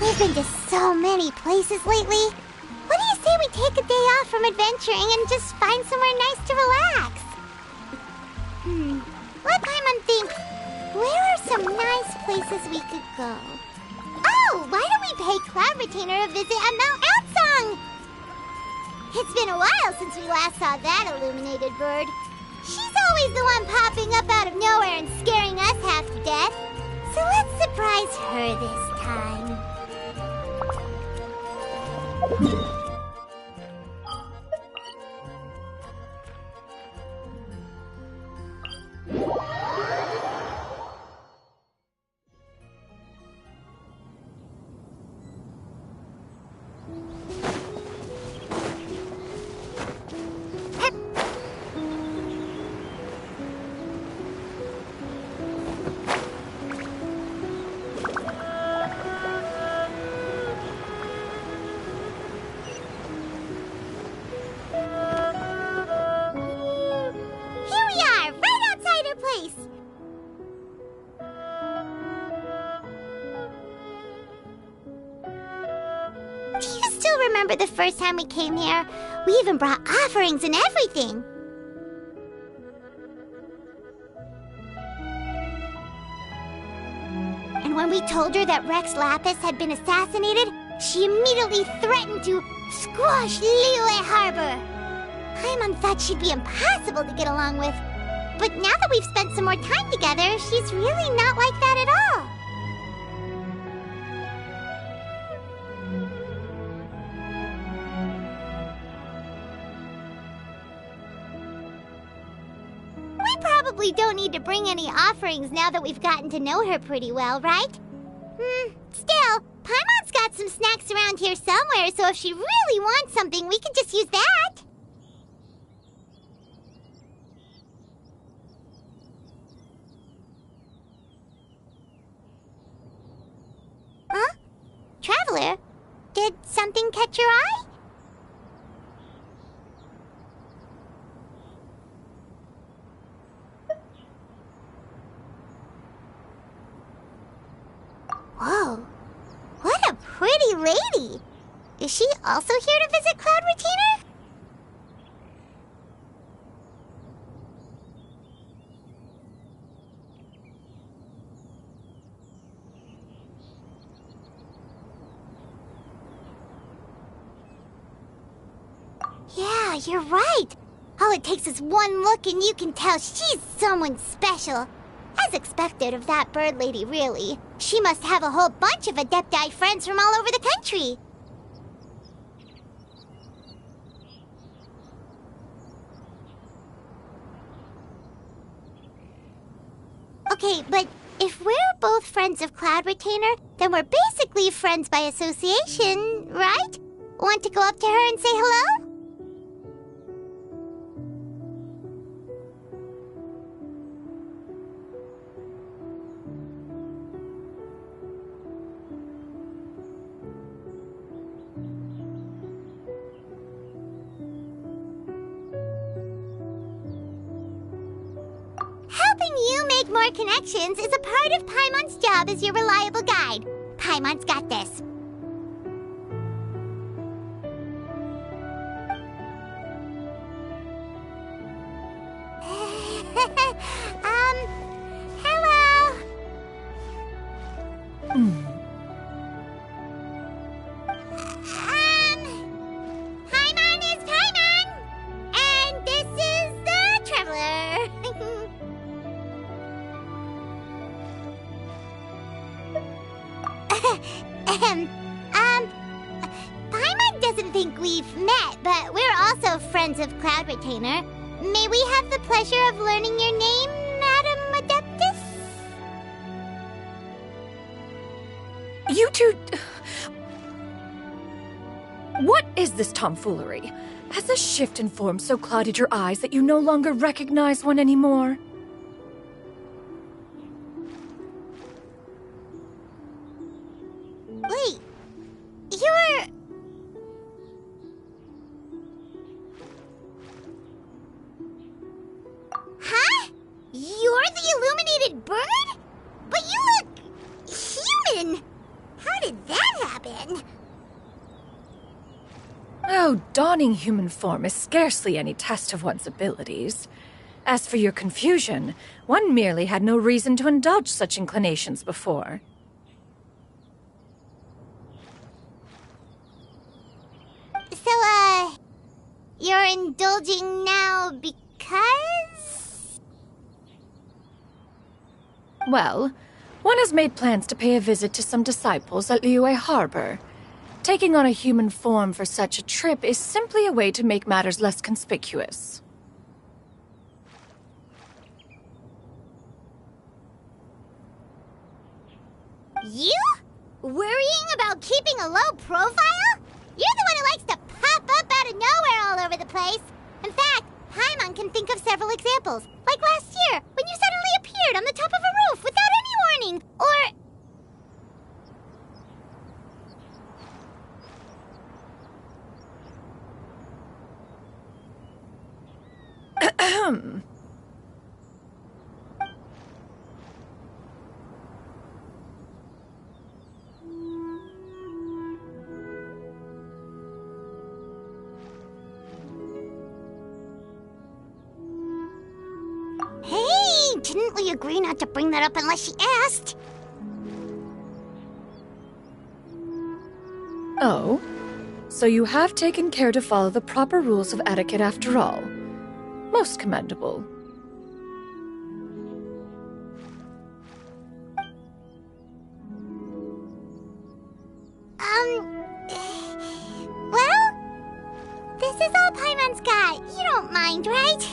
We've been to so many places lately. What do you say we take a day off from adventuring and just find somewhere nice to relax? Let Paimon think. Where are some nice places we could go? Oh, why don't we pay Cloud Retainer a visit at Mount Outsong? It's been a while since we last saw that illuminated bird. She's always the one popping up out of nowhere and scaring us half to death. So let's surprise her this time. Remember the first time we came here? We even brought offerings and everything. And when we told her that Rex Lapis had been assassinated, she immediately threatened to squash Liyue Harbor. Paimon thought she'd be impossible to get along with. But now that we've spent some more time together, she's really not like that at all. We don't need to bring any offerings now that we've gotten to know her pretty well, right? Still, Paimon's got some snacks around here somewhere, so if she really wants something, we can just use that. Huh? Traveler? Did something catch your eye? Whoa, what a pretty lady! Is she also here to visit Cloud Retainer? Yeah, you're right. All it takes is one look and you can tell she's someone special. As expected of that bird lady, really. She must have a whole bunch of Adepti friends from all over the country. Okay, but if we're both friends of Cloud Retainer, then we're basically friends by association, right? Want to go up to her and say hello? More connections is a part of Paimon's job as your reliable guide. Paimon's got this. Hello. Paimon is Paimon, and this is the Traveler. Paimon doesn't think we've met, but we're also friends of Cloud Retainer. May we have the pleasure of learning your name, Madam Adeptus? You two... What is this tomfoolery? Has the shift in form so clouded your eyes that you no longer recognize one anymore? Wait, you're... Huh? You're the illuminated bird? But you look... human! How did that happen? Though donning human form is scarcely any test of one's abilities. As for your confusion, one merely had no reason to indulge such inclinations before. So, you're indulging now because? Well, one has made plans to pay a visit to some disciples at Liyue Harbor. Taking on a human form for such a trip is simply a way to make matters less conspicuous. You? Worrying about keeping a low profile? You're the one who likes to pop up out of nowhere all over the place. In fact, Paimon can think of several examples. Like last year, when you suddenly appeared on the top of a roof without any warning. Or... Hey, didn't we agree not to bring that up unless she asked? Oh? So you have taken care to follow the proper rules of etiquette after all. Most commendable. Well, this is all Paimon's got. You don't mind, right?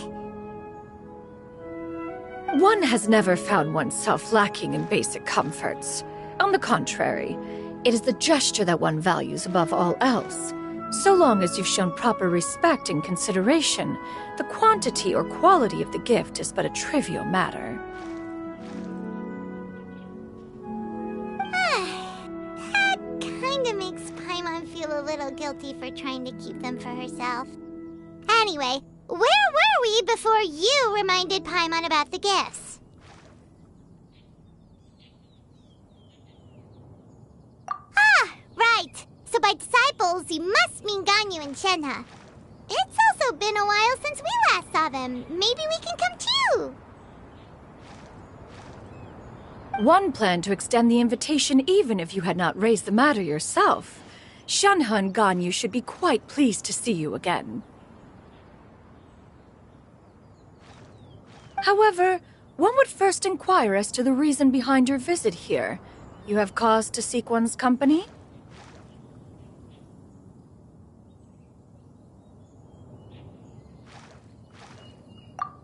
One has never found oneself lacking in basic comforts. On the contrary, it is the gesture that one values above all else. So long as you've shown proper respect and consideration, the quantity or quality of the gift is but a trivial matter. That kinda makes Paimon feel a little guilty for trying to keep them for herself. Anyway, where were we before you reminded Paimon about the gifts? Ah, right! So by disciples, you must mean Ganyu and Shenhe. It's also been a while since we last saw them. Maybe we can come too! One planned to extend the invitation even if you had not raised the matter yourself. Shenhe and Ganyu should be quite pleased to see you again. However, one would first inquire as to the reason behind your visit here. You have cause to seek one's company?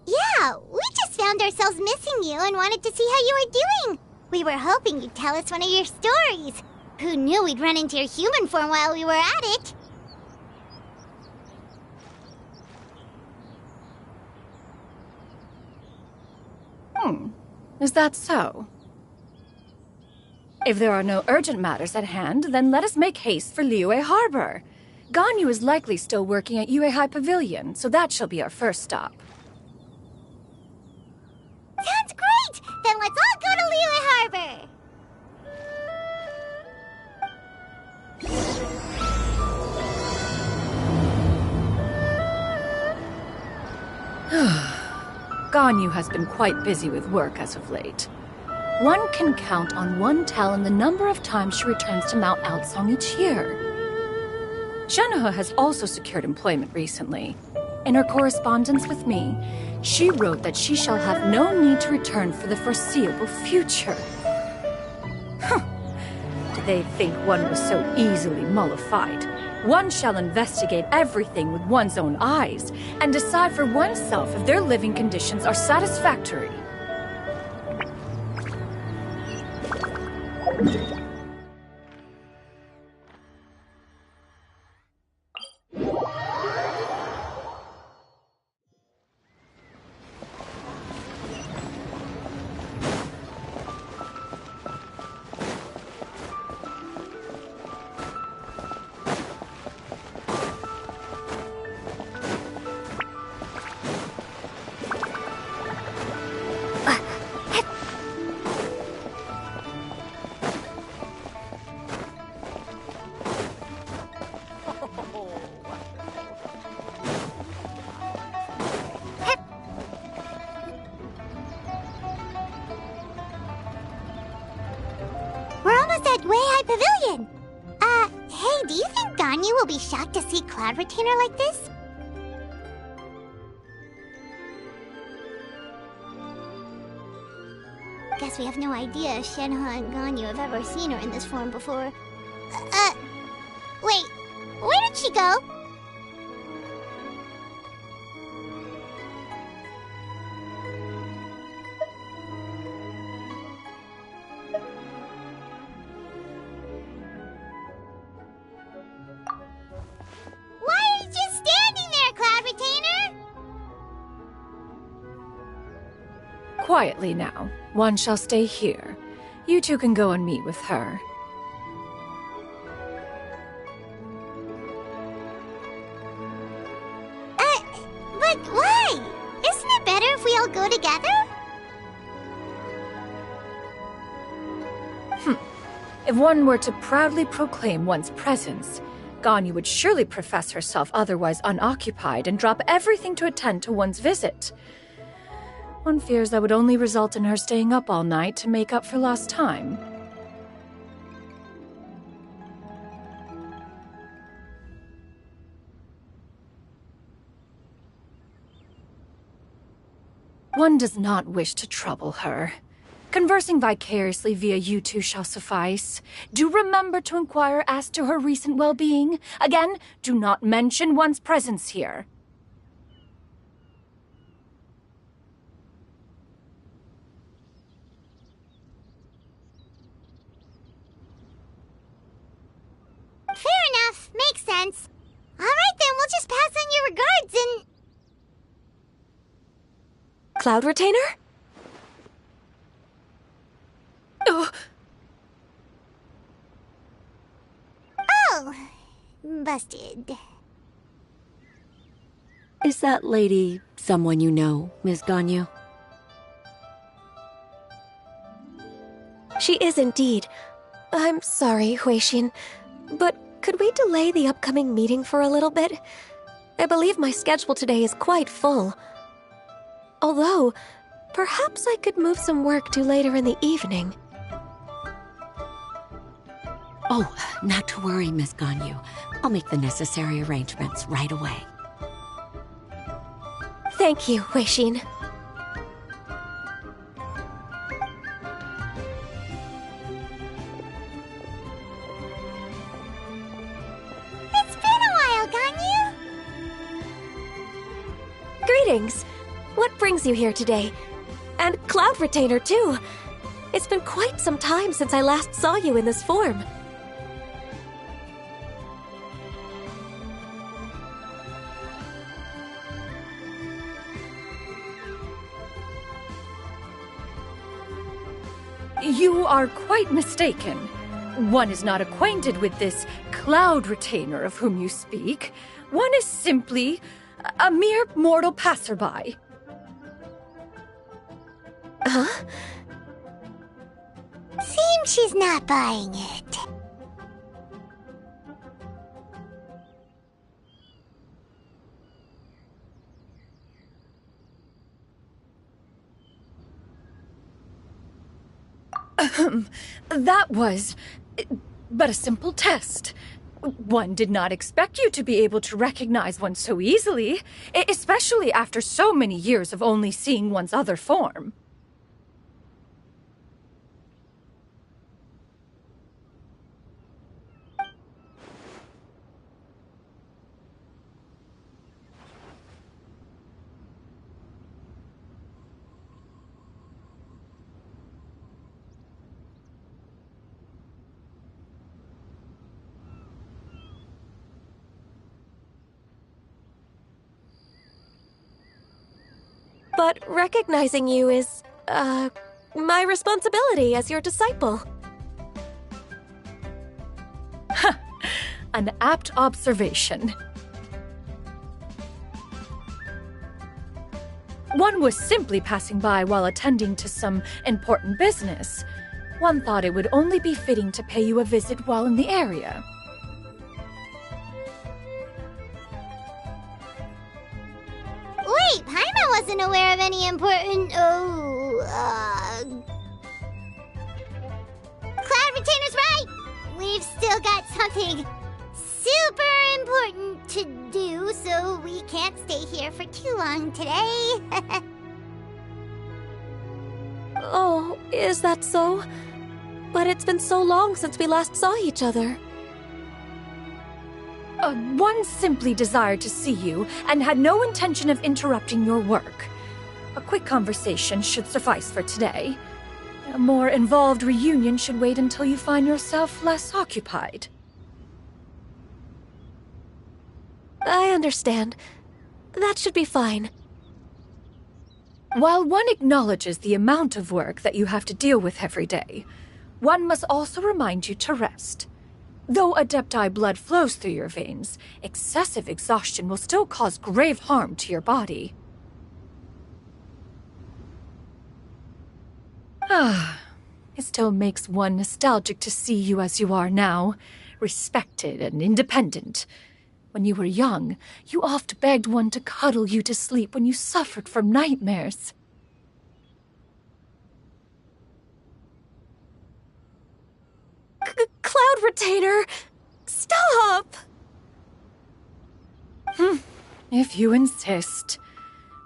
Yeah, we just found ourselves missing you and wanted to see how you were doing. We were hoping you'd tell us one of your stories. Who knew we'd run into your human form while we were at it? Is that so? If there are no urgent matters at hand, then let us make haste for Liyue Harbor. Ganyu is likely still working at Yuehai Pavilion, so that shall be our first stop. Sounds great! Then let's all go to Liyue Harbor! Ganyu has been quite busy with work as of late. One can count on one talon the number of times she returns to Mount Aocang each year. Shenhe has also secured employment recently. In her correspondence with me, she wrote that she shall have no need to return for the foreseeable future. Did they think one was so easily mollified? One shall investigate everything with one's own eyes and decide for oneself if their living conditions are satisfactory. that way-high pavilion. Hey, do you think Ganyu will be shocked to see Cloud Retainer like this? Guess we have no idea if Shenhe and Ganyu have ever seen her in this form before. Wait, where did she go? Why are you just standing there, Cloud Retainer? Quietly now. One shall stay here. You two can go and meet with her. But why? Isn't it better if we all go together? If one were to proudly proclaim one's presence, Ganyu would surely profess herself otherwise unoccupied and drop everything to attend to one's visit. One fears that would only result in her staying up all night to make up for lost time. One does not wish to trouble her. Conversing vicariously via you two shall suffice. Do remember to inquire as to her recent well-being. Again, do not mention one's presence here. Fair enough. Makes sense. Alright then, we'll just pass on your regards and... Cloud Retainer? Oh, busted. Is that lady someone you know, Ms. Ganyu? She is indeed. I'm sorry, Huixin, but could we delay the upcoming meeting for a little bit? I believe my schedule today is quite full. Although, perhaps I could move some work to later in the evening. Oh, not to worry, Miss Ganyu. I'll make the necessary arrangements right away. Thank you, Huixin. It's been a while, Ganyu. Greetings. What brings you here today? And Cloud Retainer, too. It's been quite some time since I last saw you in this form. You are quite mistaken. One is not acquainted with this Cloud Retainer of whom you speak. One is simply a mere mortal passerby. Huh? Seems she's not buying it. That was but a simple test. One did not expect you to be able to recognize one so easily, especially after so many years of only seeing one's other form. But recognizing you is, my responsibility as your disciple. An apt observation. One was simply passing by while attending to some important business. One thought it would only be fitting to pay you a visit while in the area. Wait, Paimon wasn't aware of any important... Cloud Retainer's right! we've still got something super important to do, so we can't stay here for too long today. Oh, is that so? But it's been so long since we last saw each other. One simply desired to see you and had no intention of interrupting your work. A quick conversation should suffice for today. A more involved reunion should wait until you find yourself less occupied. I understand. That should be fine. While one acknowledges the amount of work that you have to deal with every day, one must also remind you to rest. Though Adepti blood flows through your veins, excessive exhaustion will still cause grave harm to your body. It still makes one nostalgic to see you as you are now, respected and independent. When you were young, you oft begged one to cuddle you to sleep when you suffered from nightmares. Cloud Retainer! Stop! If you insist.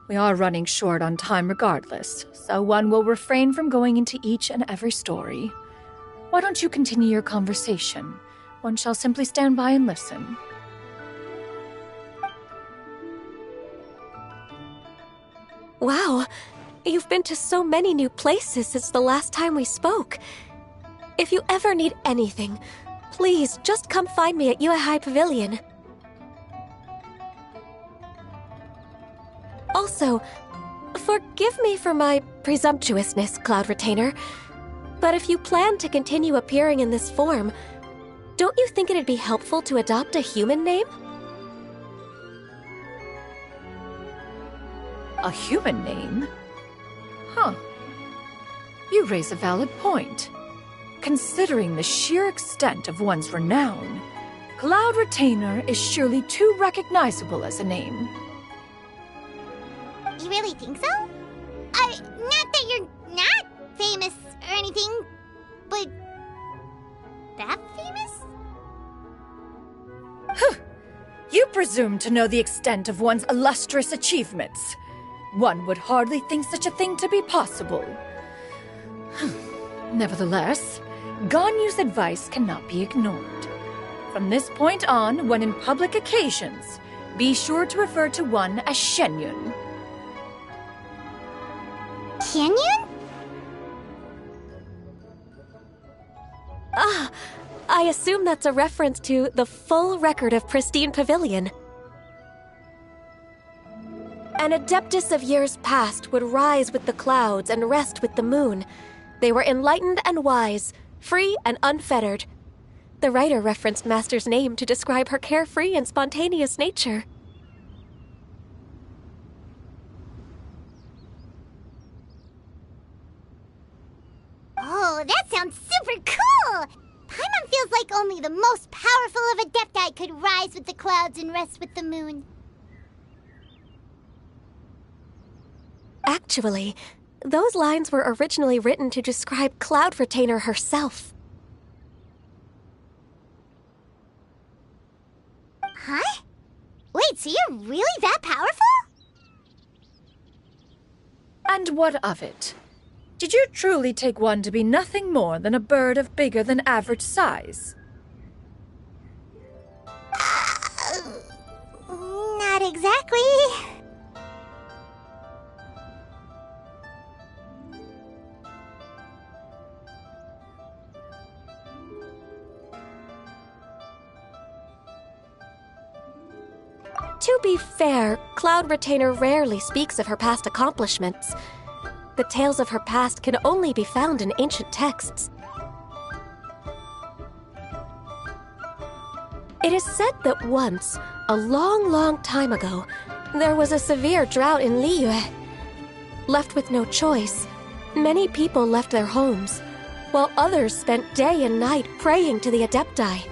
We are running short on time regardless, so one will refrain from going into each and every story. Why don't you continue your conversation? One shall simply stand by and listen. Wow, you've been to so many new places since the last time we spoke. If you ever need anything, please just come find me at Uehai Pavilion. Also, forgive me for my presumptuousness, Cloud Retainer, but if you plan to continue appearing in this form, don't you think it'd be helpful to adopt a human name? A human name? Huh. You raise a valid point. Considering the sheer extent of one's renown, Cloud Retainer is surely too recognizable as a name. You really think so? Not that you're not famous or anything, but that famous? You presume to know the extent of one's illustrious achievements. One would hardly think such a thing to be possible. Nevertheless, Ganyu's advice cannot be ignored. From this point on, when in public occasions, be sure to refer to one as Shenyun. Canyon? I assume that's a reference to the full record of Pristine Pavilion. An adeptus of years past would rise with the clouds and rest with the moon. They were enlightened and wise, free and unfettered. The writer referenced Master's name to describe her carefree and spontaneous nature. Oh, that sounds super cool! Paimon feels like only the most powerful of Adepti could rise with the clouds and rest with the moon. Actually, those lines were originally written to describe Cloud Retainer herself. Huh? Wait, so you're really that powerful? And what of it? Did you truly take one to be nothing more than a bird of bigger than average size? Not exactly. To be fair, Cloud Retainer rarely speaks of her past accomplishments. The tales of her past can only be found in ancient texts. It is said that once, a long, long time ago, there was a severe drought in Liyue. Left with no choice, many people left their homes, while others spent day and night praying to the Adepti.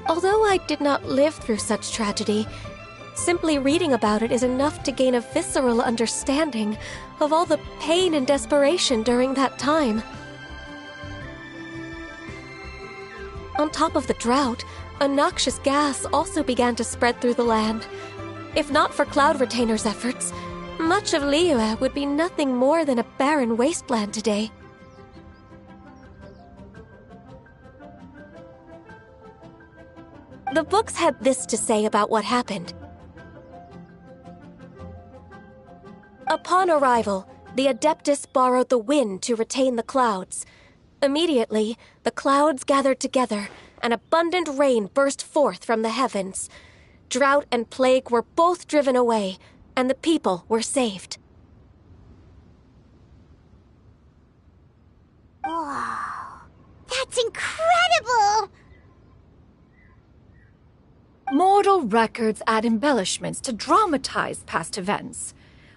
Although I did not live through such tragedy, simply reading about it is enough to gain a visceral understanding of all the pain and desperation during that time. On top of the drought, a noxious gas also began to spread through the land. If not for Cloud Retainer's efforts, much of Liyue would be nothing more than a barren wasteland today. The books had this to say about what happened. Upon arrival, the Adeptus borrowed the wind to retain the clouds. Immediately, the clouds gathered together, and abundant rain burst forth from the heavens. Drought and plague were both driven away, and the people were saved. Wow, that's incredible! Mortal records add embellishments to dramatize past events.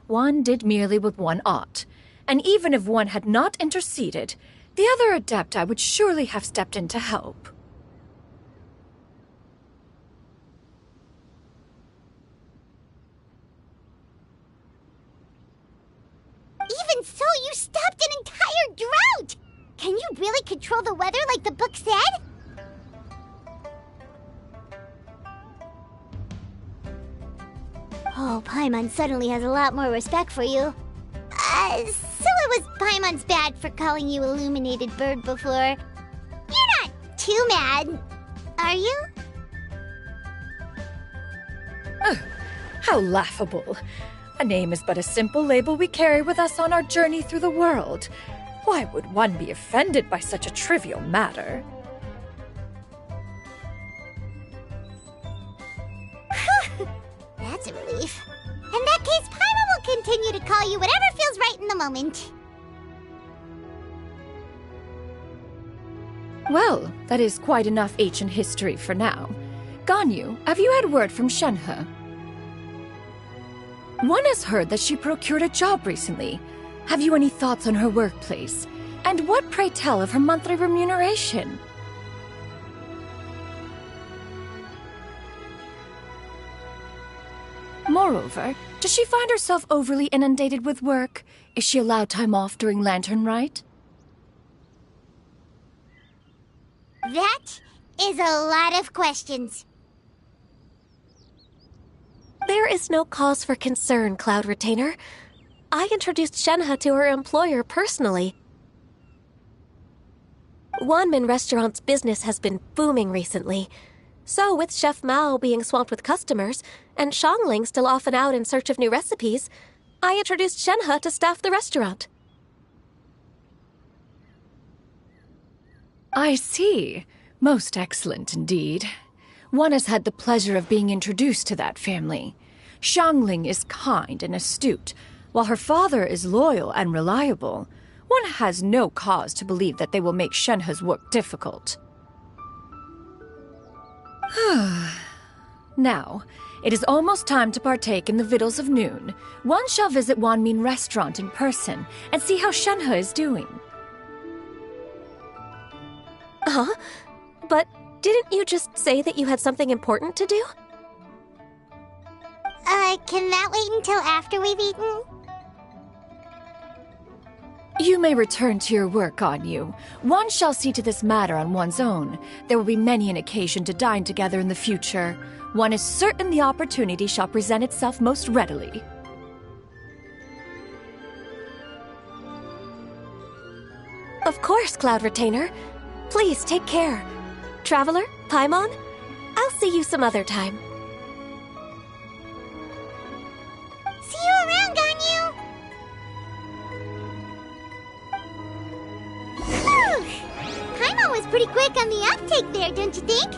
One did merely what one ought, and even if one had not interceded, the other Adepti would surely have stepped in to help. Even so, you stopped an entire drought! Can you really control the weather like the book said? Oh, Paimon suddenly has a lot more respect for you. So it was Paimon's bad for calling you Illuminated Bird before. You're not too mad, are you? How laughable. A name is but a simple label we carry with us on our journey through the world. Why would one be offended by such a trivial matter? That's a relief. In that case, Paimon will continue to call you whatever feels right in the moment. Well, that is quite enough ancient history for now. Ganyu, have you had word from Shenhe? One has heard that she procured a job recently. Have you any thoughts on her workplace? And what, pray tell, of her monthly remuneration? Moreover, does she find herself overly inundated with work? Is she allowed time off during Lantern Rite? That is a lot of questions. There is no cause for concern, Cloud Retainer. I introduced Shenhe to her employer personally. Wanmin Restaurant's business has been booming recently. So, with Chef Mao being swamped with customers, and Xiangling still off and out in search of new recipes, I introduced Shenhe to staff the restaurant. I see. Most excellent indeed. One has had the pleasure of being introduced to that family. Xiangling is kind and astute, while her father is loyal and reliable. One has no cause to believe that they will make Shenhe's work difficult. Now, it is almost time to partake in the victuals of noon. One shall visit Wanmin Restaurant in person and see how Shenhe is doing. Huh? But didn't you just say that you had something important to do? Can that wait until after we've eaten? You may return to your work, Ganyu. One shall see to this matter on one's own. There will be many an occasion to dine together in the future. One is certain the opportunity shall present itself most readily. Of course, Cloud Retainer. Please take care. Traveler, Paimon, I'll see you some other time. See you around, Ganyu! Paimon was pretty quick on the uptake there, don't you think?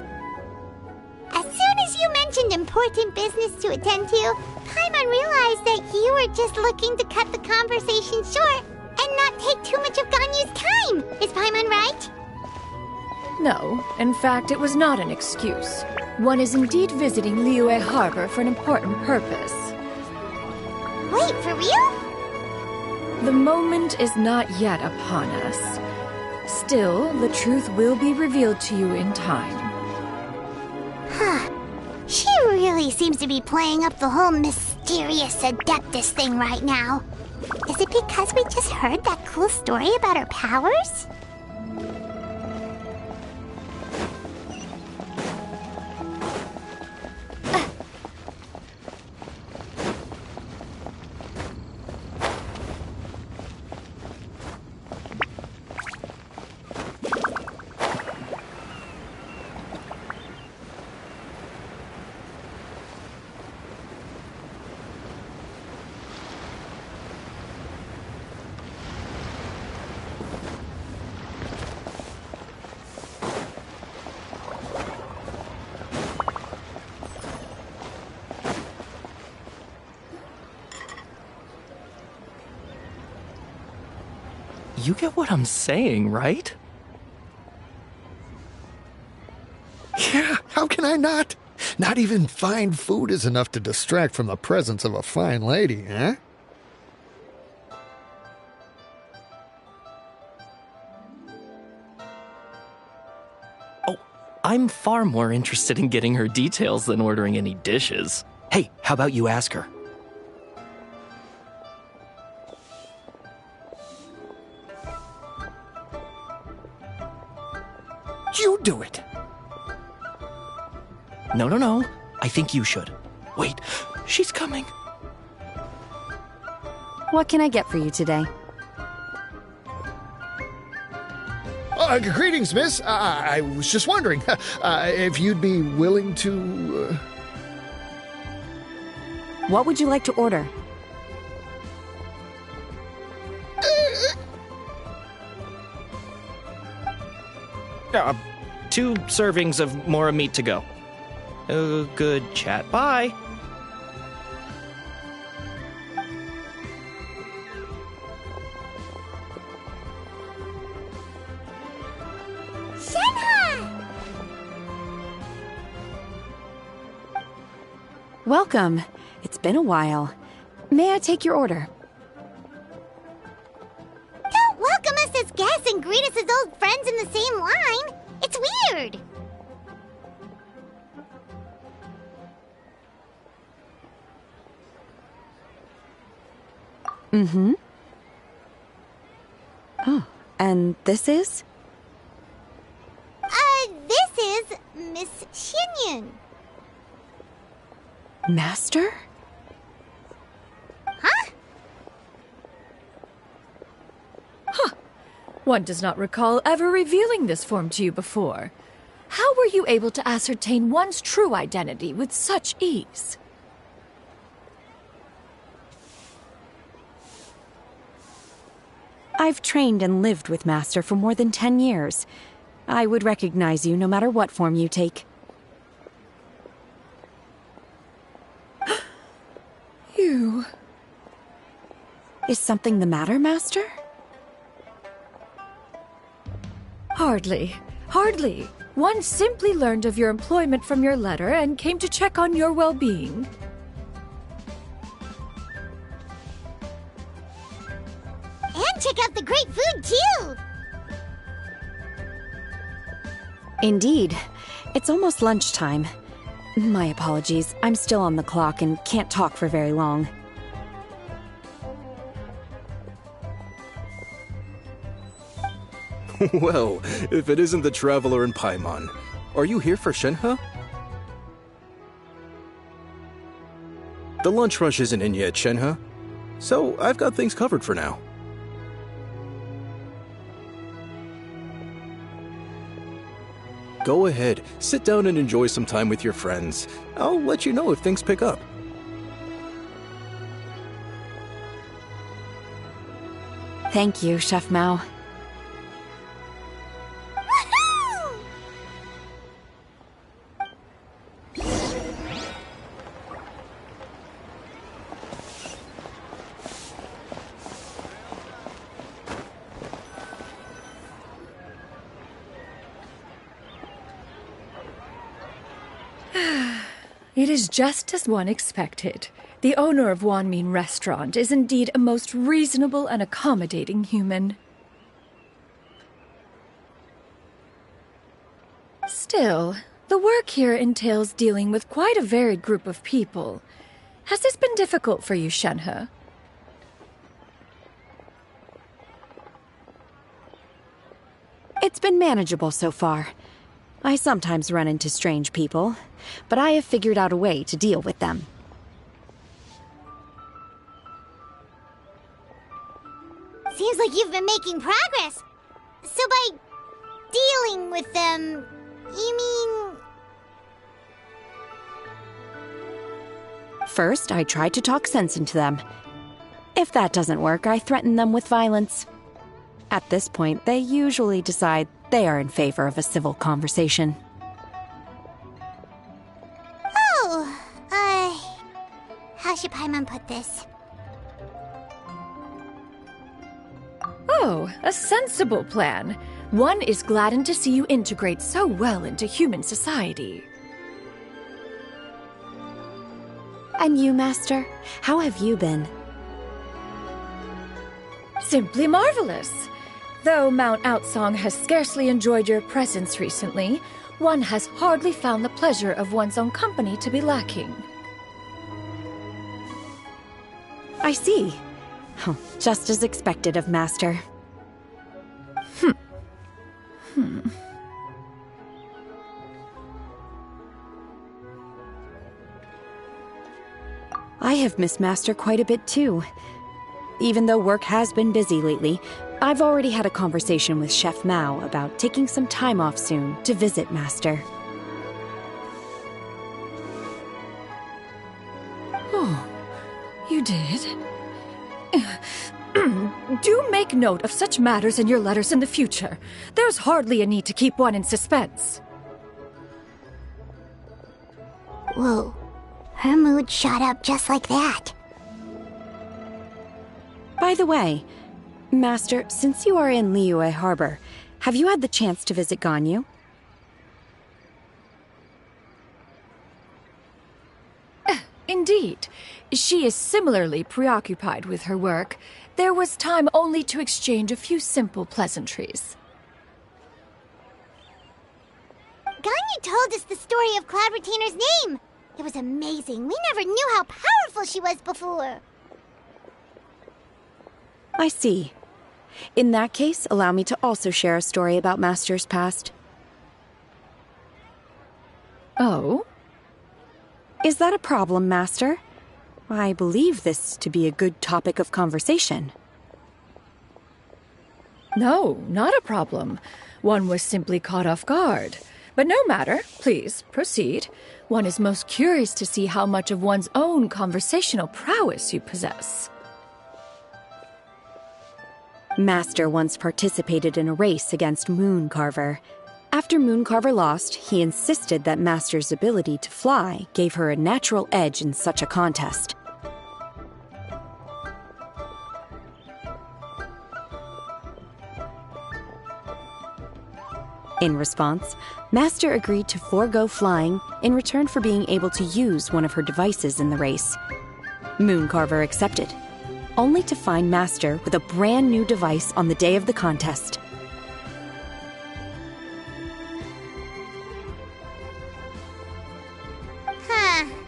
As soon as you mentioned important business to attend to, Paimon realized that you were just looking to cut the conversation short and not take too much of Ganyu's time. Is Paimon right? No, in fact, it was not an excuse. One is indeed visiting Liyue Harbor for an important purpose. Wait, for real? The moment is not yet upon us. Still, the truth will be revealed to you in time. Huh. She really seems to be playing up the whole mysterious Adeptus thing right now. Is it because we just heard that cool story about her powers? You get what I'm saying, right? Yeah, how can I not? Not even fine food is enough to distract from the presence of a fine lady, eh? Oh, I'm far more interested in getting her details than ordering any dishes. Hey, how about you ask her? You do it! No. I think you should. Wait, she's coming. What can I get for you today? Greetings, miss. I was just wondering if you'd be willing to... What would you like to order? Two servings of more meat to go. Good chat. Bye. Shenhe! Welcome. It's been a while. May I take your order? Don't welcome us as guests and greet us as old friends in the same line. It's weird. Mm-hmm. Oh, and this is? This is Miss Xinyun. Master? Huh? One does not recall ever revealing this form to you before. How were you able to ascertain one's true identity with such ease? I've trained and lived with Master for more than 10 years. I would recognize you no matter what form you take. You... Is something the matter, Master? Hardly. One simply learned of your employment from your letter and came to check on your well-being. And check out the great food, too! Indeed. It's almost lunchtime. My apologies. I'm still on the clock and can't talk for very long. Well, if it isn't the Traveler in Paimon, are you here for Shenhe? The lunch rush isn't in yet, Shenhe, so I've got things covered for now. Go ahead, sit down and enjoy some time with your friends. I'll let you know if things pick up. Thank you, Chef Mao. Woohoo! It is just as one expected. The owner of Wanmin Restaurant is indeed a most reasonable and accommodating human. Still, the work here entails dealing with quite a varied group of people. Has this been difficult for you, Shenhe? It's been manageable so far. I sometimes run into strange people, but I have figured out a way to deal with them. Seems like you've been making progress. So by dealing with them, you mean... First, I try to talk sense into them. If that doesn't work, I threaten them with violence. At this point, they usually decide they are in favor of a civil conversation. Oh, how should Paimon put this? Oh, a sensible plan. One is gladdened to see you integrate so well into human society. And you, Master? How have you been? Simply marvelous. Though Mount Outsong has scarcely enjoyed your presence recently, one has hardly found the pleasure of one's own company to be lacking. I see. Oh, just as expected of Master. I have missed Master quite a bit too. Even though work has been busy lately, I've already had a conversation with Chef Mao about taking some time off soon to visit Master. Oh, you did? Do make note of such matters in your letters in the future. There's hardly a need to keep one in suspense. Whoa. Her mood shot up just like that. By the way, Master, since you are in Liyue Harbor, have you had the chance to visit Ganyu? Indeed. She is similarly preoccupied with her work. There was time only to exchange a few simple pleasantries. Ganyu told us the story of Cloud Retainer's name. It was amazing. We never knew how powerful she was before. I see. In that case, allow me to also share a story about Master's past. Oh? Is that a problem, Master? I believe this to be a good topic of conversation. No, not a problem. One was simply caught off guard. But no matter, please, proceed. One is most curious to see how much of one's own conversational prowess you possess. Master once participated in a race against Mooncarver. After Mooncarver lost, he insisted that Master's ability to fly gave her a natural edge in such a contest. In response, Master agreed to forego flying in return for being able to use one of her devices in the race. Mooncarver accepted, only to find Master with a brand new device on the day of the contest.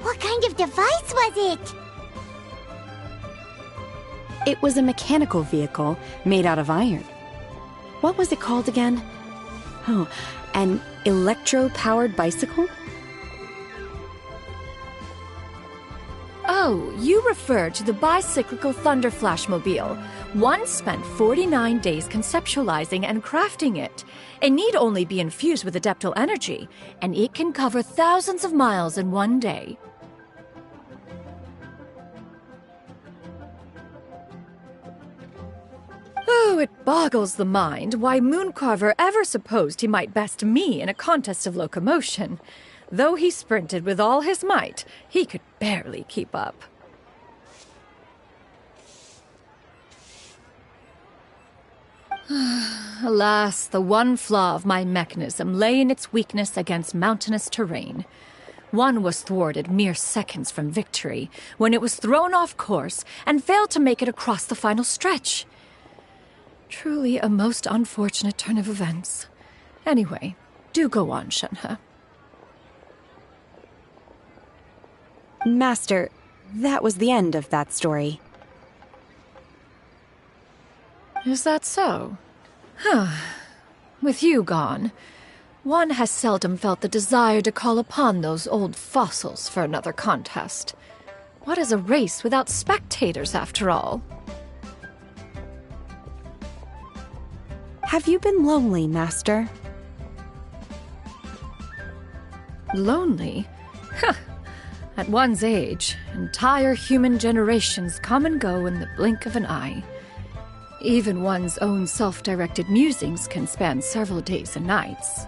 What kind of device was it? It was a mechanical vehicle made out of iron. What was it called again? Oh, an electro-powered bicycle? Oh, you refer to the bicyclical Thunder Flashmobile. One spent 49 days conceptualizing and crafting it. It need only be infused with adeptal energy, and it can cover thousands of miles in one day. Oh, it boggles the mind why Mooncarver ever supposed he might best me in a contest of locomotion. Though he sprinted with all his might, he could barely keep up. Alas, the one flaw of my mechanism lay in its weakness against mountainous terrain. One was thwarted mere seconds from victory, when it was thrown off course and failed to make it across the final stretch. Truly a most unfortunate turn of events. Anyway, do go on, Shenhe. Master, that was the end of that story. Is that so? With you gone, one has seldom felt the desire to call upon those old fossils for another contest. What is a race without spectators, after all? Have you been lonely, Master? Lonely? At one's age, entire human generations come and go in the blink of an eye. Even one's own self-directed musings can span several days and nights.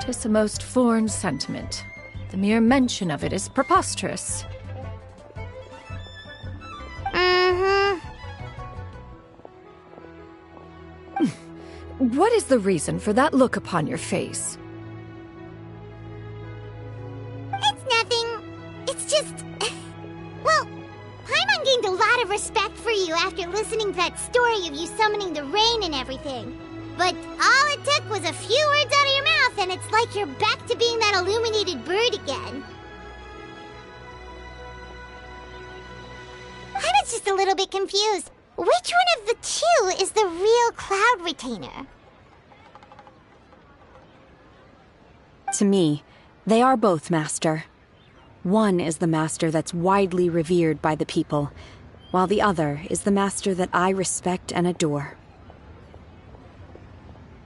'Tis a most foreign sentiment. The mere mention of it is preposterous. What is the reason for that look upon your face? It's nothing. It's just... Well, Paimon gained a lot of respect for you after listening to that story of you summoning the rain and everything. But all it took was a few words out of your mouth, and it's like you're back to being that illuminated bird again. I was just a little bit confused. Which one of the two is the real Cloud Retainer? To me, they are both, Master. One is the Master that's widely revered by the people, while the other is the Master that I respect and adore.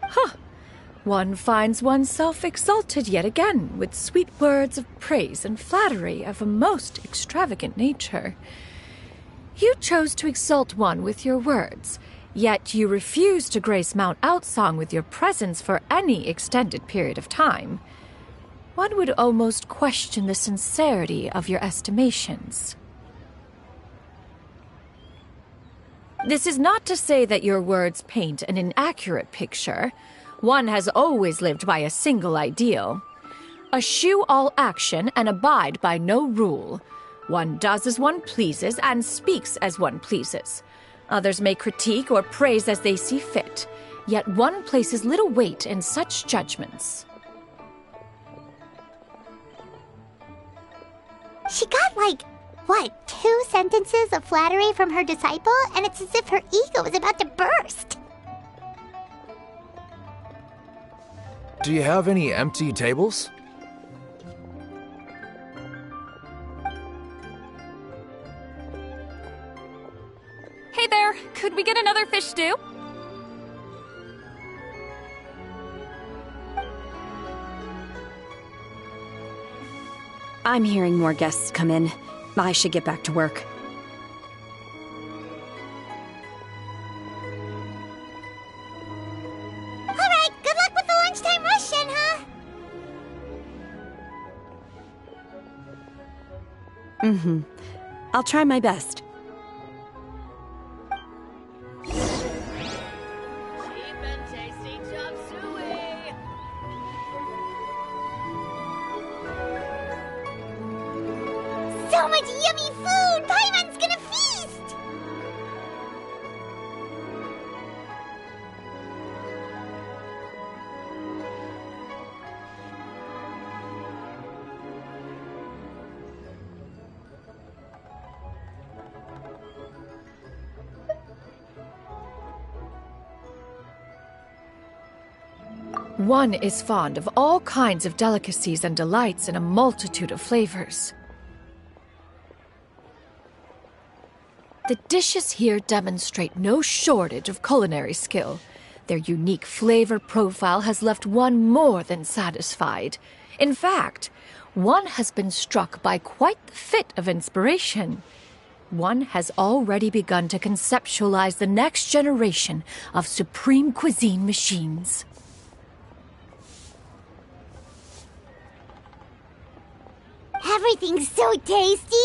Huh. One finds oneself exalted yet again with sweet words of praise and flattery of a most extravagant nature. You chose to exalt one with your words, yet you refuse to grace Mount Outsong with your presence for any extended period of time. One would almost question the sincerity of your estimations. This is not to say that your words paint an inaccurate picture. One has always lived by a single ideal. Eschew all action and abide by no rule. One does as one pleases and speaks as one pleases. Others may critique or praise as they see fit, yet one places little weight in such judgments. She got, like, what, 2 sentences of flattery from her disciple? And it's as if her ego is about to burst. Do you have any empty tables? Hey there, could we get another fish stew? I'm hearing more guests come in. I should get back to work. Alright, good luck with the lunchtime rush, Shenhe! Mm-hmm. I'll try my best. So much yummy food! Paimon's gonna feast! One is fond of all kinds of delicacies and delights in a multitude of flavors. The dishes here demonstrate no shortage of culinary skill. Their unique flavor profile has left one more than satisfied. In fact, one has been struck by quite the fit of inspiration. One has already begun to conceptualize the next generation of supreme cuisine machines. Everything's so tasty!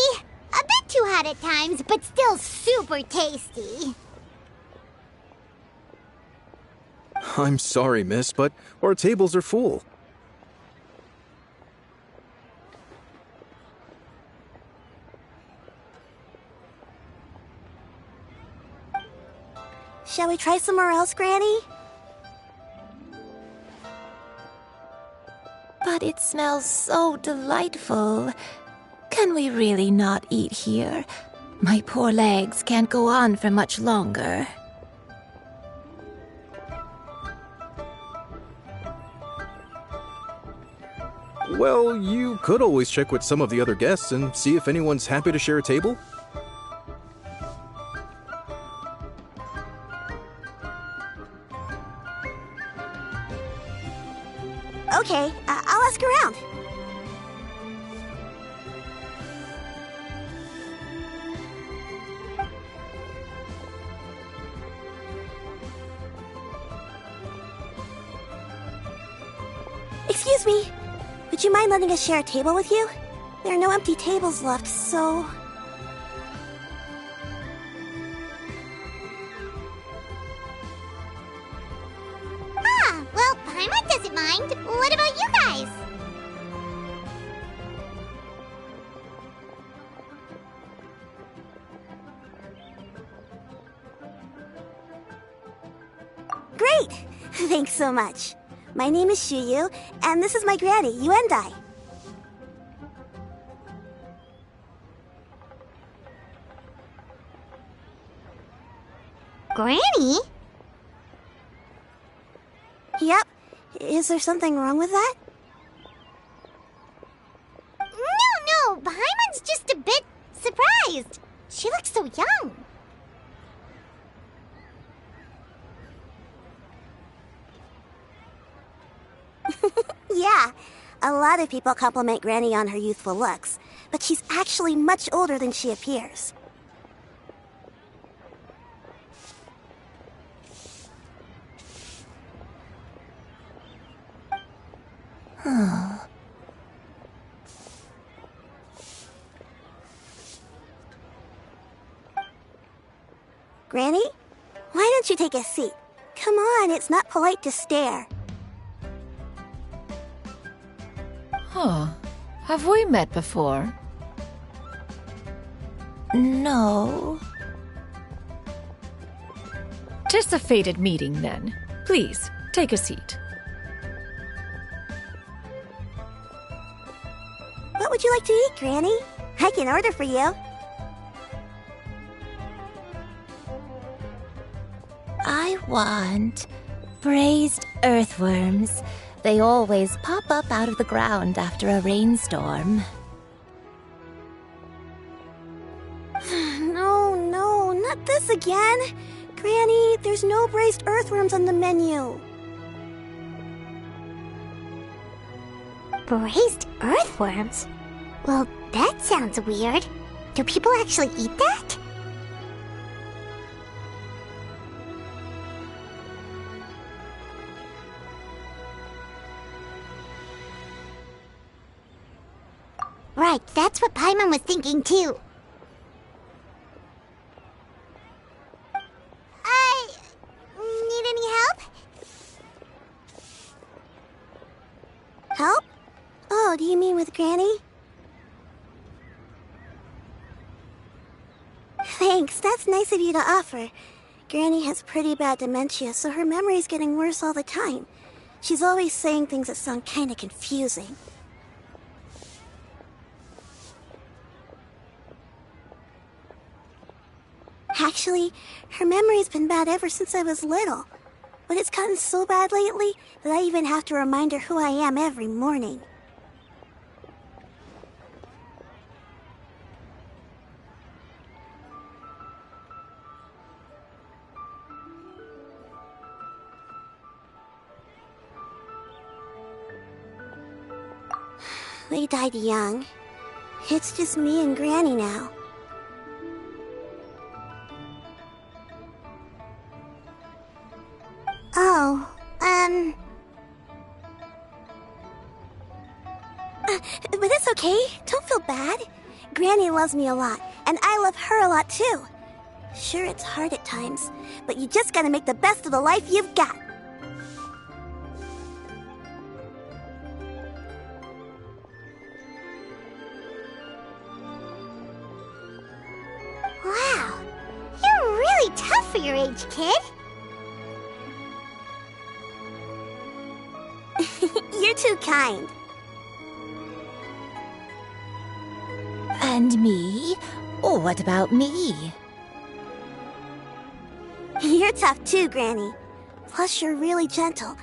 A bit too hot at times, but still super tasty. I'm sorry, miss, but our tables are full. Shall we try somewhere else, Granny? But it smells so delightful. Can we really not eat here? My poor legs can't go on for much longer. Well, you could always check with some of the other guests and see if anyone's happy to share a table. Okay, I'll ask around. Excuse me. Would you mind letting us share a table with you? There are no empty tables left, so... Paimon doesn't mind. What about you guys? Great! Thanks so much. My name is Shuyu, and this is my granny, Yuendai. Granny? Yep. Is there something wrong with that? No, Paimon's just a bit surprised. She looks so young. Yeah, a lot of people compliment Granny on her youthful looks, but she's actually much older than she appears. Granny, why don't you take a seat? Come on, it's not polite to stare. Huh. Have we met before? No. Tis a fated meeting, then. Please, take a seat. What would you like to eat, Granny? I can order for you. I want braised earthworms. They always pop up out of the ground after a rainstorm. No, not this again. Granny, there's no braised earthworms on the menu. Braised earthworms? Well, that sounds weird. Do people actually eat that? Right, that's what Paimon was thinking too. Need any help? Help? Oh, do you mean with Granny? Thanks, that's nice of you to offer. Granny has pretty bad dementia, so her memory's getting worse all the time. She's always saying things that sound kinda confusing. Actually, her memory's been bad ever since I was little. But it's gotten so bad lately that I even have to remind her who I am every morning. They died young. It's just me and Granny now. Oh, but it's okay. Don't feel bad. Granny loves me a lot, and I love her a lot too. Sure, it's hard at times, but you just gotta make the best of the life you've got. Wow, you're really tough for your age, kid. You're too kind. And me? Oh, what about me? You're tough too, Granny. Plus, you're really gentle,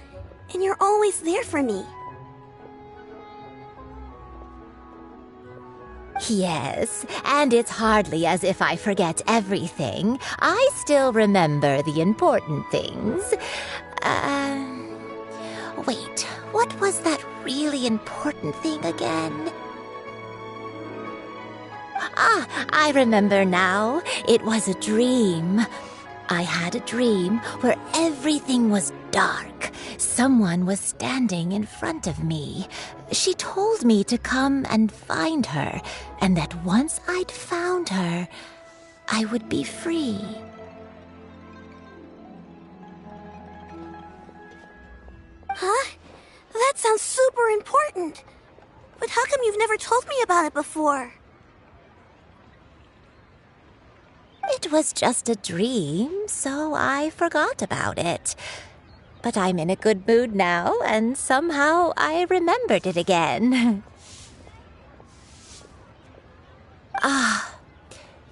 and you're always there for me. Yes, and it's hardly as if I forget everything. I still remember the important things. Wait, what was that really important thing again? Ah, I remember now. It was a dream. I had a dream where everything was dark. Someone was standing in front of me. She told me to come and find her, and that once I'd found her, I would be free. Huh? important. But how come you've never told me about it before? It was just a dream, so I forgot about it. But I'm in a good mood now, and somehow I remembered it again.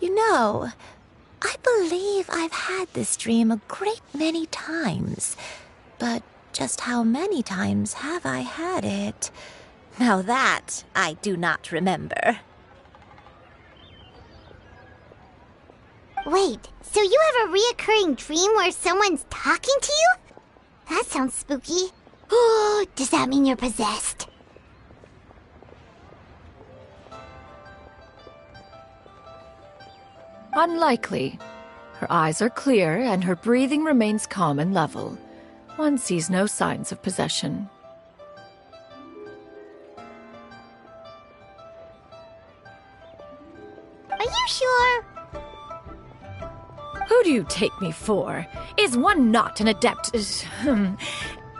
You know, I believe I've had this dream a great many times. But just how many times have I had it? Now that I do not remember. Wait, so you have a reoccurring dream where someone's talking to you? That sounds spooky. Oh, does that mean you're possessed? Unlikely. Her eyes are clear and her breathing remains calm and level. One sees no signs of possession. Are you sure? Who do you take me for? Is one not an adept? Am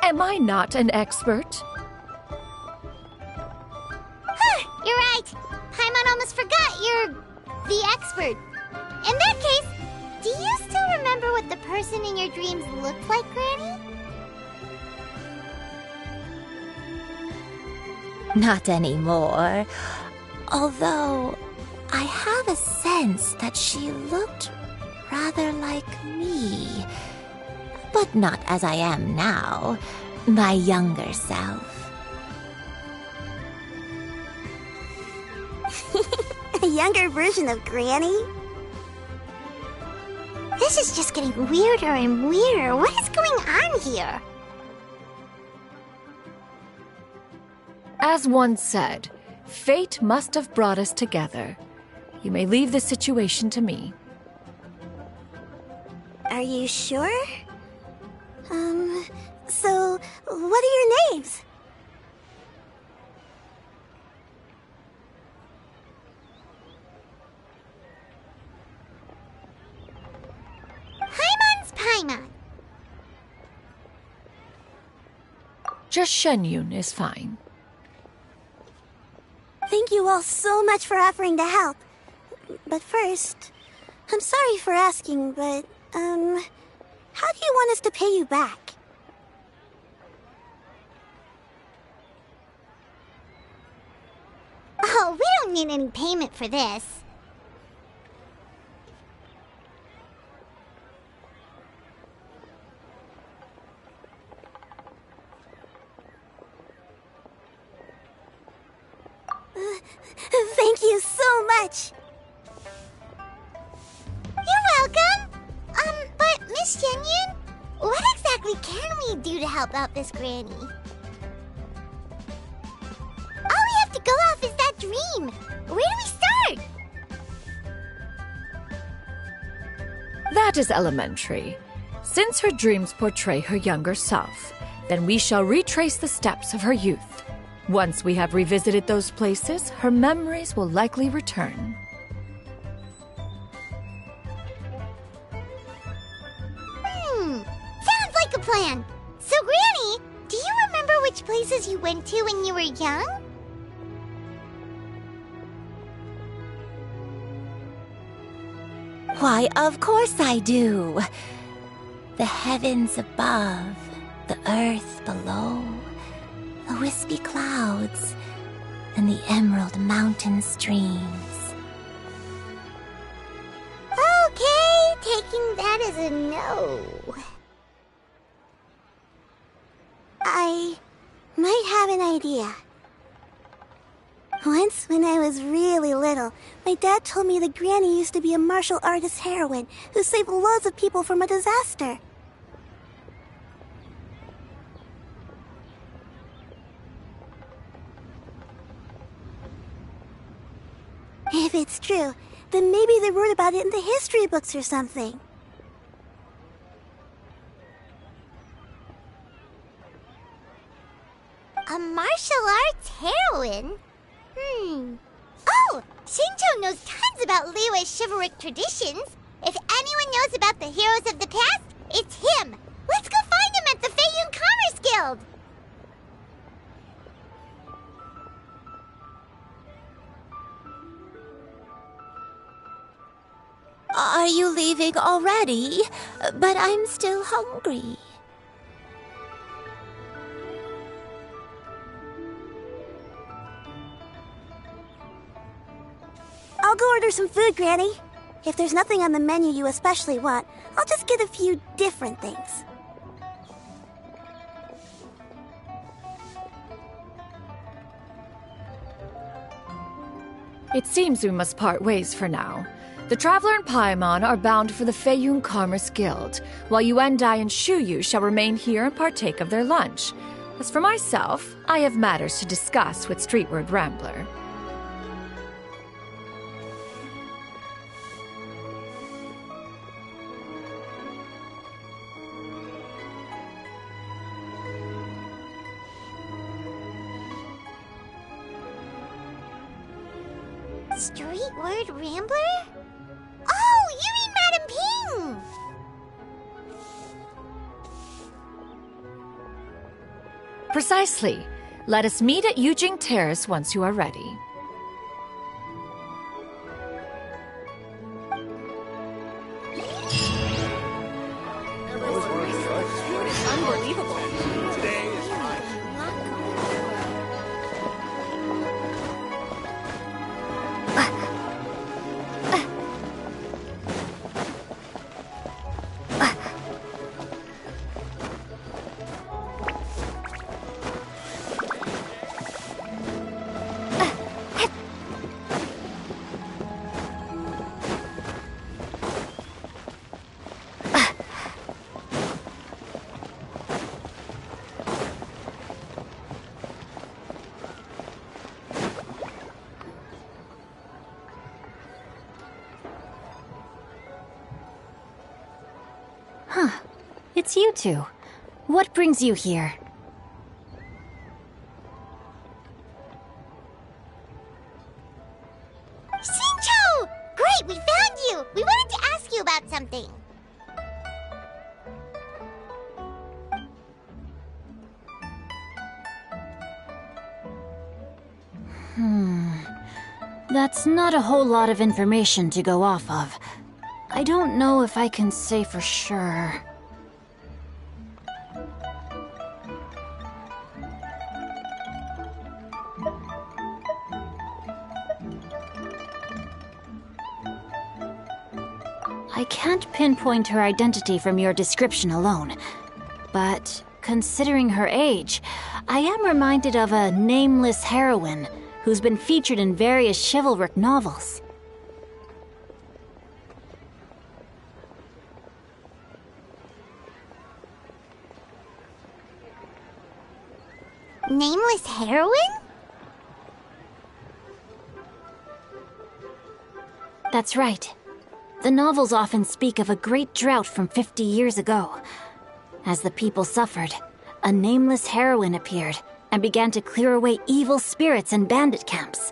I not an expert? You're right. Paimon almost forgot you're the expert. In that case, do you still remember what the person in your dreams looked like, Granny? Not anymore. Although, I have a sense that she looked rather like me. But not as I am now, my younger self. A younger version of Granny? This is just getting weirder and weirder. What is going on here? As one said, fate must have brought us together. You may leave the situation to me. Are you sure? So, what are your names? Paimon's Paimon. Just Shenyun is fine. Thank you all so much for offering to help. But first, I'm sorry for asking, but, how do you want us to pay you back? Oh, we don't need any payment for this. Thank you so much. You're welcome. But Miss Shenyun, what exactly can we do to help out this granny? All we have to go off is that dream. Where do we start? That is elementary. Since her dreams portray her younger self, then we shall retrace the steps of her youth. Once we have revisited those places, her memories will likely return. Sounds like a plan. So, Granny, do you remember which places you went to when you were young? Why, of course I do. The heavens above, the earth below, the wispy clouds, and the emerald mountain streams. Okay, taking that as a no. I might have an idea. Once, when I was really little, my dad told me that Granny used to be a martial artist heroine who saved loads of people from a disaster. If it's true, then maybe they wrote about it in the history books or something. A martial arts heroine? Oh, Shinjo knows tons about Liyue's chivalric traditions. If anyone knows about the heroes of the past, it's him. Let's go find him at the Feiyun Commerce Guild. Are you leaving already? But I'm still hungry. I'll go order some food, Granny. If there's nothing on the menu you especially want, I'll just get a few different things. It seems we must part ways for now. The Traveler and Paimon are bound for the Feiyun Commerce Guild, while Yuendai and Shuyu shall remain here and partake of their lunch. As for myself, I have matters to discuss with Streetward Rambler. Street Word Rambler? Oh, you mean Madam Ping! Precisely. Let us meet at Yujing Terrace once you are ready. It's you two. What brings you here? Shincho! Great, we found you! We wanted to ask you about something. That's not a whole lot of information to go off of. I don't know if I can say for sure. I can't pinpoint her identity from your description alone, but considering her age, I am reminded of a nameless heroine who's been featured in various chivalric novels. Nameless heroine? That's right. The novels often speak of a great drought from 50 years ago. As the people suffered, a nameless heroine appeared and began to clear away evil spirits and bandit camps.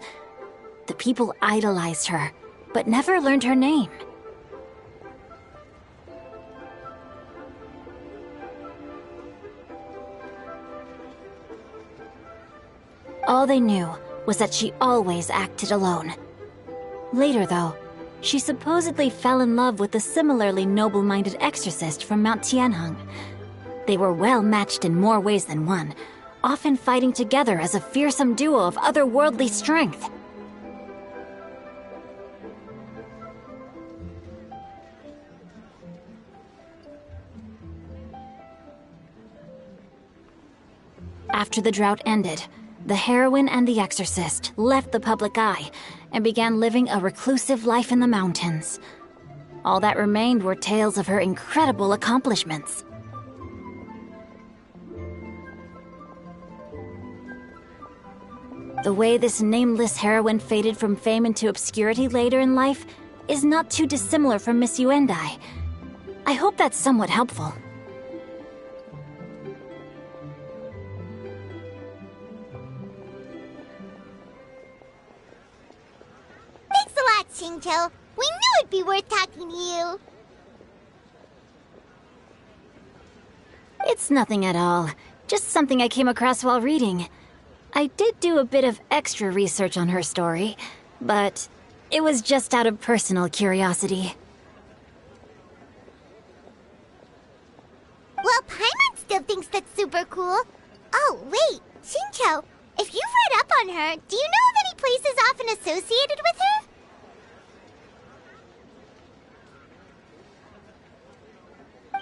The people idolized her, but never learned her name. All they knew was that she always acted alone. Later, though, she supposedly fell in love with a similarly noble-minded exorcist from Mount Tianheng. They were well matched in more ways than one, often fighting together as a fearsome duo of otherworldly strength. After the drought ended, the heroine and the exorcist left the public eye and began living a reclusive life in the mountains. All that remained were tales of her incredible accomplishments. The way this nameless heroine faded from fame into obscurity later in life is not too dissimilar from Miss Yuendai. I hope that's somewhat helpful. Thanks a lot, Shincho. We knew it'd be worth talking to you. It's nothing at all. Just something I came across while reading. I did do a bit of extra research on her story, but it was just out of personal curiosity. super cool. Oh, wait, Shincho, if you've read up on her, do you know of any places often associated with her?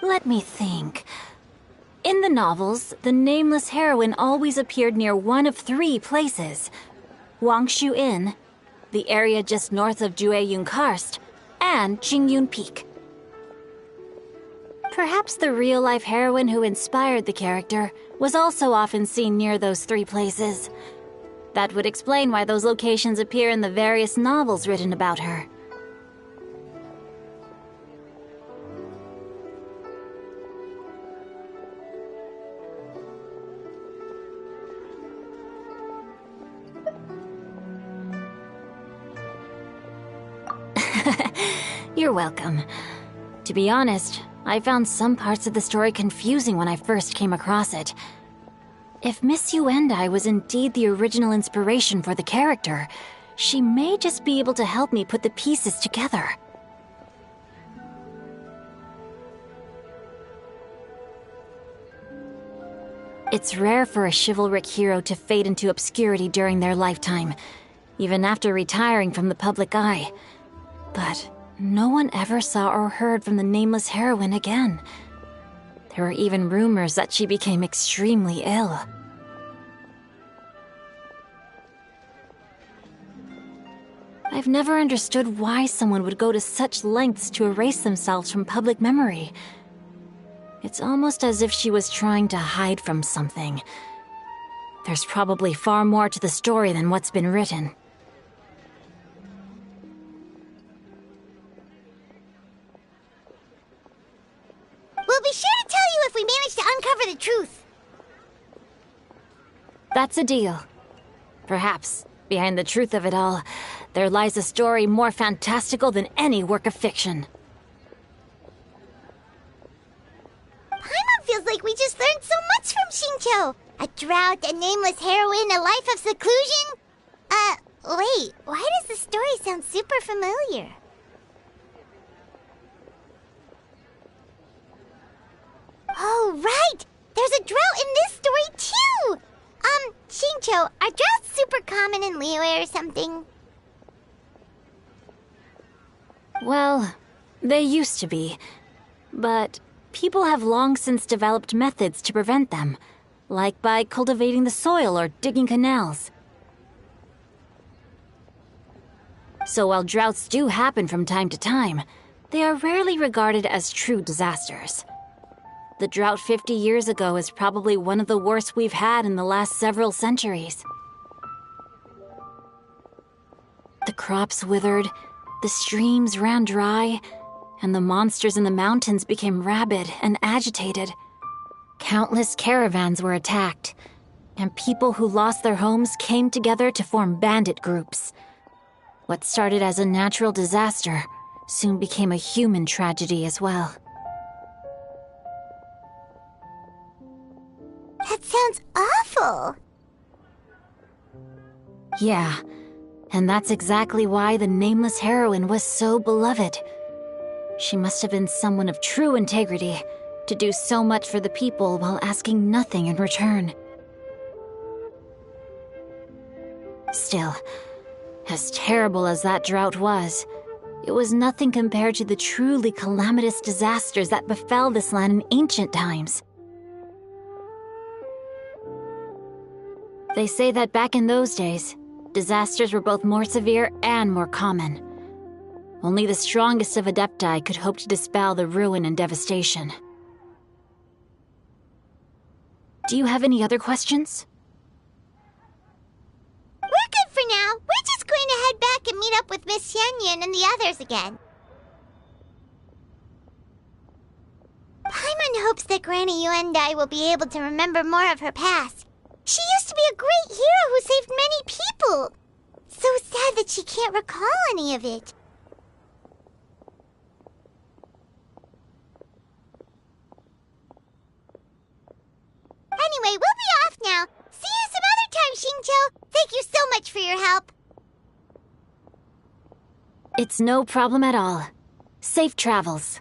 Let me think. In the novels, the nameless heroine always appeared near one of 3 places. Wangshu Inn, the area just north of Jueyun Karst, and Jingyun Peak. Perhaps the real-life heroine who inspired the character was also often seen near those 3 places. That would explain why those locations appear in the various novels written about her. You're welcome. To be honest, I found some parts of the story confusing when I first came across it. If Miss Yuendai was indeed the original inspiration for the character, she may just be able to help me put the pieces together. It's rare for a chivalric hero to fade into obscurity during their lifetime, even after retiring from the public eye. But no one ever saw or heard from the nameless heroine again. There were even rumors that she became extremely ill. I've never understood why someone would go to such lengths to erase themselves from public memory. It's almost as if she was trying to hide from something. There's probably far more to the story than what's been written. We'll be sure to tell you if we manage to uncover the truth. That's a deal. Perhaps, behind the truth of it all, there lies a story more fantastical than any work of fiction. Paimon feels like we just learned so much from Shincho. A drought, a nameless heroine, a life of seclusion. Wait, why does the story sound super familiar? Oh, right! There's a drought in this story, too! Shincho, are droughts super common in Liyue or something? Well, they used to be. But people have long since developed methods to prevent them, like by cultivating the soil or digging canals. So while droughts do happen from time to time, they are rarely regarded as true disasters. The drought 50 years ago is probably one of the worst we've had in the last several centuries. The crops withered, the streams ran dry, and the monsters in the mountains became rabid and agitated. Countless caravans were attacked, and people who lost their homes came together to form bandit groups. What started as a natural disaster soon became a human tragedy as well. That sounds awful. Yeah, and that's exactly why the nameless heroine was so beloved. She must have been someone of true integrity, to do so much for the people while asking nothing in return. Still, as terrible as that drought was, it was nothing compared to the truly calamitous disasters that befell this land in ancient times. They say that back in those days, disasters were both more severe and more common. Only the strongest of Adepti could hope to dispel the ruin and devastation. Do you have any other questions? We're good for now. We're just going to head back and meet up with Miss Xianyun and the others again. Paimon hopes that Granny Yuendai will be able to remember more of her past. She used to be a great hero who saved many people. So sad that she can't recall any of it. Anyway, we'll be off now. See you some other time, Shincho. Thank you so much for your help. It's no problem at all. Safe travels.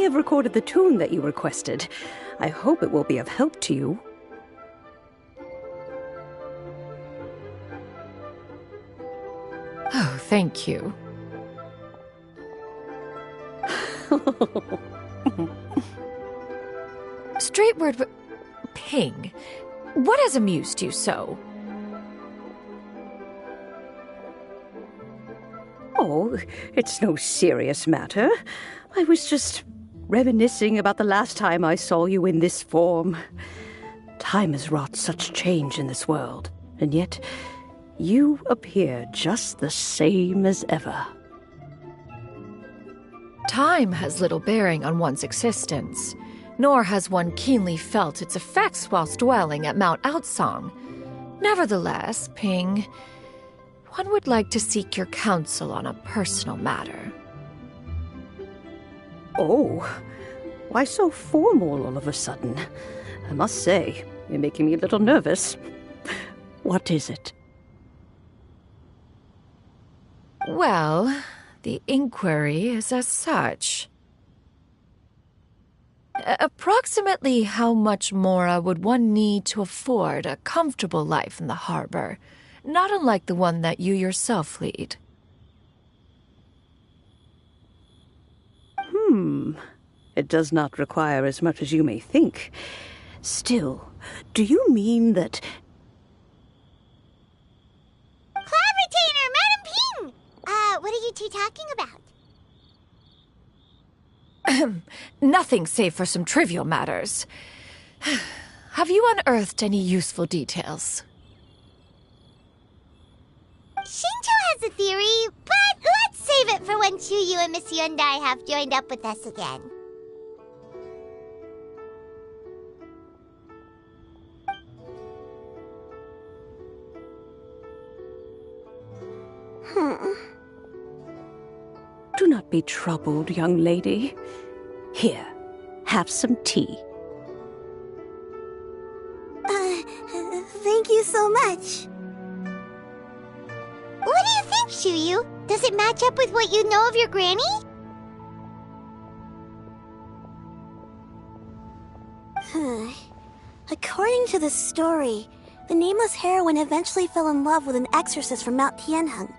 have recorded the tune that you requested. I hope it will be of help to you. Oh, thank you. Straight word, Ping. What has amused you so? Oh, it's no serious matter. I was just reminiscing about the last time I saw you in this form. Time has wrought such change in this world, and yet you appear just the same as ever. Time has little bearing on one's existence, nor has one keenly felt its effects whilst dwelling at Mount Outsong. Nevertheless, Ping, one would like to seek your counsel on a personal matter. Oh, why so formal all of a sudden? I must say, you're making me a little nervous. What is it? Well, the inquiry is as such. Approximately how much more would one need to afford a comfortable life in the harbor, not unlike the one that you yourself lead? It does not require as much as you may think. Still, do you mean that... Clavitainer, Madam Ping! What are you two talking about? Nothing save for some trivial matters. Have you unearthed any useful details? Shinto has a theory, but let's save it for when Chuyu and Miss Yundai have joined up with us again. Do not be troubled, young lady. Here, have some tea. Thank you so much. What do you think, Chuyu? Does it match up with what you know of your granny? According to the story, the nameless heroine eventually fell in love with an exorcist from Mount Tianheng.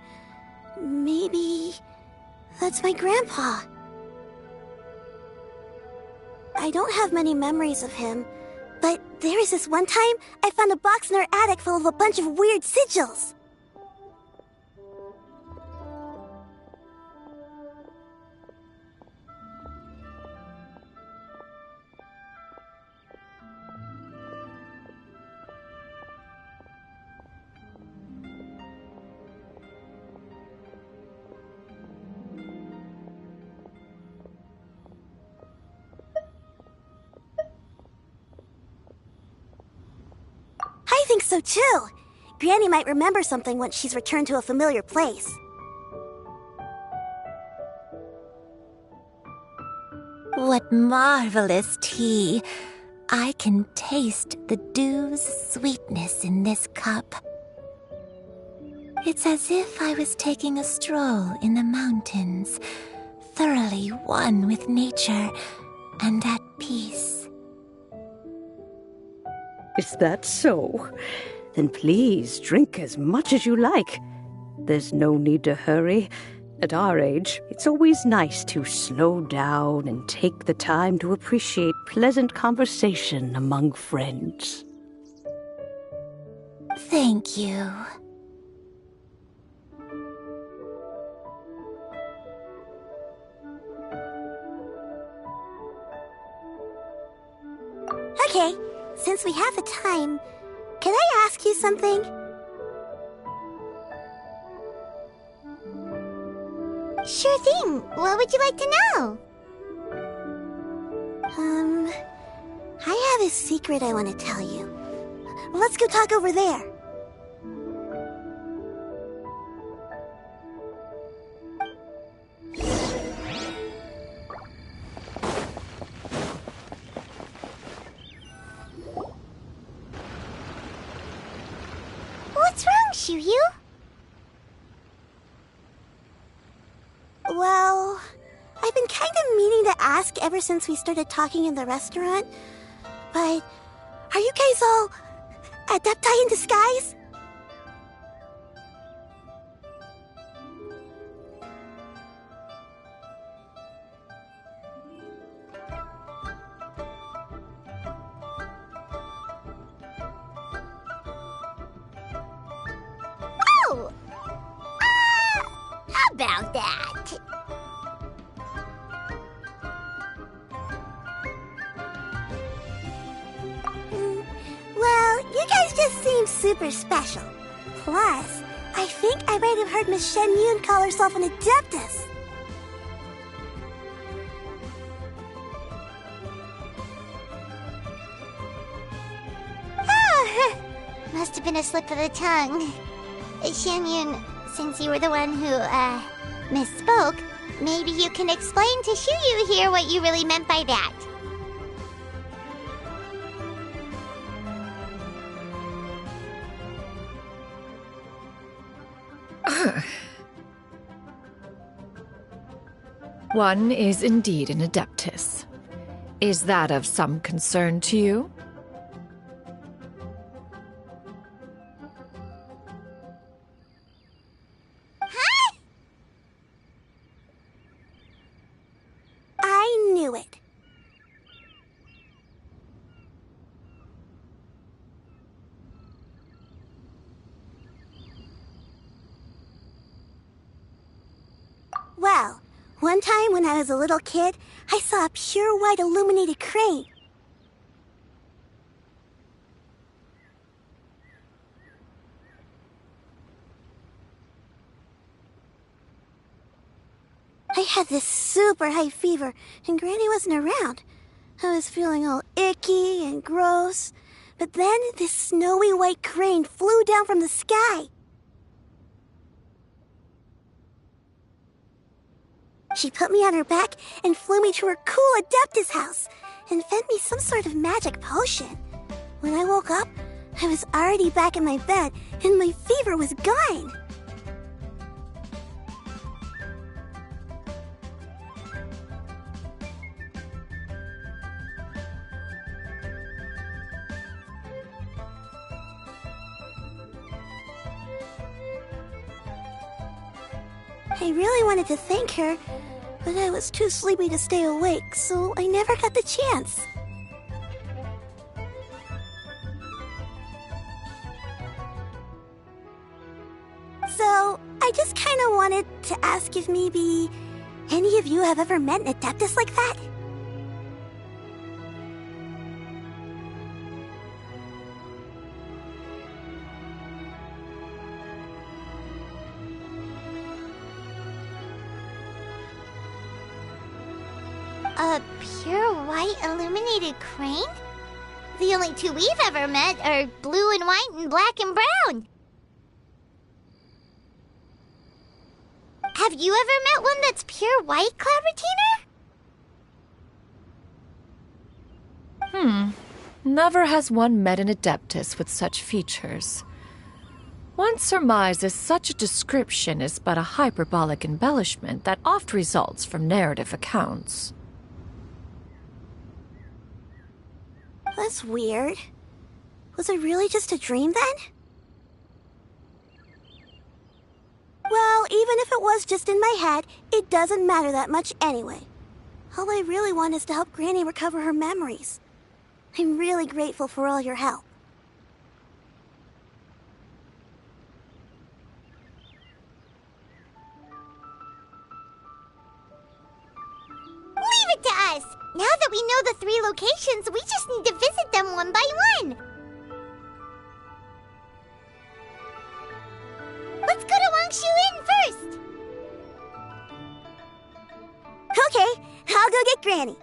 Maybe that's my grandpa. I don't have many memories of him, but there was this one time I found a box in our attic full of a bunch of weird sigils. I think so too. Granny might remember something once she's returned to a familiar place. What marvelous tea. I can taste the dew's sweetness in this cup. It's as if I was taking a stroll in the mountains, thoroughly one with nature and at peace. Is that so? Then please drink as much as you like. There's no need to hurry. At our age, it's always nice to slow down and take the time to appreciate pleasant conversation among friends. Thank you. Okay, since we have the time, can I ask you something? Sure thing. What would you like to know? I have a secret I want to tell you. Let's go talk over there. What's wrong, Chuyu? Well, I've been kind of meaning to ask ever since we started talking in the restaurant, but are you guys all adepti in disguise? Oh! How about that? Well, you guys just seem super special. Plus, I think I might have heard Miss Shen Yun call herself an Adeptus. Must have been a slip of the tongue. Shen Yun, since you were the one who, misspoke, maybe you can explain to Shuyu here what you really meant by that. One is indeed an Adeptus. Is that of some concern to you? Huh? I knew it. Well, one time when I was a little kid, I saw a pure white illuminated crane. I had this super high fever, and Granny wasn't around. I was feeling all icky and gross. But then this snowy white crane flew down from the sky. She put me on her back and flew me to her cool Adeptus house and fed me some sort of magic potion. When I woke up, I was already back in my bed and my fever was gone. I really wanted to thank her, but I was too sleepy to stay awake, so I never got the chance. So, I just kind of wanted to ask if maybe any of you have ever met an Adeptus like that? A pure white illuminated crane? The only two we've ever met are blue and white and black and brown. Have you ever met one that's pure white, Claveratina? Never has one met an Adeptus with such features. One surmises such a description is but a hyperbolic embellishment that oft results from narrative accounts. That's weird. Was it really just a dream then? Well, even if it was just in my head, it doesn't matter that much anyway. All I really want is to help Granny recover her memories. I'm really grateful for all your help. Leave it to us! Now that we know the 3 locations, we just need to visit them one by one. Let's go to Wangshu Inn first. Okay, I'll go get Granny.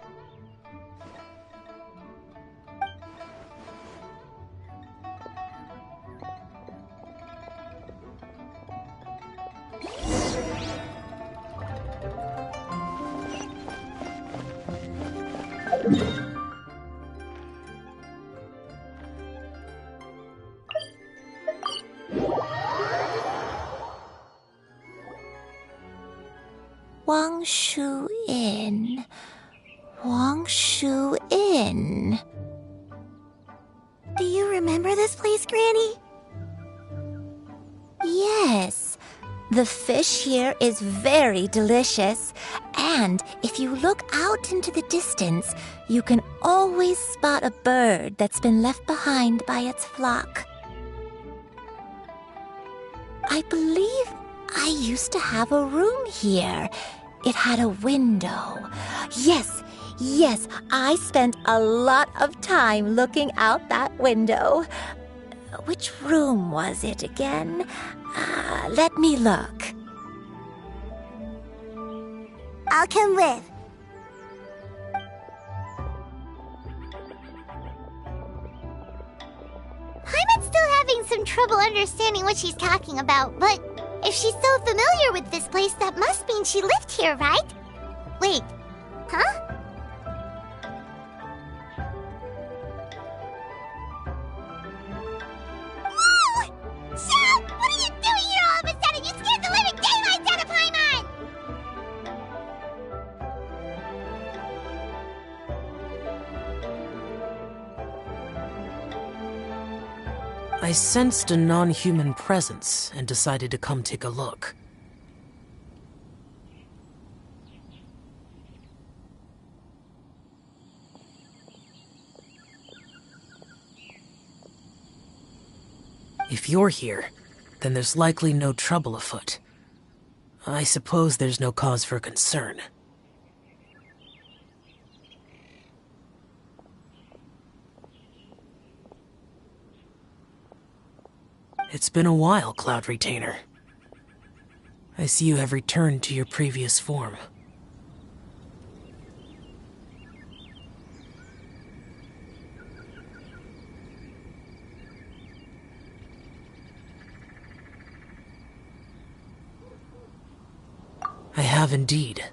Wangshu Inn. Wangshu Inn. Do you remember this place, Granny? Yes. The fish here is very delicious, and if you look out into the distance, you can always spot a bird that's been left behind by its flock. I believe I used to have a room here. It had a window. Yes, I spent a lot of time looking out that window. Which room was it again? Let me look. I'll come with. Paimon's still having some trouble understanding what she's talking about, but if she's so familiar with this place, that must mean she lived here, right? Wait, huh? I sensed a non-human presence and decided to come take a look. If you're here, then there's likely no trouble afoot. I suppose there's no cause for concern. It's been a while, Cloud Retainer. I see you have returned to your previous form. I have indeed.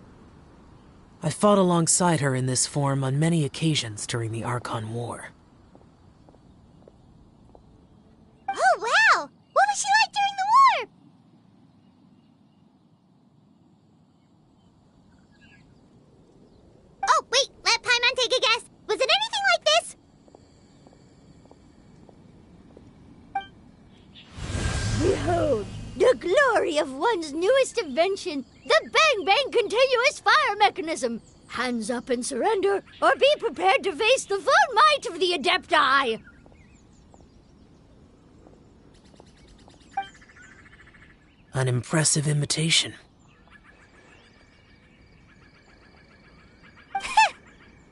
I fought alongside her in this form on many occasions during the Archon War. Oh, wow! What was she like during the war? Oh, wait, let Paimon take a guess. Was it anything like this? Behold, the glory of one's newest invention, the Bang Bang Continuous Fire Mechanism. Hands up and surrender, or be prepared to face the full might of the Adepti. An impressive imitation.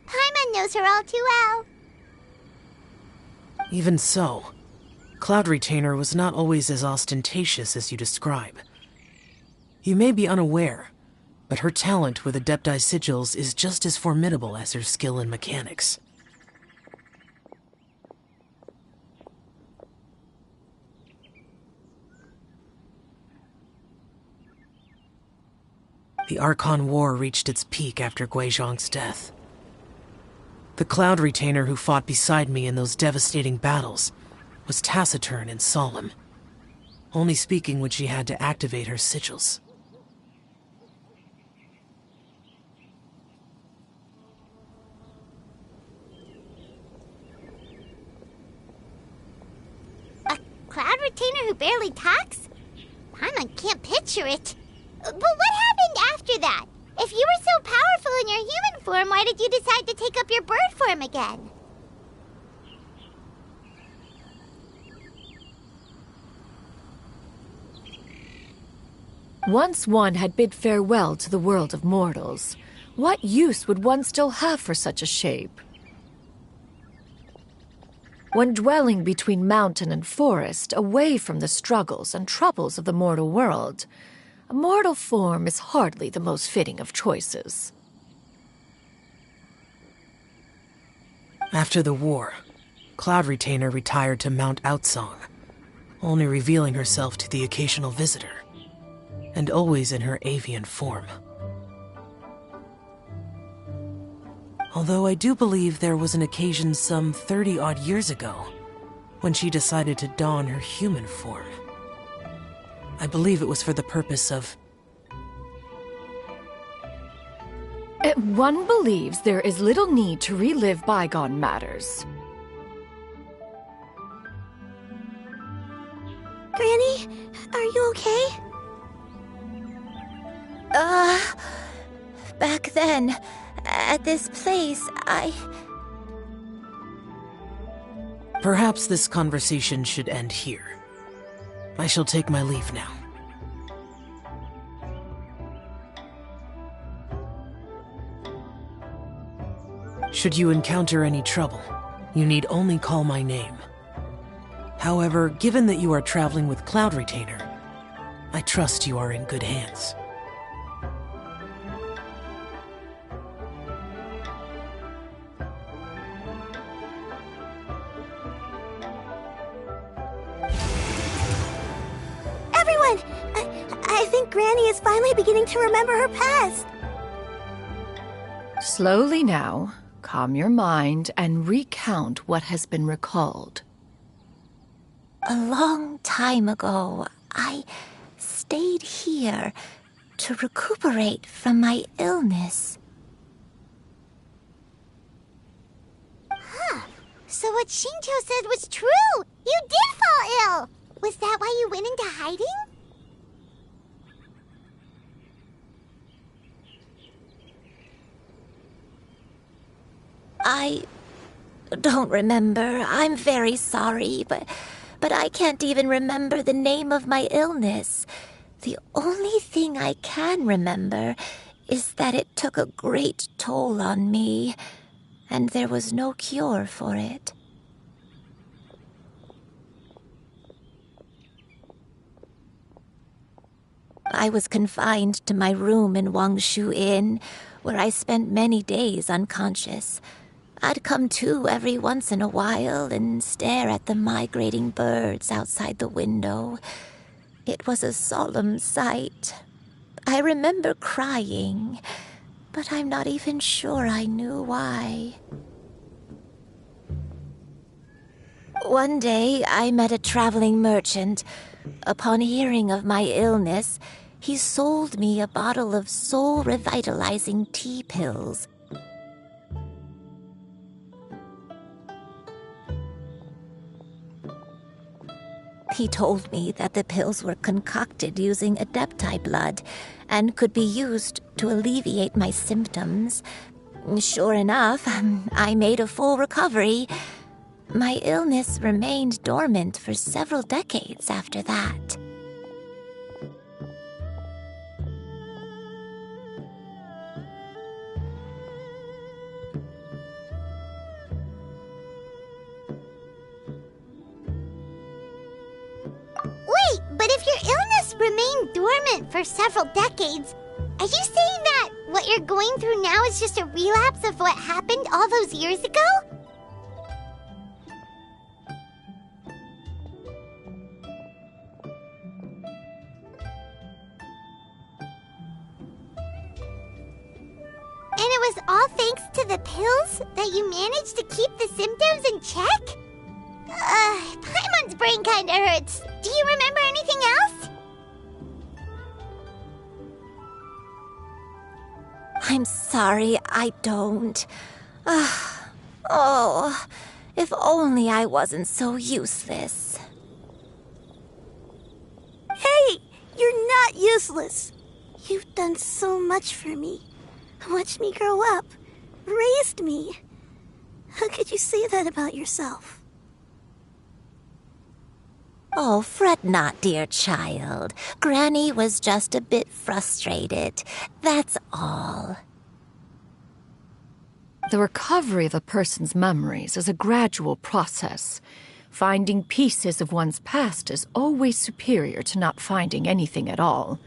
Paimon knows her all too well. Even so, Cloud Retainer was not always as ostentatious as you describe. You may be unaware, but her talent with Adepti sigils is just as formidable as her skill in mechanics. The Archon War reached its peak after Guizhong's death. The Cloud Retainer who fought beside me in those devastating battles was taciturn and solemn, only speaking when she had to activate her sigils. A Cloud Retainer who barely talks? Paimon can't picture it. But what happened after that? If you were so powerful in your human form, why did you decide to take up your bird form again? Once one had bid farewell to the world of mortals, what use would one still have for such a shape? When dwelling between mountain and forest, away from the struggles and troubles of the mortal world, a mortal form is hardly the most fitting of choices. After the war, Cloud Retainer retired to Mount Outsong, only revealing herself to the occasional visitor, and always in her avian form. Although I do believe there was an occasion some 30-odd years ago when she decided to don her human form. I believe it was for the purpose of One believes there is little need to relive bygone matters. Granny, are you okay? Back then, at this place, Perhaps this conversation should end here. I shall take my leave now. Should you encounter any trouble, you need only call my name. However, given that you are traveling with Cloud Retainer, I trust you are in good hands. Everyone! I think Granny is finally beginning to remember her past. Slowly now, calm your mind and recount what has been recalled. A long time ago, I stayed here to recuperate from my illness. Huh. So what Shinto said was true! You did fall ill! Was that why you went into hiding? I don't remember. I'm very sorry, but I can't even remember the name of my illness. The only thing I can remember is that it took a great toll on me, and there was no cure for it. I was confined to my room in Wangshu Inn, where I spent many days unconscious. I'd come to every once in a while and stare at the migrating birds outside the window. It was a solemn sight. I remember crying, but I'm not even sure I knew why. One day, I met a traveling merchant. Upon hearing of my illness, he sold me a bottle of soul-revitalizing tea pills. He told me that the pills were concocted using Adepti blood and could be used to alleviate my symptoms. Sure enough, I made a full recovery. My illness remained dormant for several decades after that. Wait, but if your illness remained dormant for several decades, are you saying that what you're going through now is just a relapse of what happened all those years ago? And it was all thanks to the pills that you managed to keep the symptoms in check? Paimon's brain kinda hurts. Do you remember anything else? I'm sorry, I don't. Oh, if only I wasn't so useless. Hey, you're not useless. You've done so much for me. Watched me grow up. Raised me. How could you say that about yourself? Oh, fret not, dear child. Granny was just a bit frustrated. That's all. The recovery of a person's memories is a gradual process. Finding pieces of one's past is always superior to not finding anything at all.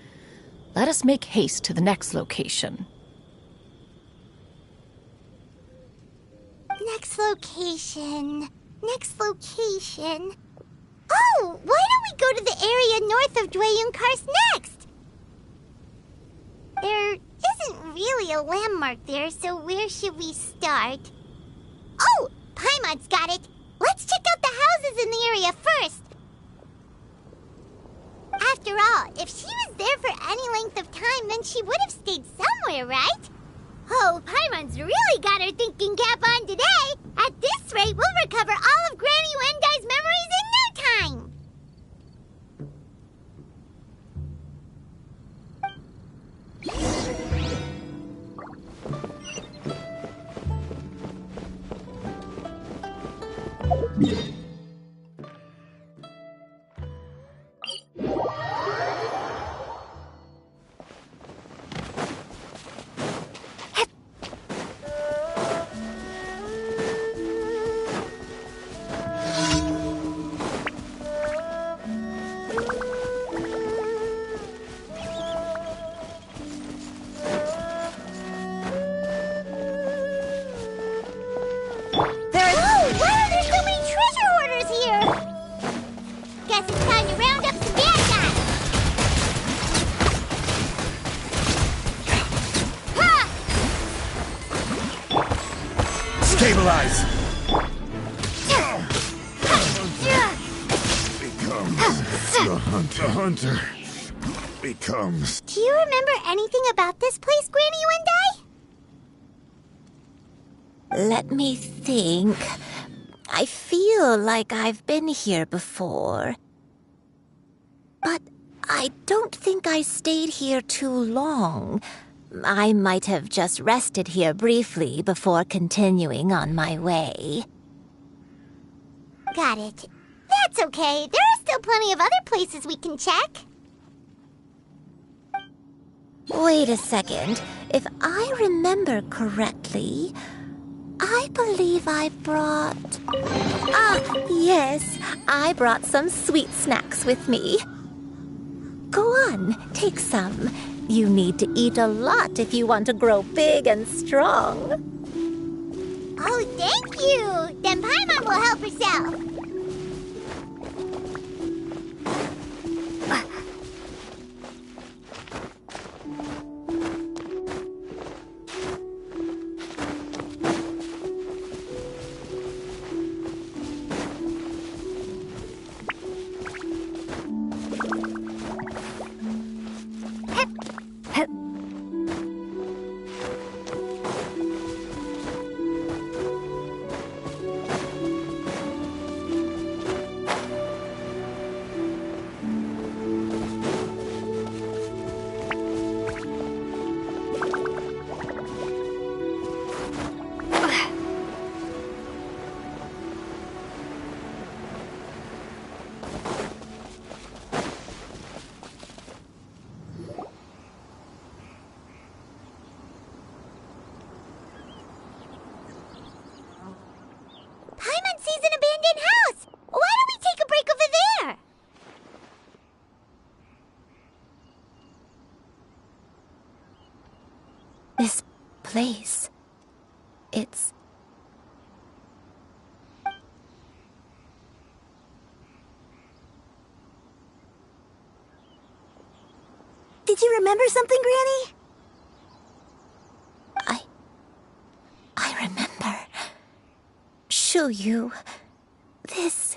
Let us make haste to the next location. Next location. Next location. Oh, why don't we go to the area north of Dwayunkars next? There isn't really a landmark there, so where should we start? Oh, Paimon's got it. Let's check out the houses in the area first. After all, if she was there for any length of time, then she would have stayed somewhere, right? Oh, Paimon's really got her thinking cap on today. At this rate, we'll recover all of Granny Wendai's memories in no time. Stabilize! The hunter becomes... Do you remember anything about this place, Granny Wendai? Let me think. I feel like I've been here before. But I don't think I stayed here too long. I might have just rested here briefly before continuing on my way. Got it. That's okay. There are still plenty of other places we can check. Wait a second. If I remember correctly, I believe I brought... Ah, yes. I brought some sweet snacks with me. Go on, take some. You need to eat a lot if you want to grow big and strong. Oh, thank you! Then Paimon will help herself. This place, it's... Did you remember something, Granny? I remember. Shuyu, this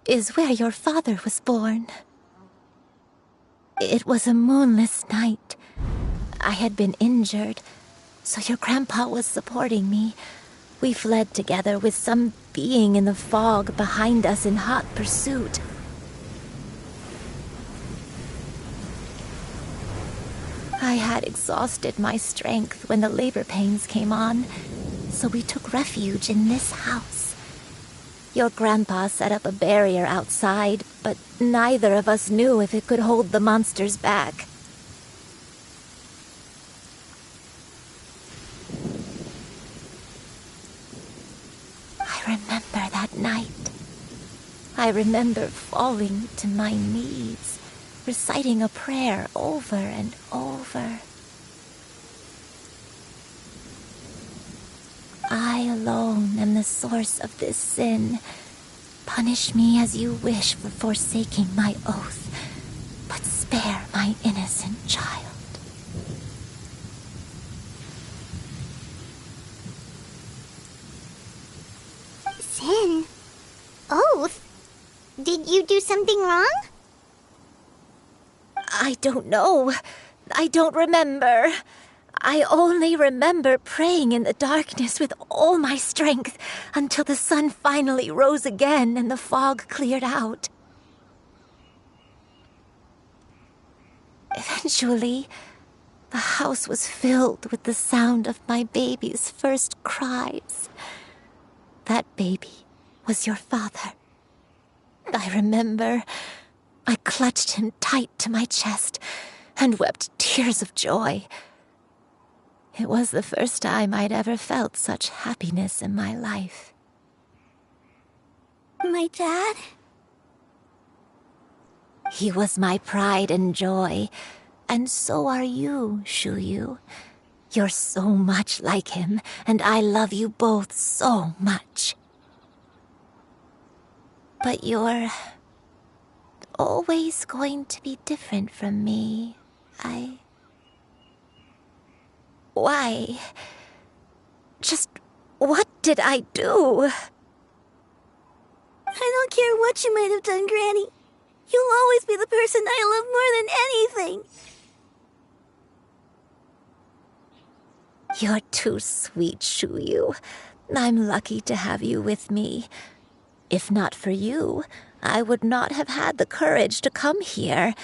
is where your father was born. It was a moonless night. I had been injured, so your grandpa was supporting me. We fled together with some being in the fog behind us in hot pursuit. I had exhausted my strength when the labor pains came on, so we took refuge in this house. Your grandpa set up a barrier outside, but neither of us knew if it could hold the monsters back. I remember that night. I remember falling to my knees, reciting a prayer over and over. I alone am the source of this sin. Punish me as you wish for forsaking my oath, but spare my innocent child. Sin? Oath? Did you do something wrong? I don't know. I don't remember. I only remember praying in the darkness with all my strength until the sun finally rose again and the fog cleared out. Eventually, the house was filled with the sound of my baby's first cries. That baby was your father. I remember I clutched him tight to my chest and wept tears of joy. It was the first time I'd ever felt such happiness in my life. My dad? He was my pride and joy, and so are you, Shuyu. You're so much like him, and I love you both so much. But you're always going to be different from me. Why? Just what did I do? I don't care what you might have done, Granny. You'll always be the person I love more than anything. You're too sweet, Shuyu. I'm lucky to have you with me. If not for you, I would not have had the courage to come here,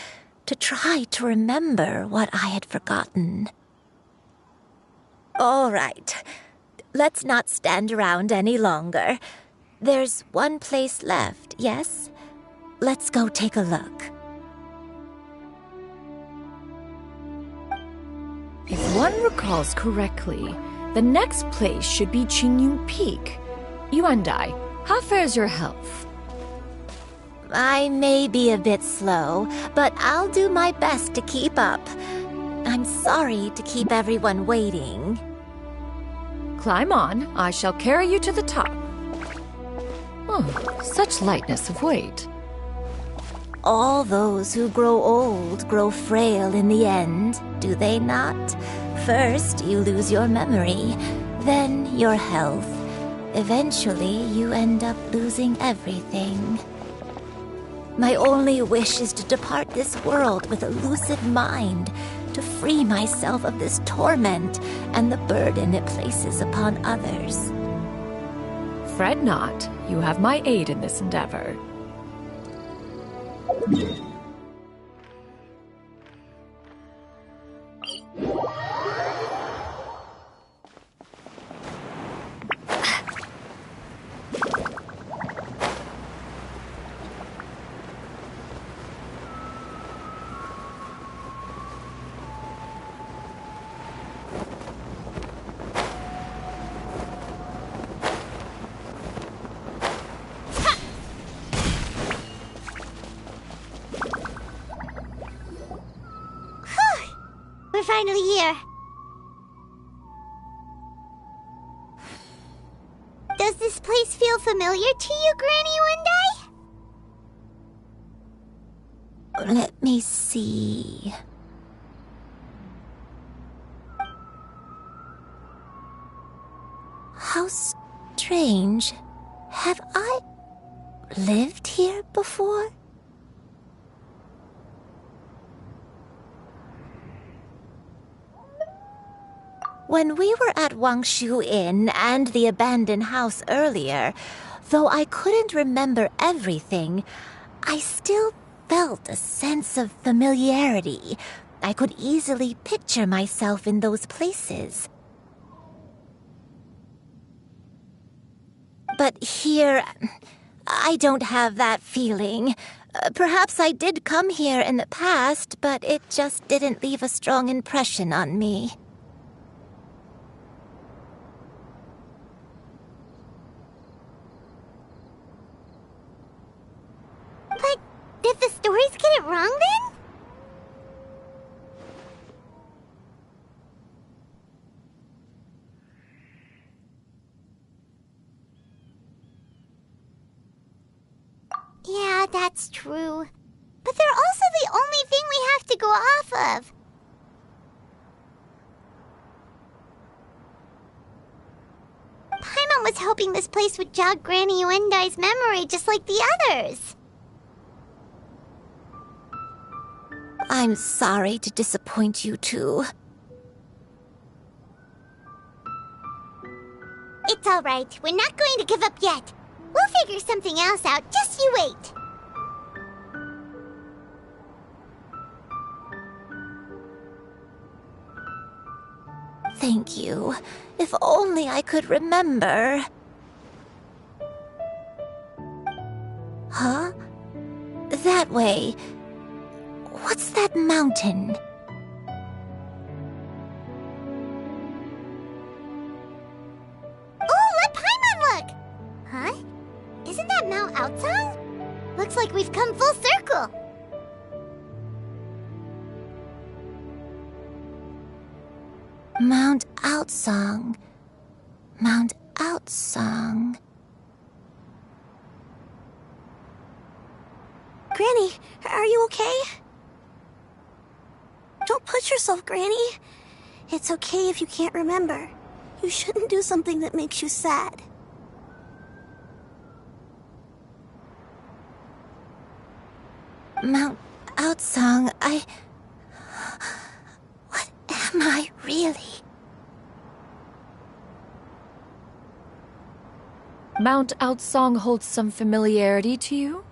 to try to remember what I had forgotten. All right, let's not stand around any longer. There's one place left, yes? Let's go take a look. If one recalls correctly, the next place should be Qingyun Peak. Yuandai, how fares your health? I may be a bit slow, but I'll do my best to keep up. I'm sorry to keep everyone waiting. Climb on. I shall carry you to the top. Oh, such lightness of weight. All those who grow old grow frail in the end, do they not? First, you lose your memory, then your health. Eventually, you end up losing everything. My only wish is to depart this world with a lucid mind, to free myself of this torment and the burden it places upon others. Fret not. You have my aid in this endeavor. We're finally here. Does this place feel familiar to you, Granny Yuandai? Let me see. How strange. Have I lived here before? When we were at Wangshu Inn and the abandoned house earlier, though I couldn't remember everything, I still felt a sense of familiarity. I could easily picture myself in those places. But here, I don't have that feeling. Perhaps I did come here in the past, but it just didn't leave a strong impression on me. But did the stories get it wrong then? Yeah, that's true. But they're also the only thing we have to go off of. Paimon was hoping this place would jog Granny Yuandai's memory just like the others. I'm sorry to disappoint you two. all right. We're not going to give up yet. We'll figure something else out. Just you wait. Thank you. If only I could remember. Huh? That way. What's that mountain? Oh, let Paimon look! Huh? Isn't that Mount Outsong? Looks like we've come full circle. Mount Outsong. Mount Outsong. Granny, are you okay? Don't push yourself, Granny. It's okay if you can't remember. You shouldn't do something that makes you sad. Mount Outsong, What am I really? Mount Outsong holds some familiarity to you?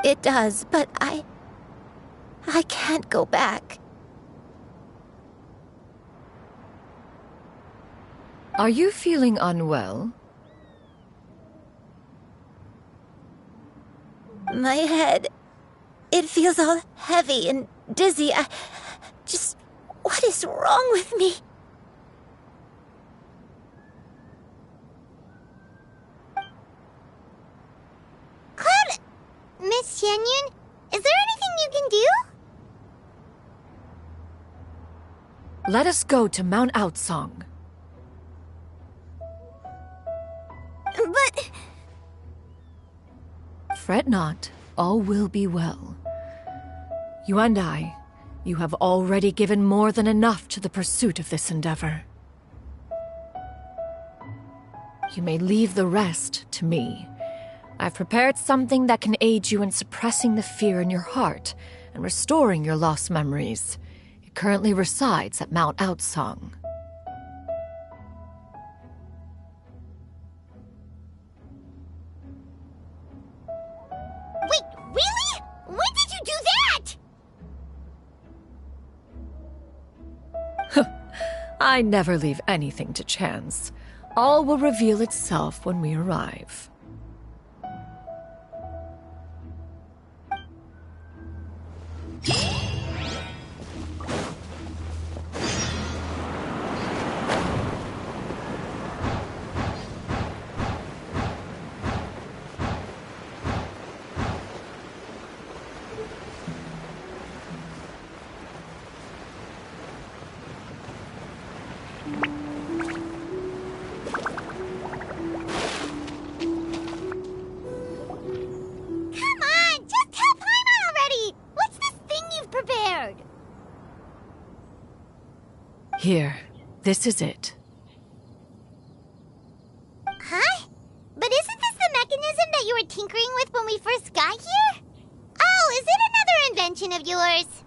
It does, but I can't go back. Are you feeling unwell? My head, it feels all heavy and dizzy. What is wrong with me? Cloud, Miss Xianyun, is there anything you can do? Let us go to Mount Outsong. But... Fret not, all will be well. You and I, you have already given more than enough to the pursuit of this endeavor. You may leave the rest to me. I've prepared something that can aid you in suppressing the fear in your heart and restoring your lost memories. It currently resides at Mount Outsong. Wait, really? When did you do that? I never leave anything to chance. All will reveal itself when we arrive. Here, this is it. Huh? But isn't this the mechanism that you were tinkering with when we first got here? Oh, is it another invention of yours?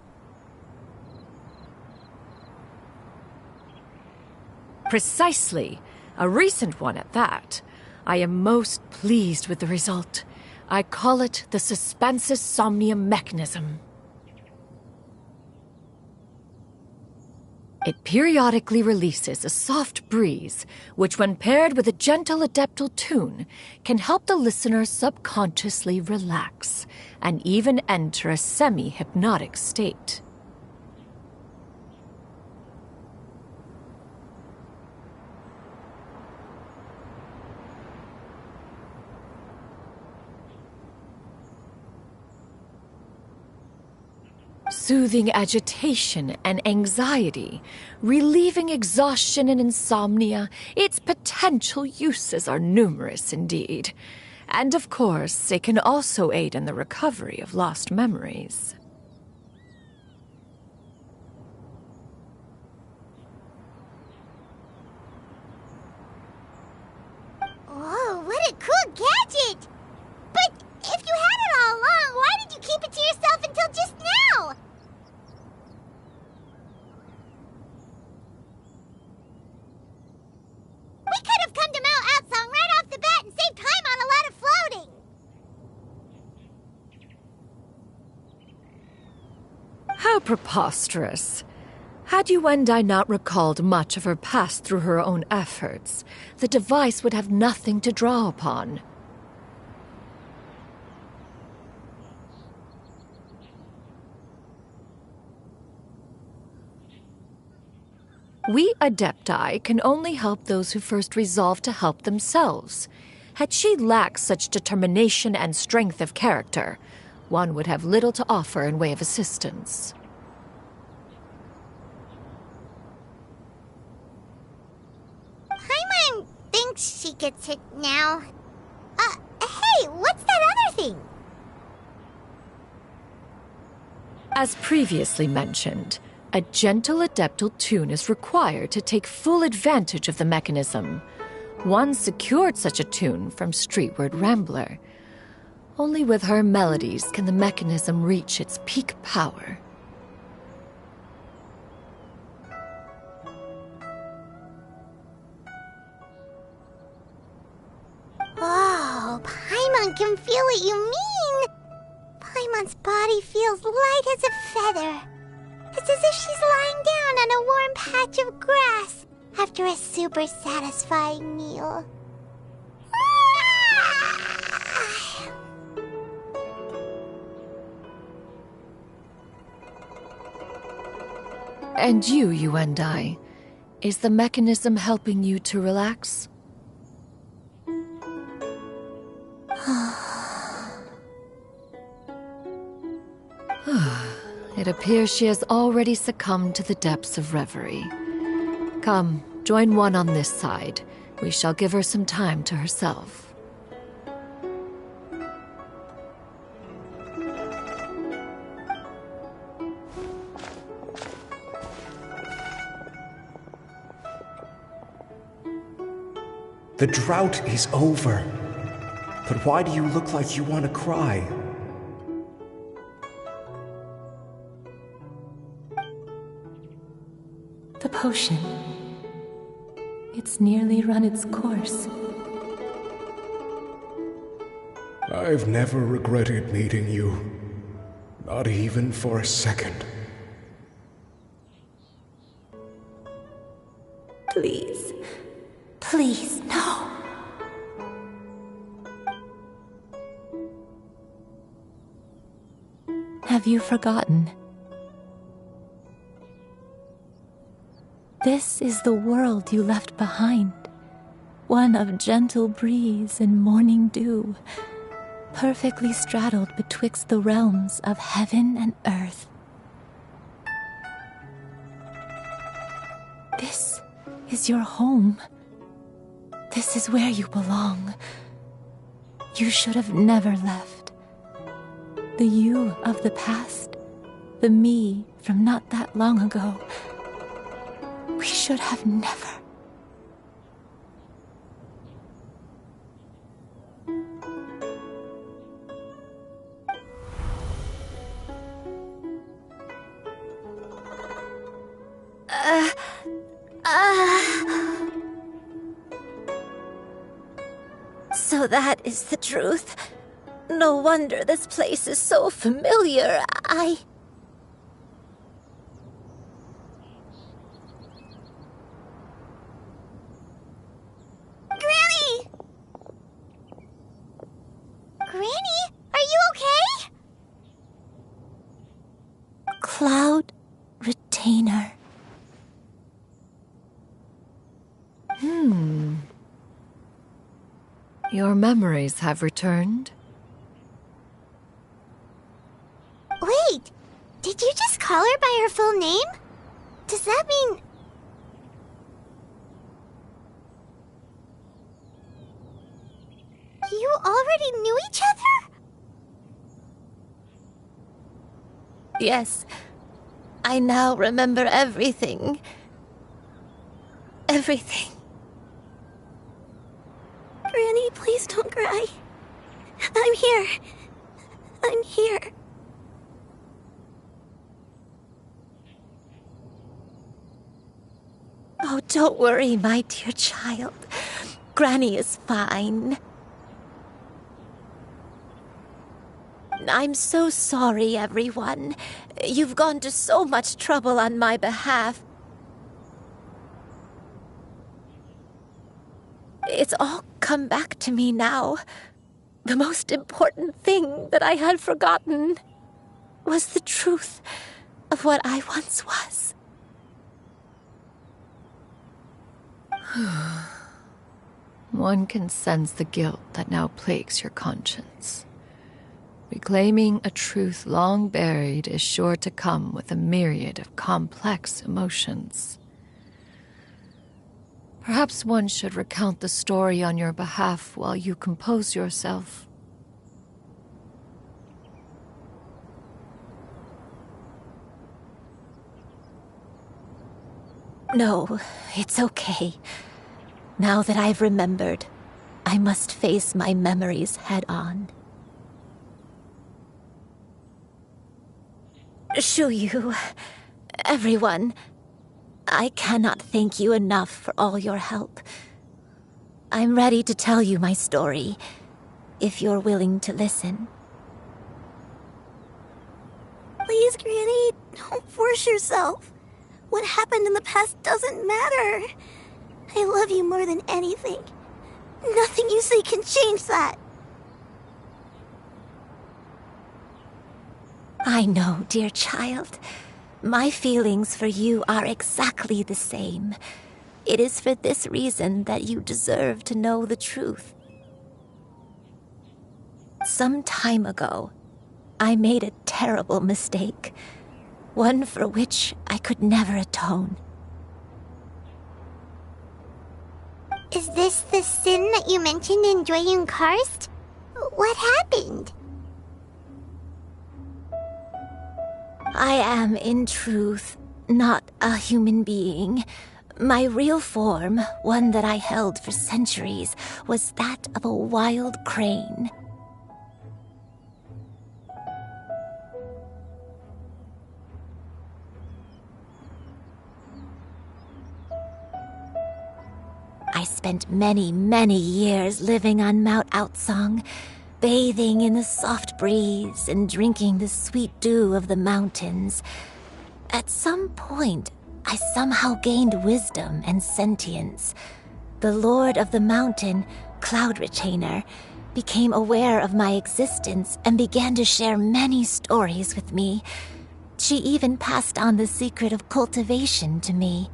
Precisely. A recent one at that. I am most pleased with the result. I call it the Suspensus Somnium mechanism. It periodically releases a soft breeze, which when paired with a gentle adeptal tune, can help the listener subconsciously relax and even enter a semi-hypnotic state. Soothing agitation and anxiety, relieving exhaustion and insomnia, its potential uses are numerous indeed. And of course, it can also aid in the recovery of lost memories. Whoa, what a cool gadget! But if you had it all along, why did you keep it to yourself until just now? How preposterous. Had Yuendai not recalled much of her past through her own efforts, the device would have nothing to draw upon. We Adepti can only help those who first resolve to help themselves. Had she lacked such determination and strength of character, one would have little to offer in way of assistance. Paimon thinks she gets it now. Hey, what's that other thing? As previously mentioned, a gentle adeptal tune is required to take full advantage of the mechanism. One secured such a tune from Streetward Rambler. Only with her melodies can the mechanism reach its peak power. Whoa, Paimon can feel what you mean. Paimon's body feels light as a feather. It's as if she's lying down on a warm patch of grass after a super satisfying meal. And you and I, is the mechanism helping you to relax? It appears she has already succumbed to the depths of reverie. Come, join one on this side. We shall give her some time to herself. The drought is over. But why do you look like you want to cry? The potion. It's nearly run its course. I've never regretted meeting you. Not even for a second. Please. Please, no. Have you forgotten? This is the world you left behind. One of gentle breeze and morning dew, perfectly straddled betwixt the realms of heaven and earth. This is your home. This is where you belong. You should have never left. The you of the past, the me from not that long ago, we should have never. So that is the truth. No wonder this place is so familiar. Granny! Granny, are you okay? Cloud Retainer. Your memories have returned? Wait, did you just call her by her full name? Does that mean... you already knew each other? Yes, I now remember everything. Everything. Granny, please don't cry. I'm here. I'm here. Oh, don't worry, my dear child. Granny is fine. I'm so sorry, everyone. You've gone to so much trouble on my behalf. It's all come back to me now. The most important thing that I had forgotten was the truth of what I once was. One can sense the guilt that now plagues your conscience. Reclaiming a truth long buried is sure to come with a myriad of complex emotions. Perhaps one should recount the story on your behalf while you compose yourself. No, it's okay. Now that I've remembered, I must face my memories head on. Shuyu, everyone, I cannot thank you enough for all your help. I'm ready to tell you my story, if you're willing to listen. Please, Granny, don't force yourself. What happened in the past doesn't matter. I love you more than anything. Nothing you say can change that. I know, dear child. My feelings for you are exactly the same. It is for this reason that you deserve to know the truth. Some time ago, I made a terrible mistake. One for which I could never atone. Is this the sin that you mentioned in Joyun Karst? What happened? I am, in truth, not a human being. My real form, one that I held for centuries, was that of a wild crane. I spent many, many years living on Mount Outsong, bathing in the soft breeze and drinking the sweet dew of the mountains. At some point, I somehow gained wisdom and sentience. The Lord of the Mountain, Cloud Retainer, became aware of my existence and began to share many stories with me. She even passed on the secret of cultivation to me.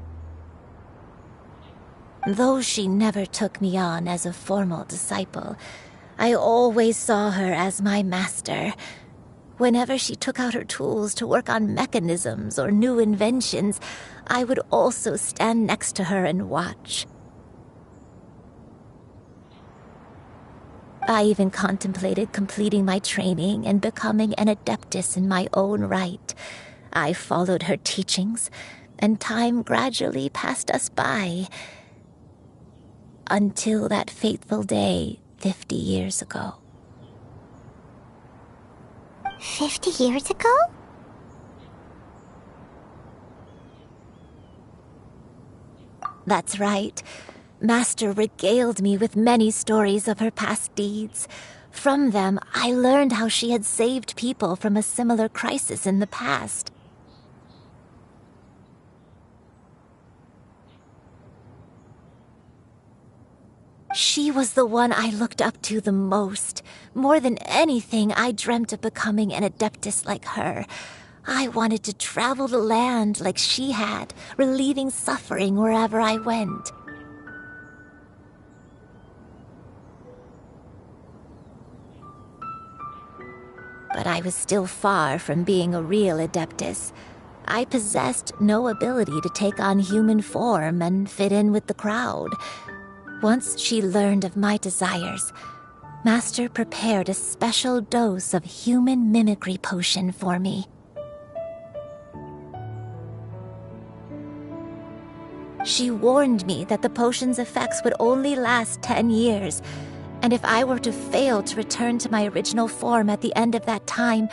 Though she never took me on as a formal disciple, I always saw her as my master. Whenever she took out her tools to work on mechanisms or new inventions, I would also stand next to her and watch. I even contemplated completing my training and becoming an adeptus in my own right. I followed her teachings, and time gradually passed us by. Until that fateful day 50 years ago. 50 years ago? That's right. Master regaled me with many stories of her past deeds. From them, I learned how she had saved people from a similar crisis in the past. She was the one I looked up to the most. More than anything, I dreamt of becoming an adeptus like her. I wanted to travel the land like she had, relieving suffering wherever I went. But I was still far from being a real adeptus. I possessed no ability to take on human form and fit in with the crowd. Once she learned of my desires, Master prepared a special dose of human mimicry potion for me. She warned me that the potion's effects would only last 10 years, and if I were to fail to return to my original form at the end of that time,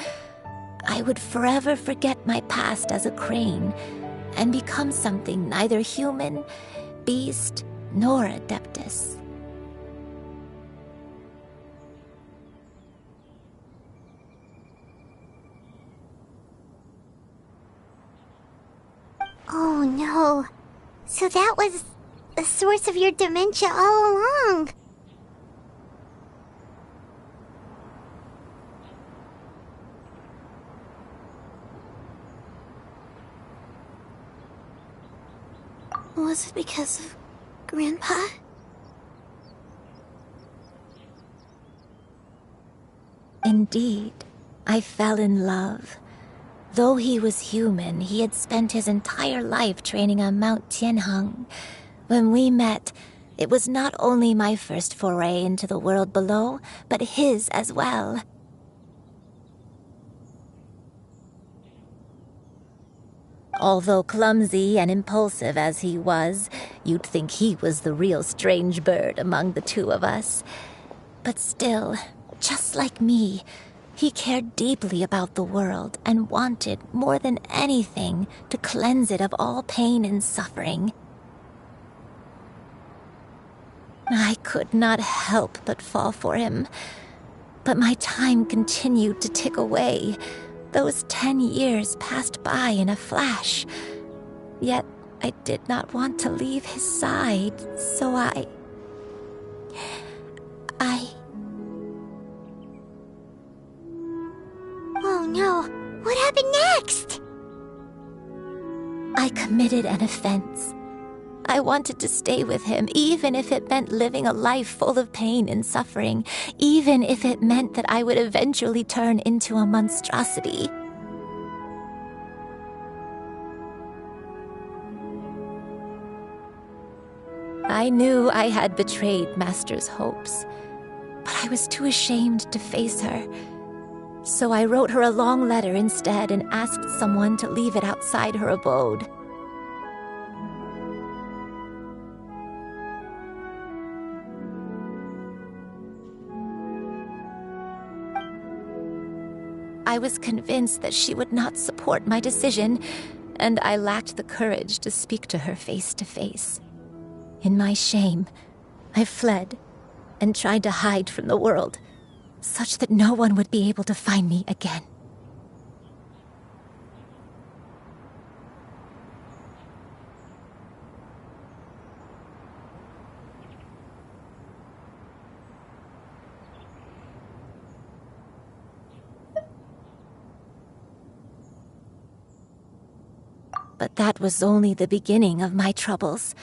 I would forever forget my past as a crane and become something neither human, beast, nor adeptus. Oh no. So that was the source of your dementia all along. Was it because of Grandpa? Indeed, I fell in love. Though he was human, he had spent his entire life training on Mount Tianheng. When we met, it was not only my first foray into the world below, but his as well. Although clumsy and impulsive as he was, you'd think he was the real strange bird among the two of us. But still, just like me, he cared deeply about the world and wanted, more than anything, to cleanse it of all pain and suffering. I could not help but fall for him. But my time continued to tick away. Those 10 years passed by in a flash. Yet I did not want to leave his side, so I... Oh no, what happened next? I committed an offense. I wanted to stay with him, even if it meant living a life full of pain and suffering, even if it meant that I would eventually turn into a monstrosity. I knew I had betrayed Master's hopes, but I was too ashamed to face her. So I wrote her a long letter instead and asked someone to leave it outside her abode. I was convinced that she would not support my decision, and I lacked the courage to speak to her face to face. In my shame, I fled and tried to hide from the world, such that no one would be able to find me again. But that was only the beginning of my troubles.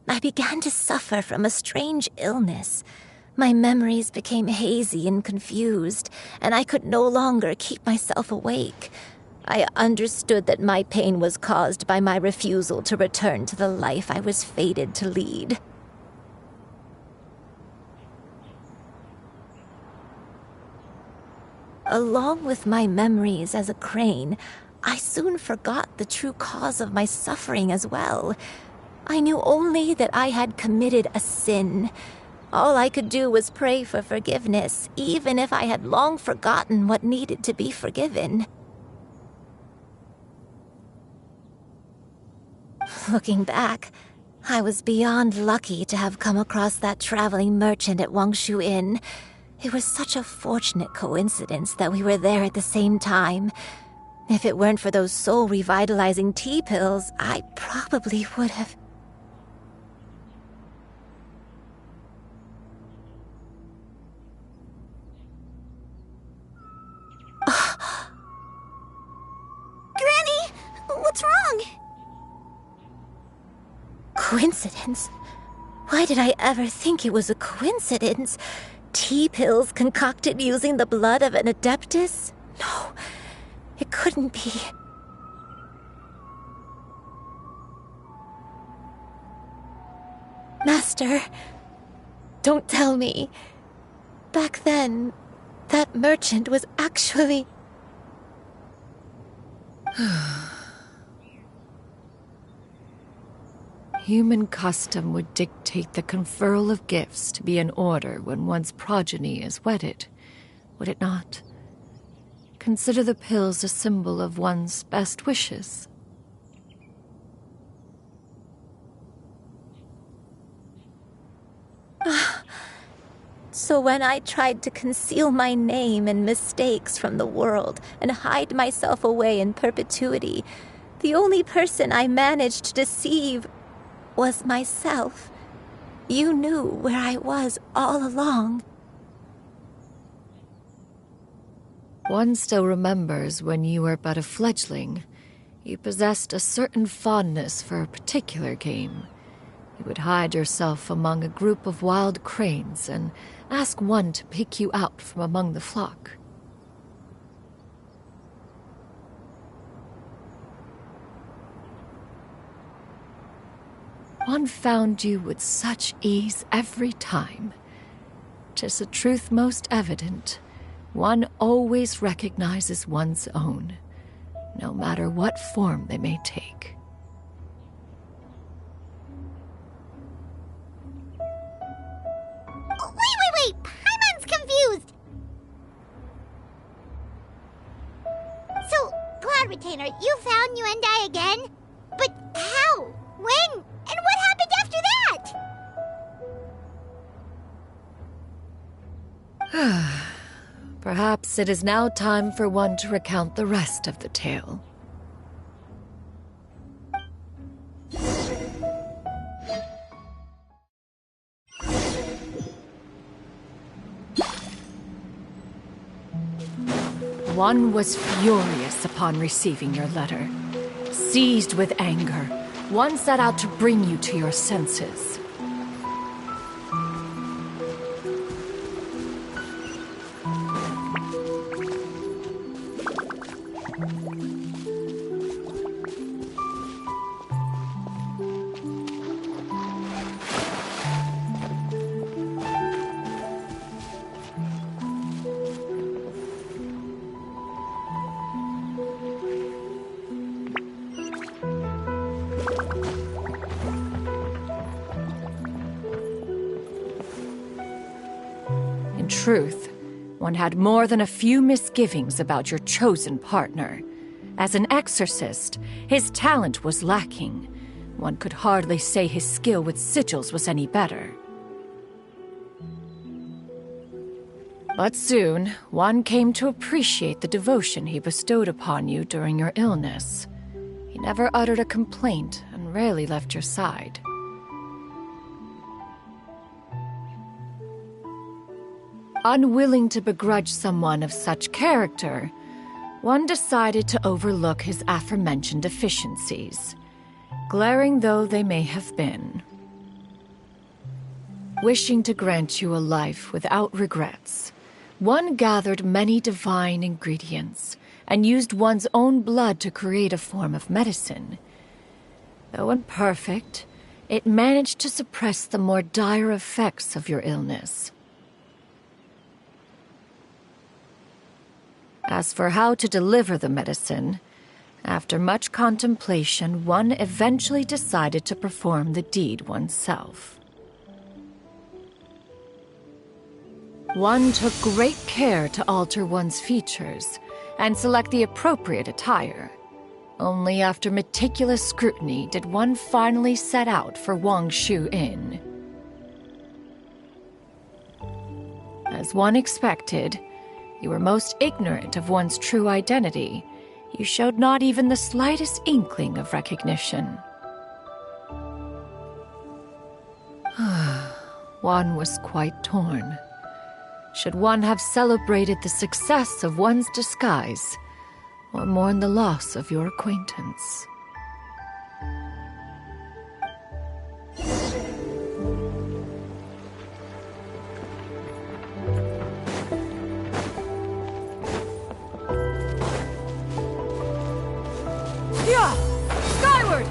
I began to suffer from a strange illness. My memories became hazy and confused, and I could no longer keep myself awake. I understood that my pain was caused by my refusal to return to the life I was fated to lead. Along with my memories as a crane, I soon forgot the true cause of my suffering as well. I knew only that I had committed a sin. All I could do was pray for forgiveness, even if I had long forgotten what needed to be forgiven. Looking back, I was beyond lucky to have come across that traveling merchant at Wangshu Inn. It was such a fortunate coincidence that we were there at the same time. If it weren't for those soul-revitalizing tea pills, I probably would have... Granny! What's wrong? Coincidence? Why did I ever think it was a coincidence? Tea pills concocted using the blood of an adeptus? No, it couldn't be. Master, don't tell me. Back then, that merchant was actually... Human custom would dictate the conferral of gifts to be in order when one's progeny is wedded, would it not? Consider the pills a symbol of one's best wishes. So when I tried to conceal my name and mistakes from the world and hide myself away in perpetuity, The only person I managed to deceive was myself. You knew where I was all along. One still remembers when you were but a fledgling. You possessed a certain fondness for a particular game. You would hide yourself among a group of wild cranes and ask one to pick you out from among the flock. One found you with such ease every time. 'Tis a truth most evident. One always recognizes one's own, no matter what form they may take. Wait! Paimon's confused! So, Cloud Retainer, you found Yuendai again? But how? When? And what happened after that? Perhaps it is now time for one to recount the rest of the tale. One was furious upon receiving your letter. Seized with anger, one set out to bring you to your senses. In truth, one had more than a few misgivings about your chosen partner. As an exorcist, his talent was lacking. One could hardly say his skill with sigils was any better. But soon, one came to appreciate the devotion he bestowed upon you during your illness. He never uttered a complaint and rarely left your side. Unwilling to begrudge someone of such character, one decided to overlook his aforementioned deficiencies, glaring though they may have been. Wishing to grant you a life without regrets, one gathered many divine ingredients and used one's own blood to create a form of medicine. Though imperfect, it managed to suppress the more dire effects of your illness. As for how to deliver the medicine, after much contemplation, one eventually decided to perform the deed oneself. One took great care to alter one's features and select the appropriate attire. Only after meticulous scrutiny did one finally set out for Wangshu Inn. As one expected, you were most ignorant of one's true identity. You showed not even the slightest inkling of recognition. One was quite torn. Should one have celebrated the success of one's disguise, or mourn the loss of your acquaintance? Yeah! Skyward!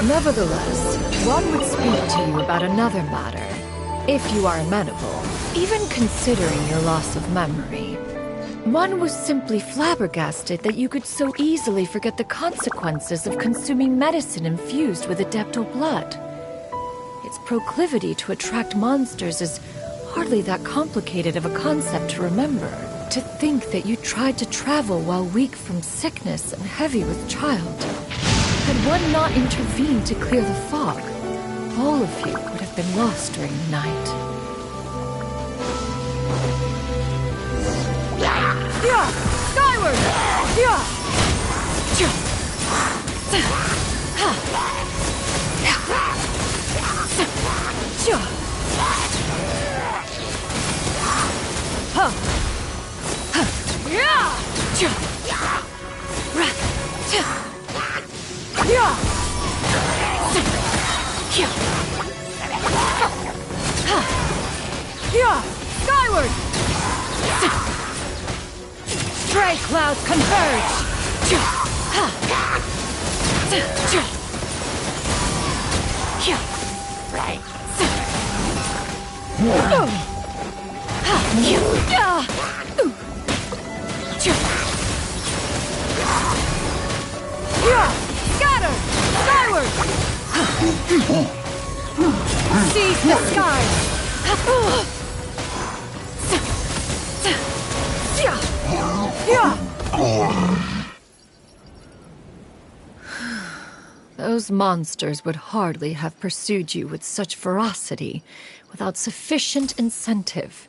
Nevertheless, one would speak to you about another matter, if you are amenable, even considering your loss of memory. One was simply flabbergasted that you could so easily forget the consequences of consuming medicine infused with adeptal blood. Its proclivity to attract monsters is hardly that complicated of a concept to remember. To think that you tried to travel while weak from sickness and heavy with child. Had one not intervened to clear the fog, all of you would have been lost during the night. Yeah! Skyward! Yeah! Skyward! Stray clouds converge! Scatter! Skyward! Seize the skies! Those monsters would hardly have pursued you with such ferocity without sufficient incentive.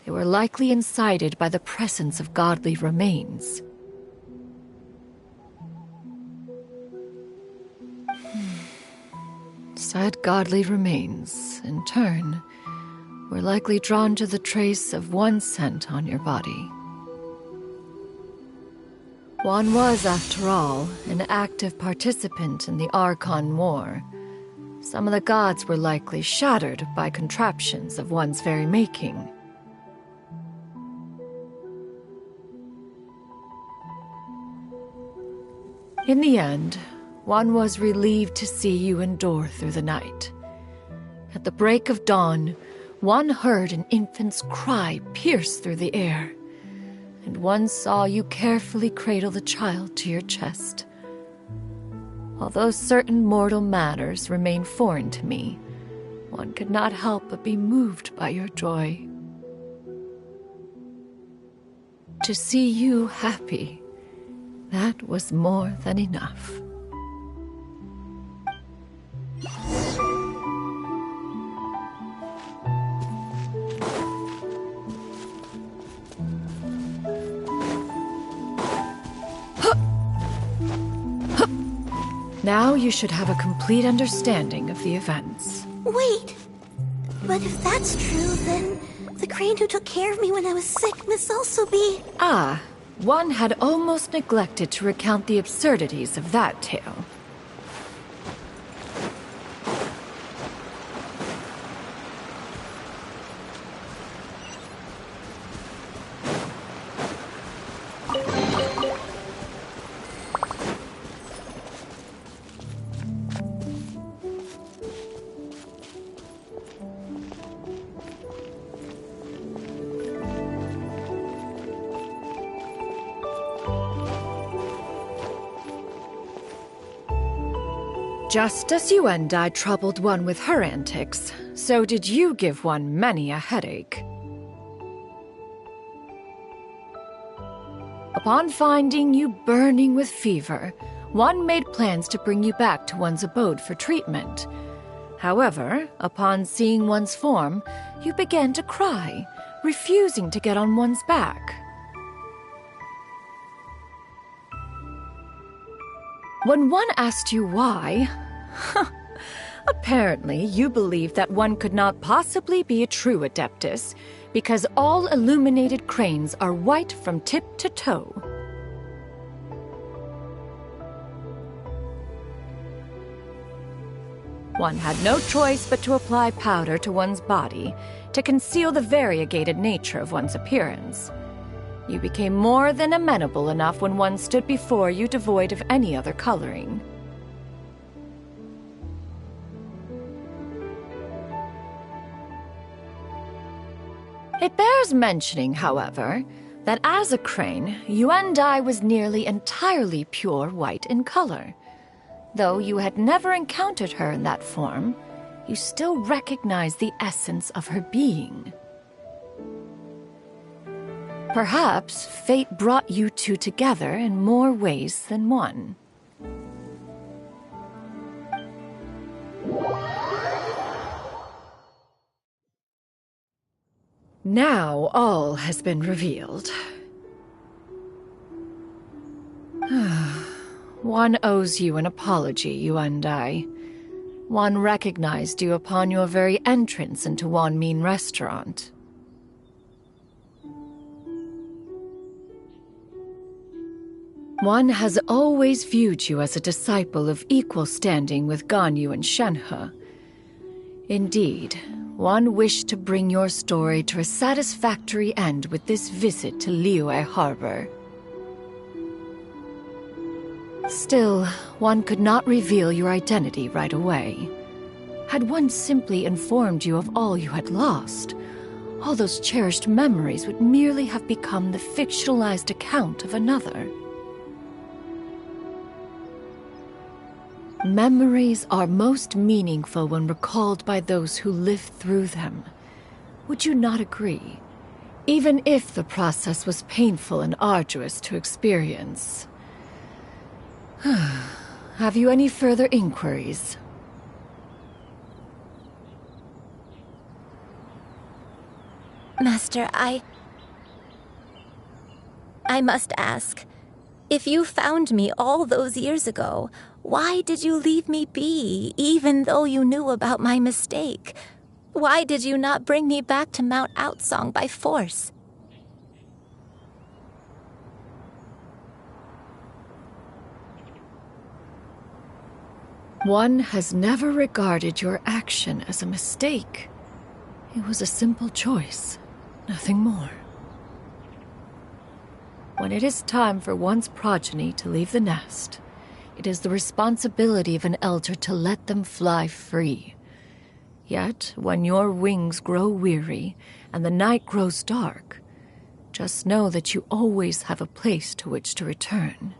They were likely incited by the presence of godly remains. Said godly remains, in turn, were likely drawn to the trace of one scent on your body. One was, after all, an active participant in the Archon War. Some of the gods were likely shattered by contraptions of one's very making. In the end, one was relieved to see you endure through the night. At the break of dawn, one heard an infant's cry pierce through the air, and one saw you carefully cradle the child to your chest. Although certain mortal matters remain foreign to me, one could not help but be moved by your joy. To see you happy, that was more than enough. Now you should have a complete understanding of the events. Wait! But if that's true, then the crane who took care of me when I was sick must also be... Ah, one had almost neglected to recount the absurdities of that tale. Just as you and I troubled one with her antics, so did you give one many a headache. Upon finding you burning with fever, one made plans to bring you back to one's abode for treatment. However, upon seeing one's form, you began to cry, refusing to get on one's back. When one asked you why, apparently you believed that one could not possibly be a true Adeptus because all illuminated cranes are white from tip to toe. One had no choice but to apply powder to one's body to conceal the variegated nature of one's appearance. You became more than amenable enough when one stood before you devoid of any other coloring. It bears mentioning, however, that as a crane, Yuendai was nearly entirely pure white in color. Though you had never encountered her in that form, you still recognized the essence of her being. Perhaps fate brought you two together in more ways than one. Now all has been revealed. One owes you an apology, Yuan Dai. One recognized you upon your very entrance into Wanmin restaurant. One has always viewed you as a disciple of equal standing with Ganyu and Shenhe. Indeed, one wished to bring your story to a satisfactory end with this visit to Liyue Harbor. Still, one could not reveal your identity right away. Had one simply informed you of all you had lost, all those cherished memories would merely have become the fictionalized account of another. Memories are most meaningful when recalled by those who lived through them. Would you not agree? Even if the process was painful and arduous to experience. Have you any further inquiries? Master, I must ask. If you found me all those years ago, why did you leave me be, even though you knew about my mistake? Why did you not bring me back to Mount Outsong by force? One has never regarded your action as a mistake. It was a simple choice, nothing more. When it is time for one's progeny to leave the nest, it is the responsibility of an elder to let them fly free. Yet, when your wings grow weary and the night grows dark, just know that you always have a place to which to return.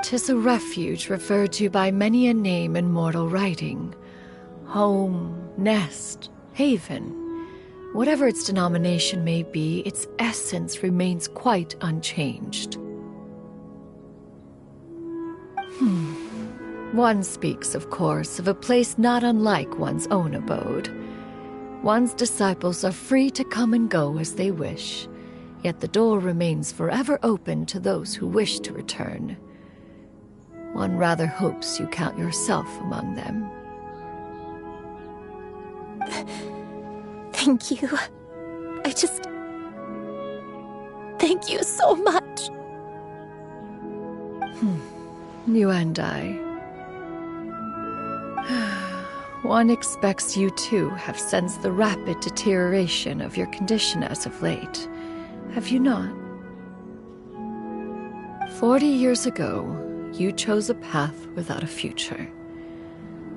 "'Tis a refuge referred to by many a name in mortal writing. Home, nest, haven. Whatever its denomination may be, its essence remains quite unchanged. One speaks, of course, of a place not unlike one's own abode. One's disciples are free to come and go as they wish, yet the door remains forever open to those who wish to return. One rather hopes you count yourself among them." Thank you. Thank you so much. You and I. One expects you too have sensed the rapid deterioration of your condition as of late, have you not? 40 years ago, you chose a path without a future.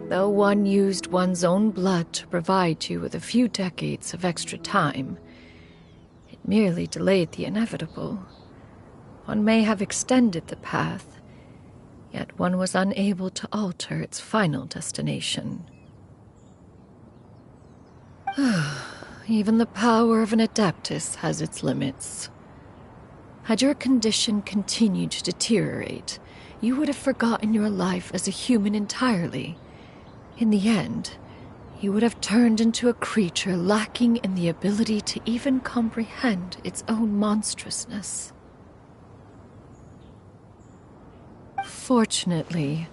Though one used one's own blood to provide you with a few decades of extra time, it merely delayed the inevitable. One may have extended the path, yet one was unable to alter its final destination. Even the power of an Adeptus has its limits. Had your condition continued to deteriorate, you would have forgotten your life as a human entirely. In the end, you would have turned into a creature lacking in the ability to even comprehend its own monstrousness. Fortunately,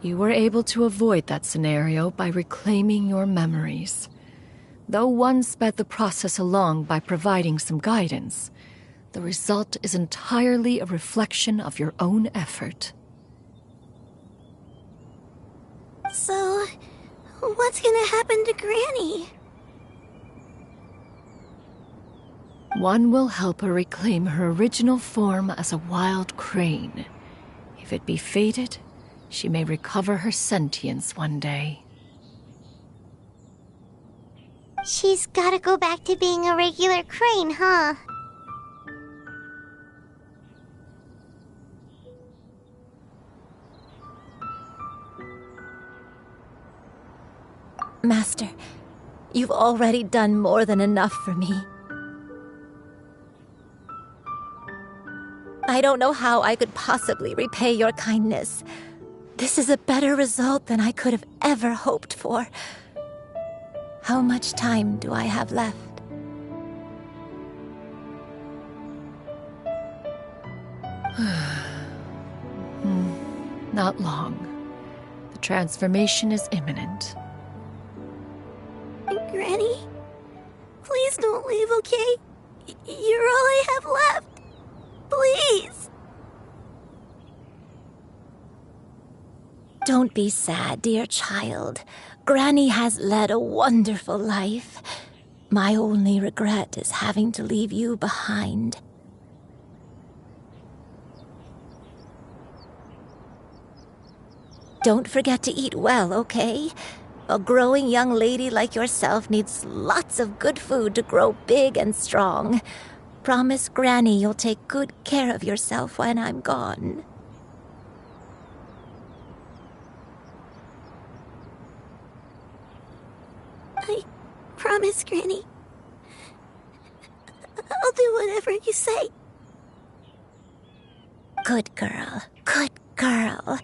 you were able to avoid that scenario by reclaiming your memories. Though one sped the process along by providing some guidance, the result is entirely a reflection of your own effort. So, what's gonna happen to Granny? One will help her reclaim her original form as a wild crane. If it be fated, she may recover her sentience one day. She's gotta go back to being a regular crane, huh? Master, you've already done more than enough for me. I don't know how I could possibly repay your kindness. This is a better result than I could have ever hoped for. How much time do I have left? Not long. The transformation is imminent. Granny, please don't leave, okay? You're all I have left. Please. Don't be sad, dear child. Granny has led a wonderful life. My only regret is having to leave you behind. Don't forget to eat well, okay? A growing young lady like yourself needs lots of good food to grow big and strong. Promise Granny you'll take good care of yourself when I'm gone. I promise, Granny. I'll do whatever you say. Good girl, good girl.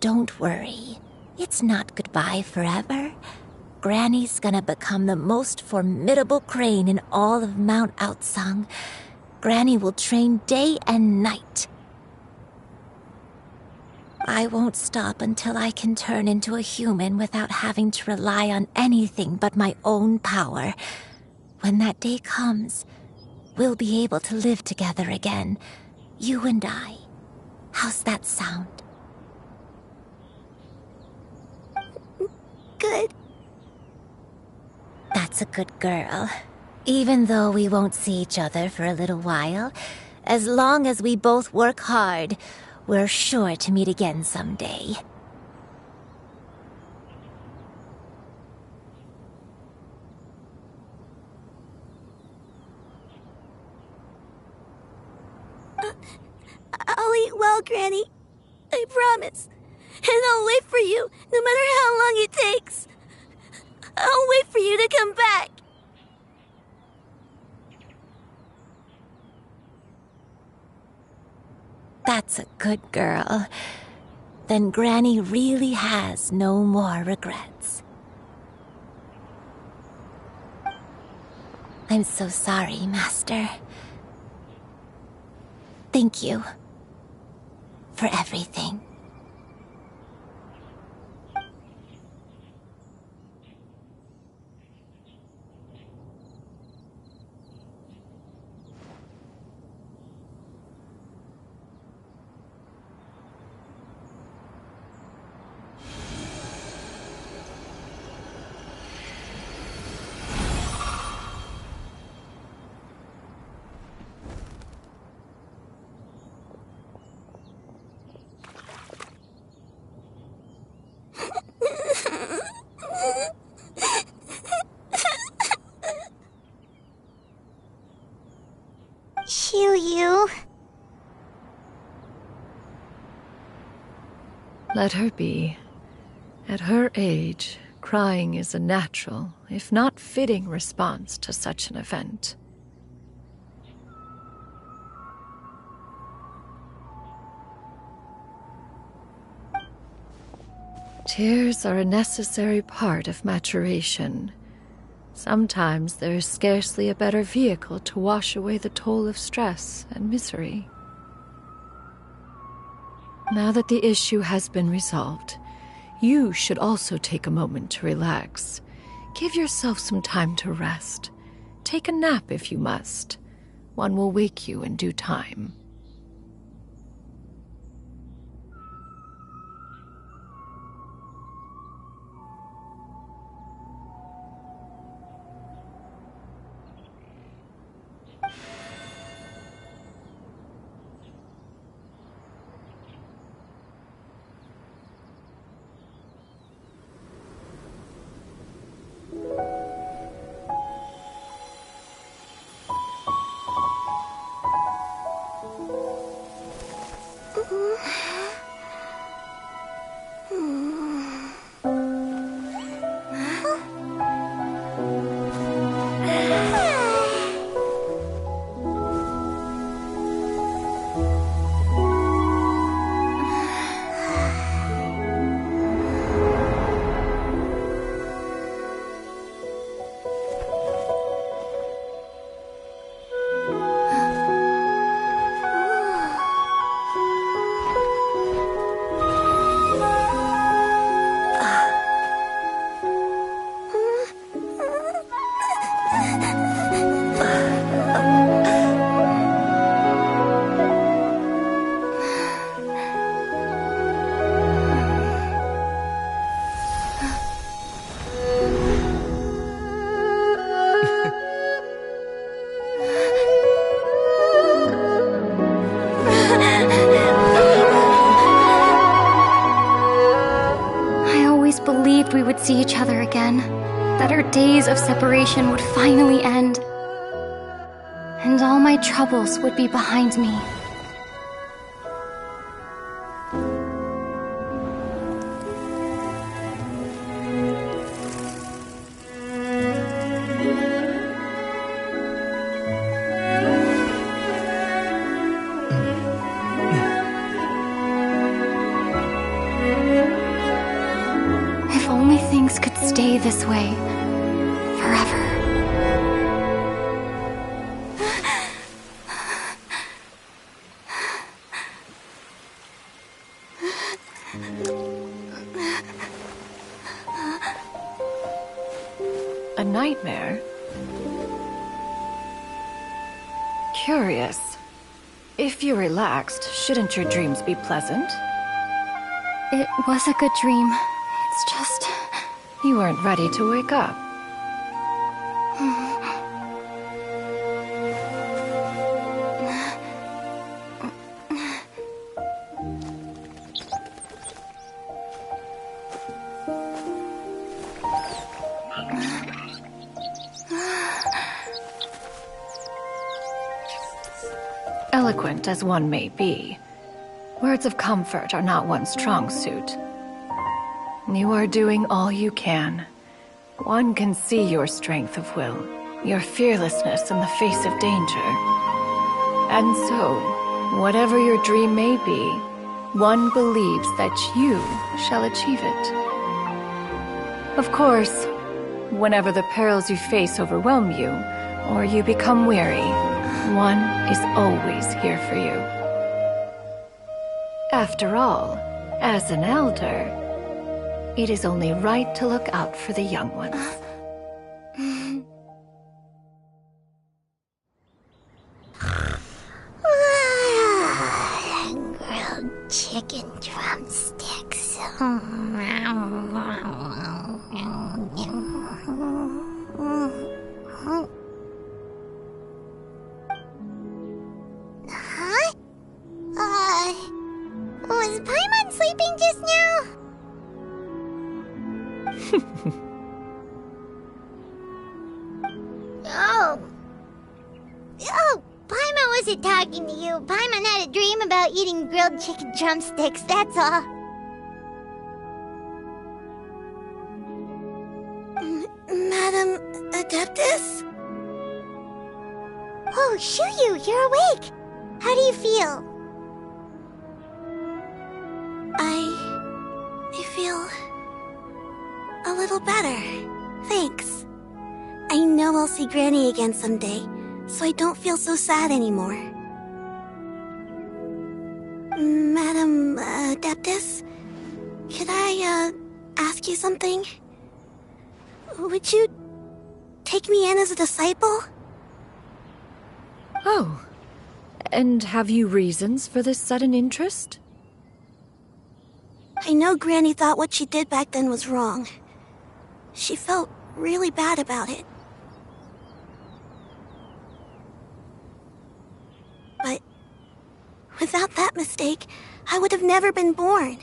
Don't worry. It's not goodbye forever. Granny's gonna become the most formidable crane in all of Mount Outsung. Granny will train day and night. I won't stop until I can turn into a human without having to rely on anything but my own power. When that day comes, we'll be able to live together again. You and I. How's that sound? Good. That's a good girl. Even though we won't see each other for a little while, as long as we both work hard, we're sure to meet again someday. I'll eat well, Granny. I promise. And I'll wait for you, no matter how long it takes. I'll wait for you to come back. That's a good girl. Then Granny really has no more regrets. I'm so sorry, Master. Thank you for everything. Xiuyu. Let her be. At her age, crying is a natural, if not fitting, response to such an event. Tears are a necessary part of maturation. Sometimes there is scarcely a better vehicle to wash away the toll of stress and misery. Now that the issue has been resolved, you should also take a moment to relax. Give yourself some time to rest. Take a nap if you must. One will wake you in due time. would see each other again, that our days of separation would finally end, and all my troubles would be behind me. If only things could stay this way forever. A nightmare? Curious. If you're relaxed, shouldn't your dreams be pleasant? It was a good dream. It's just... You weren't ready to wake up. Eloquent as one may be, words of comfort are not one's strong suit. You are doing all you can. One can see your strength of will, your fearlessness in the face of danger. And so, whatever your dream may be, one believes that you shall achieve it. Of course, whenever the perils you face overwhelm you, or you become weary, one is always here for you. After all, as an elder, it is only right to look out for the young ones. Grilled chicken drumsticks. Huh? Was Paimon sleeping just now? Oh, Paimon wasn't talking to you. Paimon had a dream about eating grilled chicken drumsticks, that's all. Madam Adeptus? Oh, Shuyu, you're awake. How do you feel? I feel a little better. Thanks. I know I'll see Granny again someday, so I don't feel so sad anymore. Madam Adeptus, could I ask you something? Would you take me in as a disciple? Oh, and have you reasons for this sudden interest? I know Granny thought what she did back then was wrong. She felt really bad about it. But without that mistake, I would have never been born.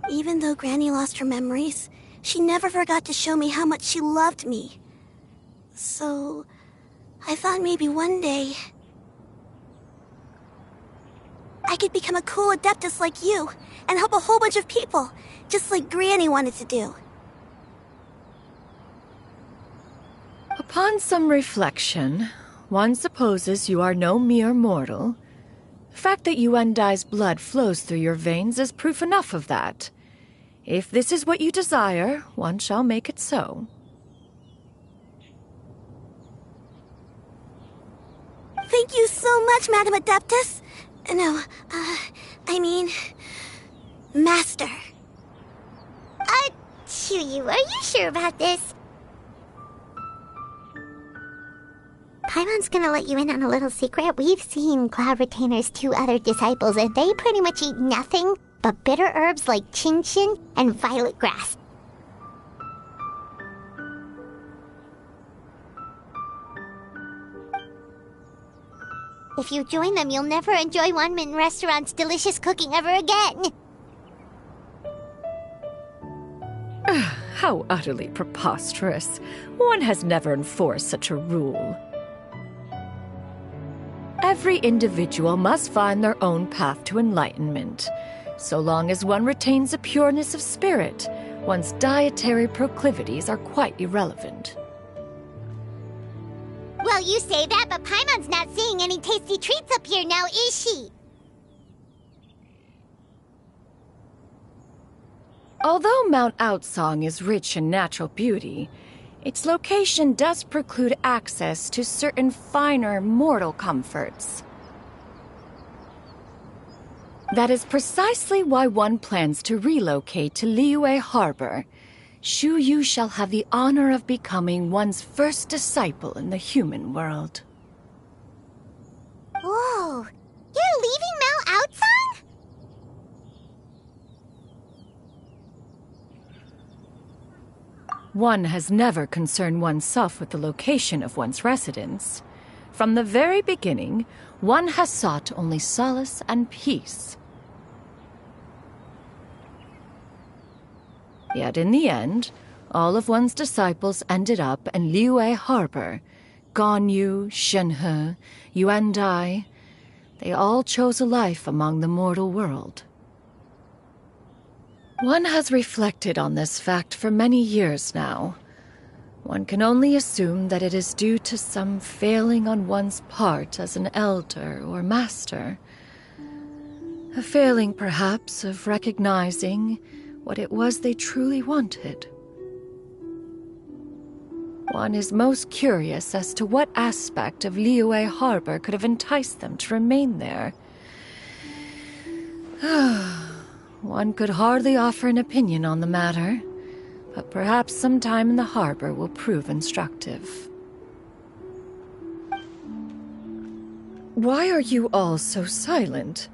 Even though Granny lost her memories, she never forgot to show me how much she loved me. So, I thought maybe one day I could become a cool Adeptus like you and help a whole bunch of people, just like Granny wanted to do. Upon some reflection, one supposes you are no mere mortal. The fact that Yuendai's blood flows through your veins is proof enough of that. If this is what you desire, one shall make it so. Thank you so much, Madam Adeptus. No, I mean, Master. Shuyu, are you sure about this? Paimon's gonna let you in on a little secret. We've seen Cloud Retainer's 2 other disciples, and they pretty much eat nothing but bitter herbs like chin-chin and violet grass. If you join them, you'll never enjoy Wanmin Restaurant's delicious cooking ever again. How utterly preposterous. One has never enforced such a rule. Every individual must find their own path to enlightenment. So long as one retains a pureness of spirit, one's dietary proclivities are quite irrelevant. Well, you say that, but Paimon's not seeing any tasty treats up here now, is she? Although Mount Outsong is rich in natural beauty, its location does preclude access to certain finer mortal comforts. That is precisely why one plans to relocate to Liyue Harbor. Shu Yu shall have the honor of becoming one's first disciple in the human world. Whoa! You're leaving Mount Outsong? One has never concerned oneself with the location of one's residence. From the very beginning, one has sought only solace and peace. Yet in the end, all of one's disciples ended up in Liyue Harbor. Ganyu, Shenhe, Yuandai, they all chose a life among the mortal world. One has reflected on this fact for many years now. One can only assume that it is due to some failing on one's part as an elder or master. A failing, perhaps, of recognizing what it was they truly wanted. One is most curious as to what aspect of Liyue Harbor could have enticed them to remain there. One could hardly offer an opinion on the matter, but perhaps some time in the harbor will prove instructive. Why are you all so silent?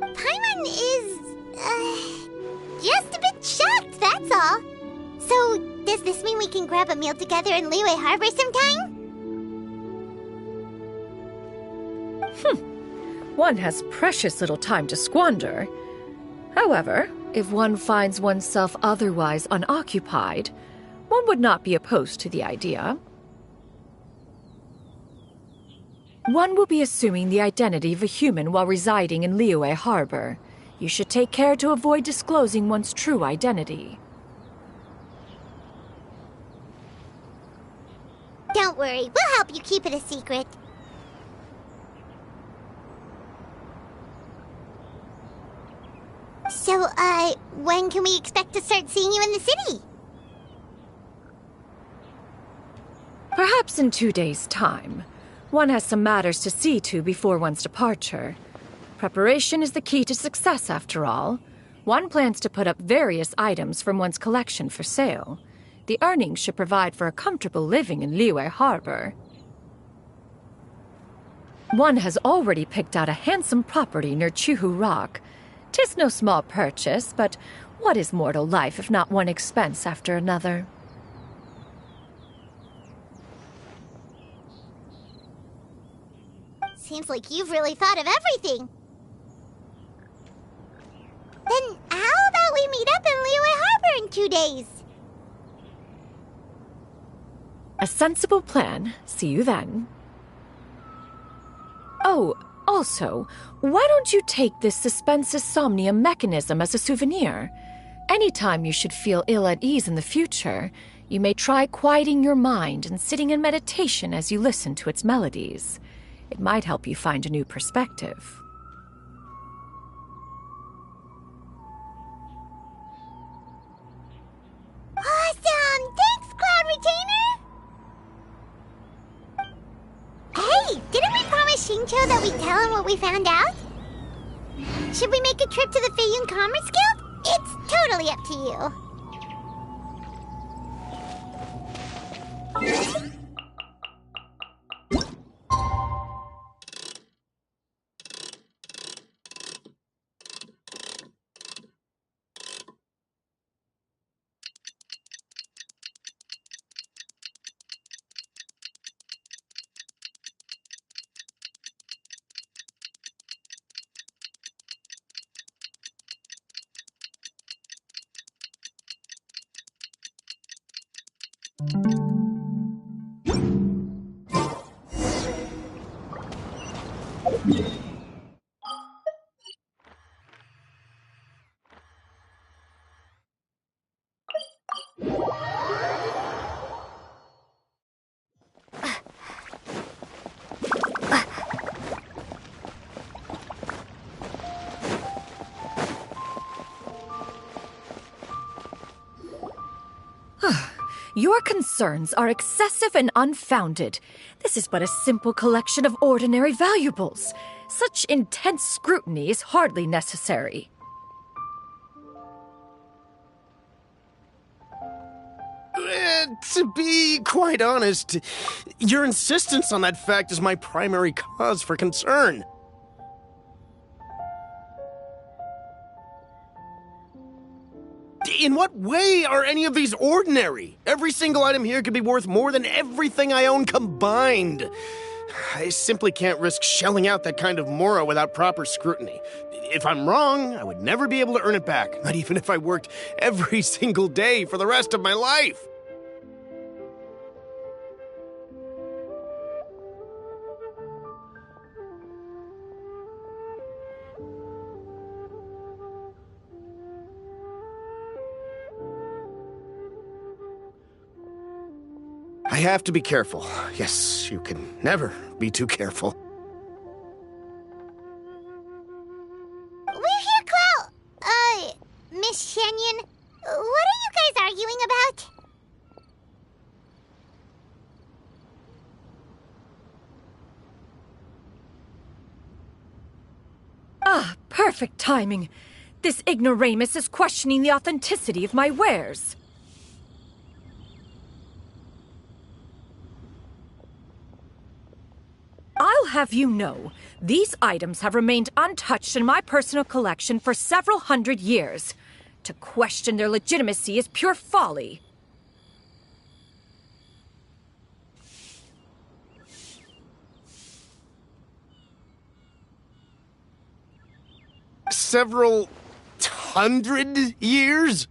Paimon is, just a bit shocked, that's all. So, does this mean we can grab a meal together in Liyue Harbor sometime? One has precious little time to squander. However, if one finds oneself otherwise unoccupied, one would not be opposed to the idea. One will be assuming the identity of a human while residing in Liyue Harbor. You should take care to avoid disclosing one's true identity. Don't worry, we'll help you keep it a secret. So, when can we expect to start seeing you in the city? Perhaps in 2 days' time. One has some matters to see to before one's departure. Preparation is the key to success, after all. One plans to put up various items from one's collection for sale. The earnings should provide for a comfortable living in Liyue Harbor. One has already picked out a handsome property near Chuhu Rock. 'Tis no small purchase, but what is mortal life if not one expense after another? Seems like you've really thought of everything. Then how about we meet up in Liyue Harbor in 2 days? A sensible plan. See you then. Oh, also, why don't you take this suspense somnium mechanism as a souvenir? Anytime you should feel ill at ease in the future, you may try quieting your mind and sitting in meditation as you listen to its melodies. It might help you find a new perspective. Awesome! Thanks, Cloud Retainer! Hey, didn't we promise Xingqiu that we'd tell him what we found out? Should we make a trip to the Feiyun Commerce Guild? It's totally up to you. Your concerns are excessive and unfounded. This is but a simple collection of ordinary valuables. Such intense scrutiny is hardly necessary. To be quite honest, your insistence on that fact is my primary cause for concern. In what way are any of these ordinary? Every single item here could be worth more than everything I own combined. I simply can't risk shelling out that kind of mora without proper scrutiny. If I'm wrong, I would never be able to earn it back, not even if I worked every single day for the rest of my life. I have to be careful. Yes, you can never be too careful. We're here, Clow. Miss Shenyan. What are you guys arguing about? Ah, perfect timing. This ignoramus is questioning the authenticity of my wares. I'll have you know, these items have remained untouched in my personal collection for several hundred years. To question their legitimacy is pure folly. Several hundred years?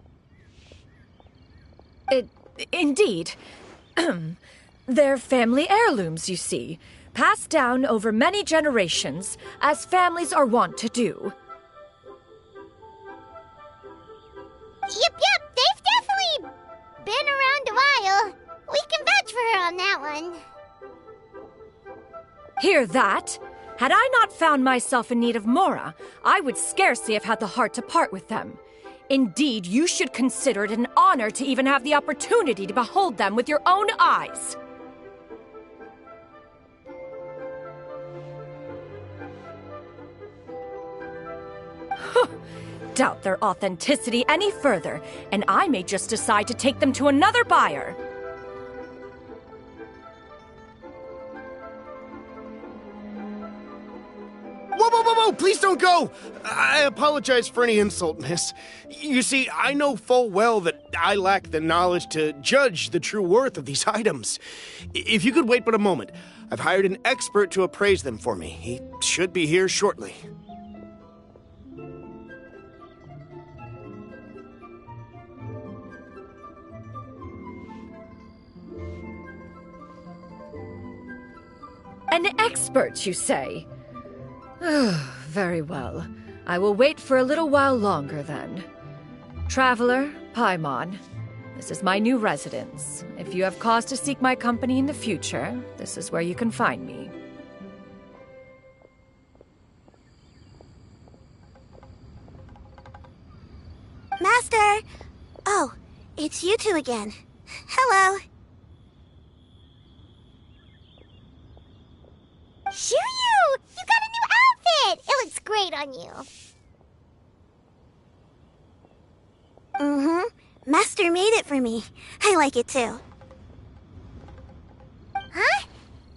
Indeed. They're family heirlooms, you see. Passed down over many generations, as families are wont to do. Yep, they've definitely been around a while. We can vouch for her on that one. Hear that? Had I not found myself in need of mora, I would scarcely have had the heart to part with them. Indeed, you should consider it an honor to even have the opportunity to behold them with your own eyes. Doubt their authenticity any further, and I may just decide to take them to another buyer. Whoa, please don't go! I apologize for any insult, miss. You see, I know full well that I lack the knowledge to judge the true worth of these items. If you could wait but a moment, I've hired an expert to appraise them for me. He should be here shortly. An expert, you say? Very well. I will wait for a little while longer, then. Traveler, Paimon, this is my new residence. If you have cause to seek my company in the future, this is where you can find me. Master! Oh, it's you two again. Hello. Shiryu! You got a new outfit! It looks great on you. Mm-hmm. Master made it for me. I like it too. Huh?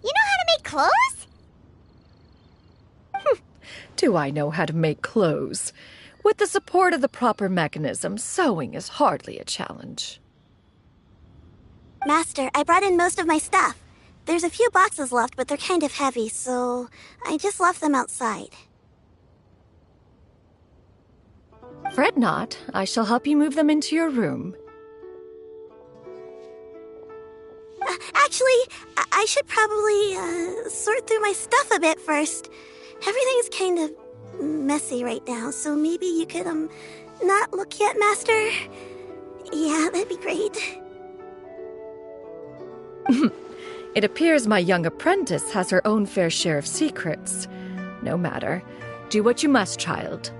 You know how to make clothes? Do I know how to make clothes? With the support of the proper mechanism, sewing is hardly a challenge. Master, I brought in most of my stuff. There's a few boxes left, but they're kind of heavy, so I just left them outside. Fret not. I shall help you move them into your room. Actually, I should probably sort through my stuff a bit first. Everything's kind of messy right now, so maybe you could, not look yet, Master? Yeah, that'd be great. It appears my young apprentice has her own fair share of secrets. No matter. Do what you must, child.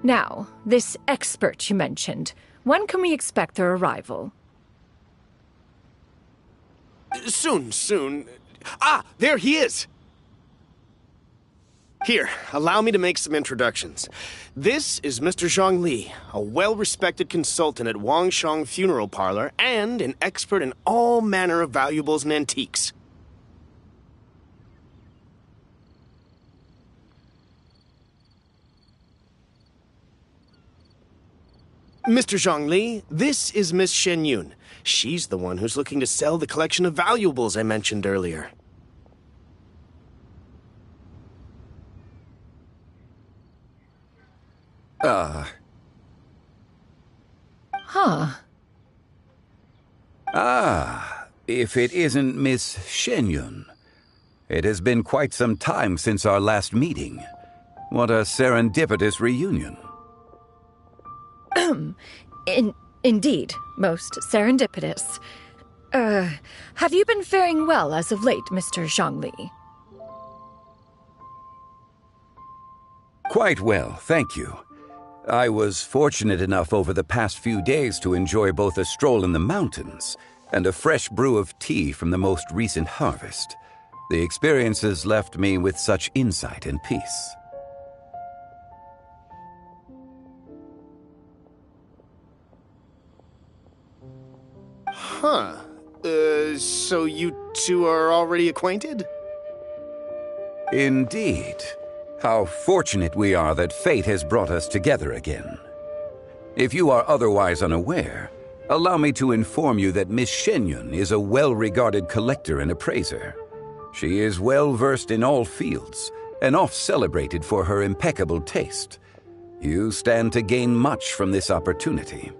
Now, this expert you mentioned, when can we expect their arrival? Soon. Ah, there he is! Here, allow me to make some introductions. This is Mr. Zhongli, a well-respected consultant at Wangshang Funeral Parlor and an expert in all manner of valuables and antiques. Mr. Zhongli, this is Miss Shenyun. She's the one who's looking to sell the collection of valuables I mentioned earlier. If it isn't Miss Shenyun. It has been quite some time since our last meeting. What a serendipitous reunion. Indeed, most serendipitous. Have you been faring well as of late, Mr. Zhongli? Quite well, thank you. I was fortunate enough over the past few days to enjoy both a stroll in the mountains and a fresh brew of tea from the most recent harvest. The experiences left me with such insight and peace. Huh. So you two are already acquainted? Indeed. How fortunate we are that fate has brought us together again. If you are otherwise unaware, allow me to inform you that Miss Shenyun is a well-regarded collector and appraiser. She is well-versed in all fields, and oft-celebrated for her impeccable taste. You stand to gain much from this opportunity.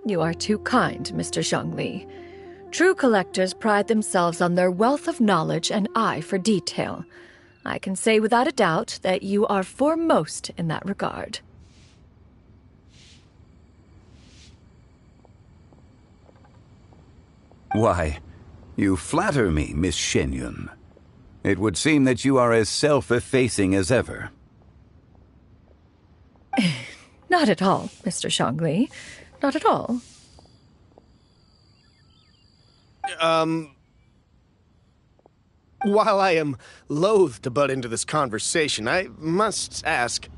You are too kind, Mr. Zhongli. True collectors pride themselves on their wealth of knowledge and eye for detail. I can say without a doubt that you are foremost in that regard. Why, you flatter me, Miss Shenyun. It would seem that you are as self-effacing as ever. Not at all, Mr. Zhongli. Not at all. While I am loath to butt into this conversation, I must ask...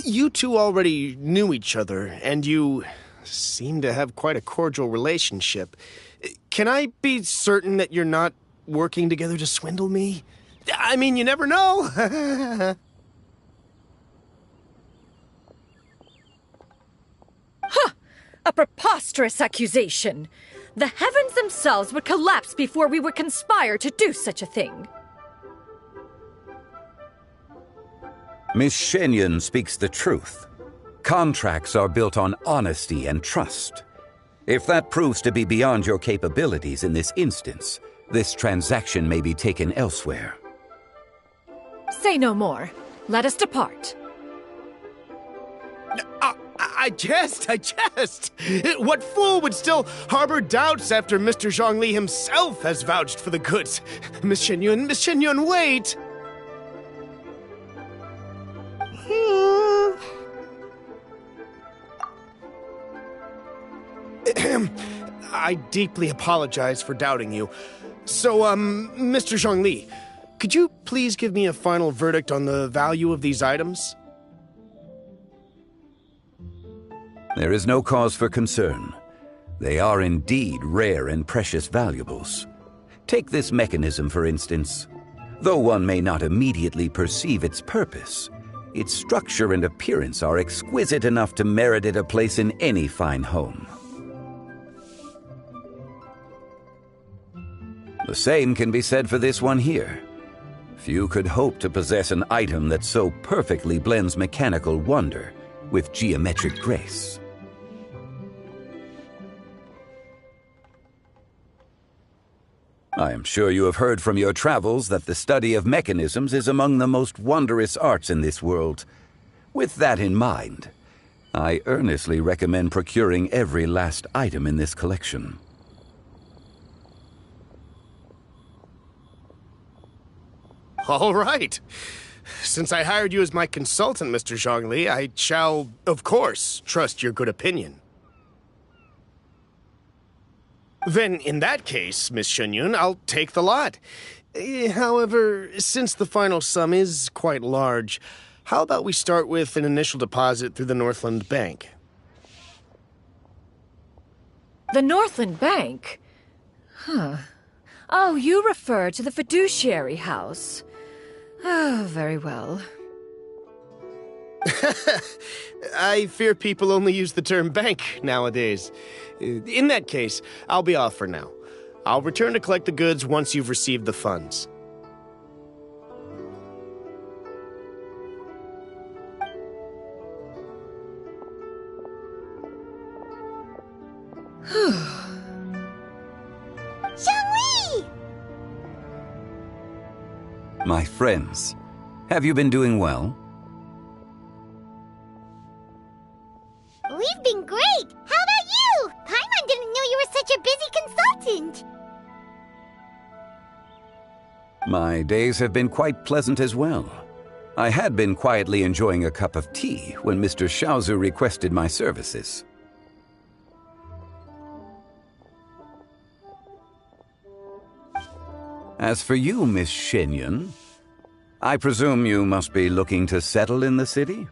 You two already knew each other, and you seem to have quite a cordial relationship. Can I be certain that you're not working together to swindle me? I mean, you never know! Ha! A preposterous accusation! The heavens themselves would collapse before we would conspire to do such a thing. Miss Shenyun speaks the truth. Contracts are built on honesty and trust. If that proves to be beyond your capabilities in this instance, this transaction may be taken elsewhere. Say no more. Let us depart. I jest! What fool would still harbor doubts after Mr. Zhongli himself has vouched for the goods? Miss Shenyun, wait! I deeply apologize for doubting you. So, Mr. Zhongli, could you please give me a final verdict on the value of these items? There is no cause for concern. They are indeed rare and precious valuables. Take this mechanism, for instance. Though one may not immediately perceive its purpose, its structure and appearance are exquisite enough to merit it a place in any fine home. The same can be said for this one here. Few could hope to possess an item that so perfectly blends mechanical wonder with geometric grace. I am sure you have heard from your travels that the study of mechanisms is among the most wondrous arts in this world. With that in mind, I earnestly recommend procuring every last item in this collection. All right. Since I hired you as my consultant, Mr. Zhongli, I shall, of course, trust your good opinion. Then, in that case, Miss Shenyun, I'll take the lot. However, since the final sum is quite large, how about we start with an initial deposit through the Northland Bank? The Northland Bank? Huh. Oh, you refer to the fiduciary house. Oh, very well. I fear people only use the term bank nowadays. In that case, I'll be off for now. I'll return to collect the goods once you've received the funds. Zhongli! My friends, have you been doing well? We've been great! How about you? Paimon didn't know you were such a busy consultant! My days have been quite pleasant as well. I had been quietly enjoying a cup of tea when Mr. Xiaozu requested my services. As for you, Miss Shenyun, I presume you must be looking to settle in the city?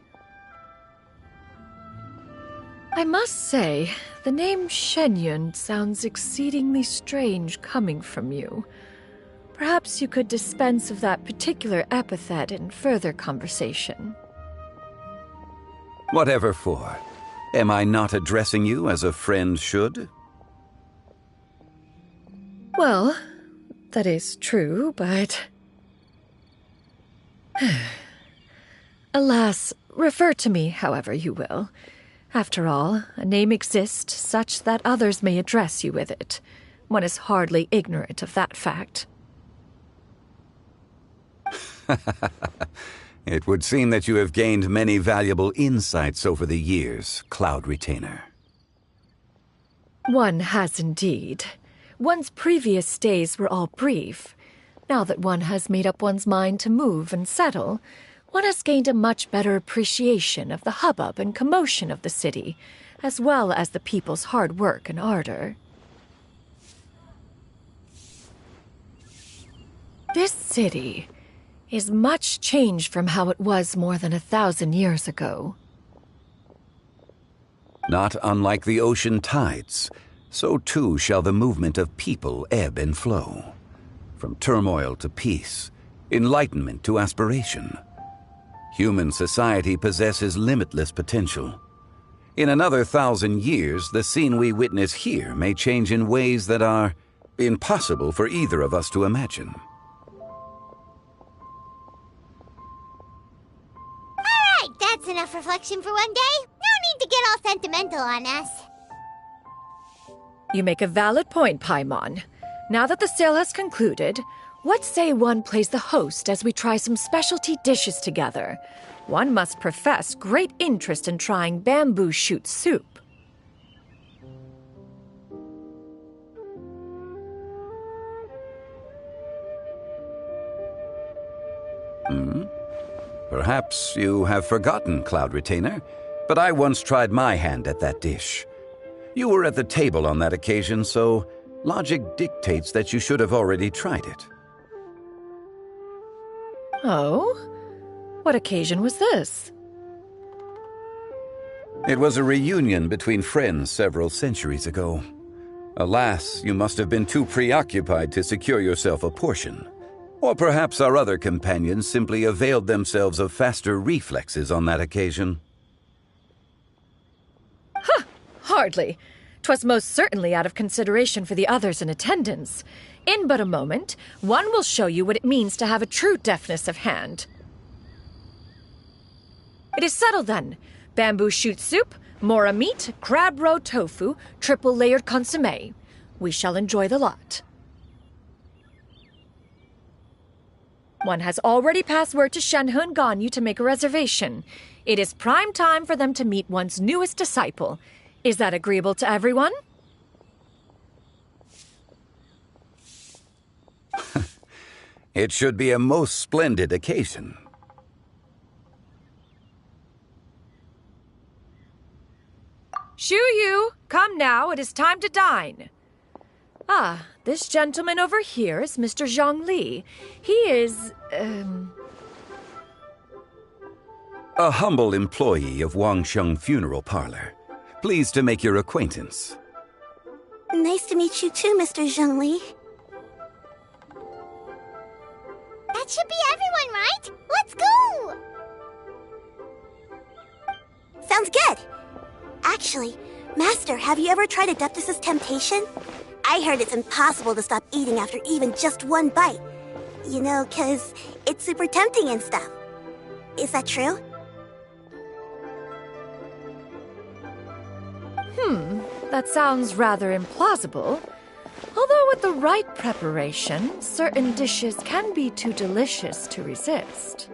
I must say, the name Shenyun sounds exceedingly strange coming from you. Perhaps you could dispense of that particular epithet in further conversation. Whatever for. Am I not addressing you as a friend should? Well, that is true, but... Alas, refer to me however you will. After all, a name exists such that others may address you with it. One is hardly ignorant of that fact. It would seem that you have gained many valuable insights over the years, Cloud Retainer. One has indeed. One's previous stays were all brief. Now that one has made up one's mind to move and settle, one has gained a much better appreciation of the hubbub and commotion of the city, as well as the people's hard work and ardor. This city is much changed from how it was more than 1,000 years ago. Not unlike the ocean tides, so too shall the movement of people ebb and flow. From turmoil to peace, enlightenment to aspiration. Human society possesses limitless potential. In another 1,000 years, the scene we witness here may change in ways that are impossible for either of us to imagine. Alright, that's enough reflection for one day. No need to get all sentimental on us. You make a valid point, Paimon. Now that the sale has concluded, what say one plays the host as we try some specialty dishes together? One must profess great interest in trying bamboo shoot soup. Perhaps you have forgotten, Cloud Retainer, but I once tried my hand at that dish. You were at the table on that occasion, so logic dictates that you should have already tried it. Oh? What occasion was this? It was a reunion between friends several centuries ago. Alas, you must have been too preoccupied to secure yourself a portion. Or perhaps our other companions simply availed themselves of faster reflexes on that occasion. Hardly. 'Twas most certainly out of consideration for the others in attendance. In but a moment, one will show you what it means to have a true deftness of hand. It is settled then. Bamboo shoot soup, mora meat, crab roe tofu, triple-layered consommé. We shall enjoy the lot. One has already passed word to Shenhe and Ganyu to make a reservation. It is prime time for them to meet one's newest disciple. Is that agreeable to everyone? It should be a most splendid occasion. Shu Yu, come now, it is time to dine. Ah, this gentleman over here is Mr. Zhang Li. He is, A humble employee of Wangsheng Funeral Parlor. Pleased to make your acquaintance. Nice to meet you too, Mr. Zhengli. That should be everyone, right? Let's go! Sounds good. Actually, Master, have you ever tried Adeptus' temptation? I heard it's impossible to stop eating after even just one bite. You know, 'cause it's super tempting and stuff. Is that true? That sounds rather implausible. Although with the right preparation, certain dishes can be too delicious to resist.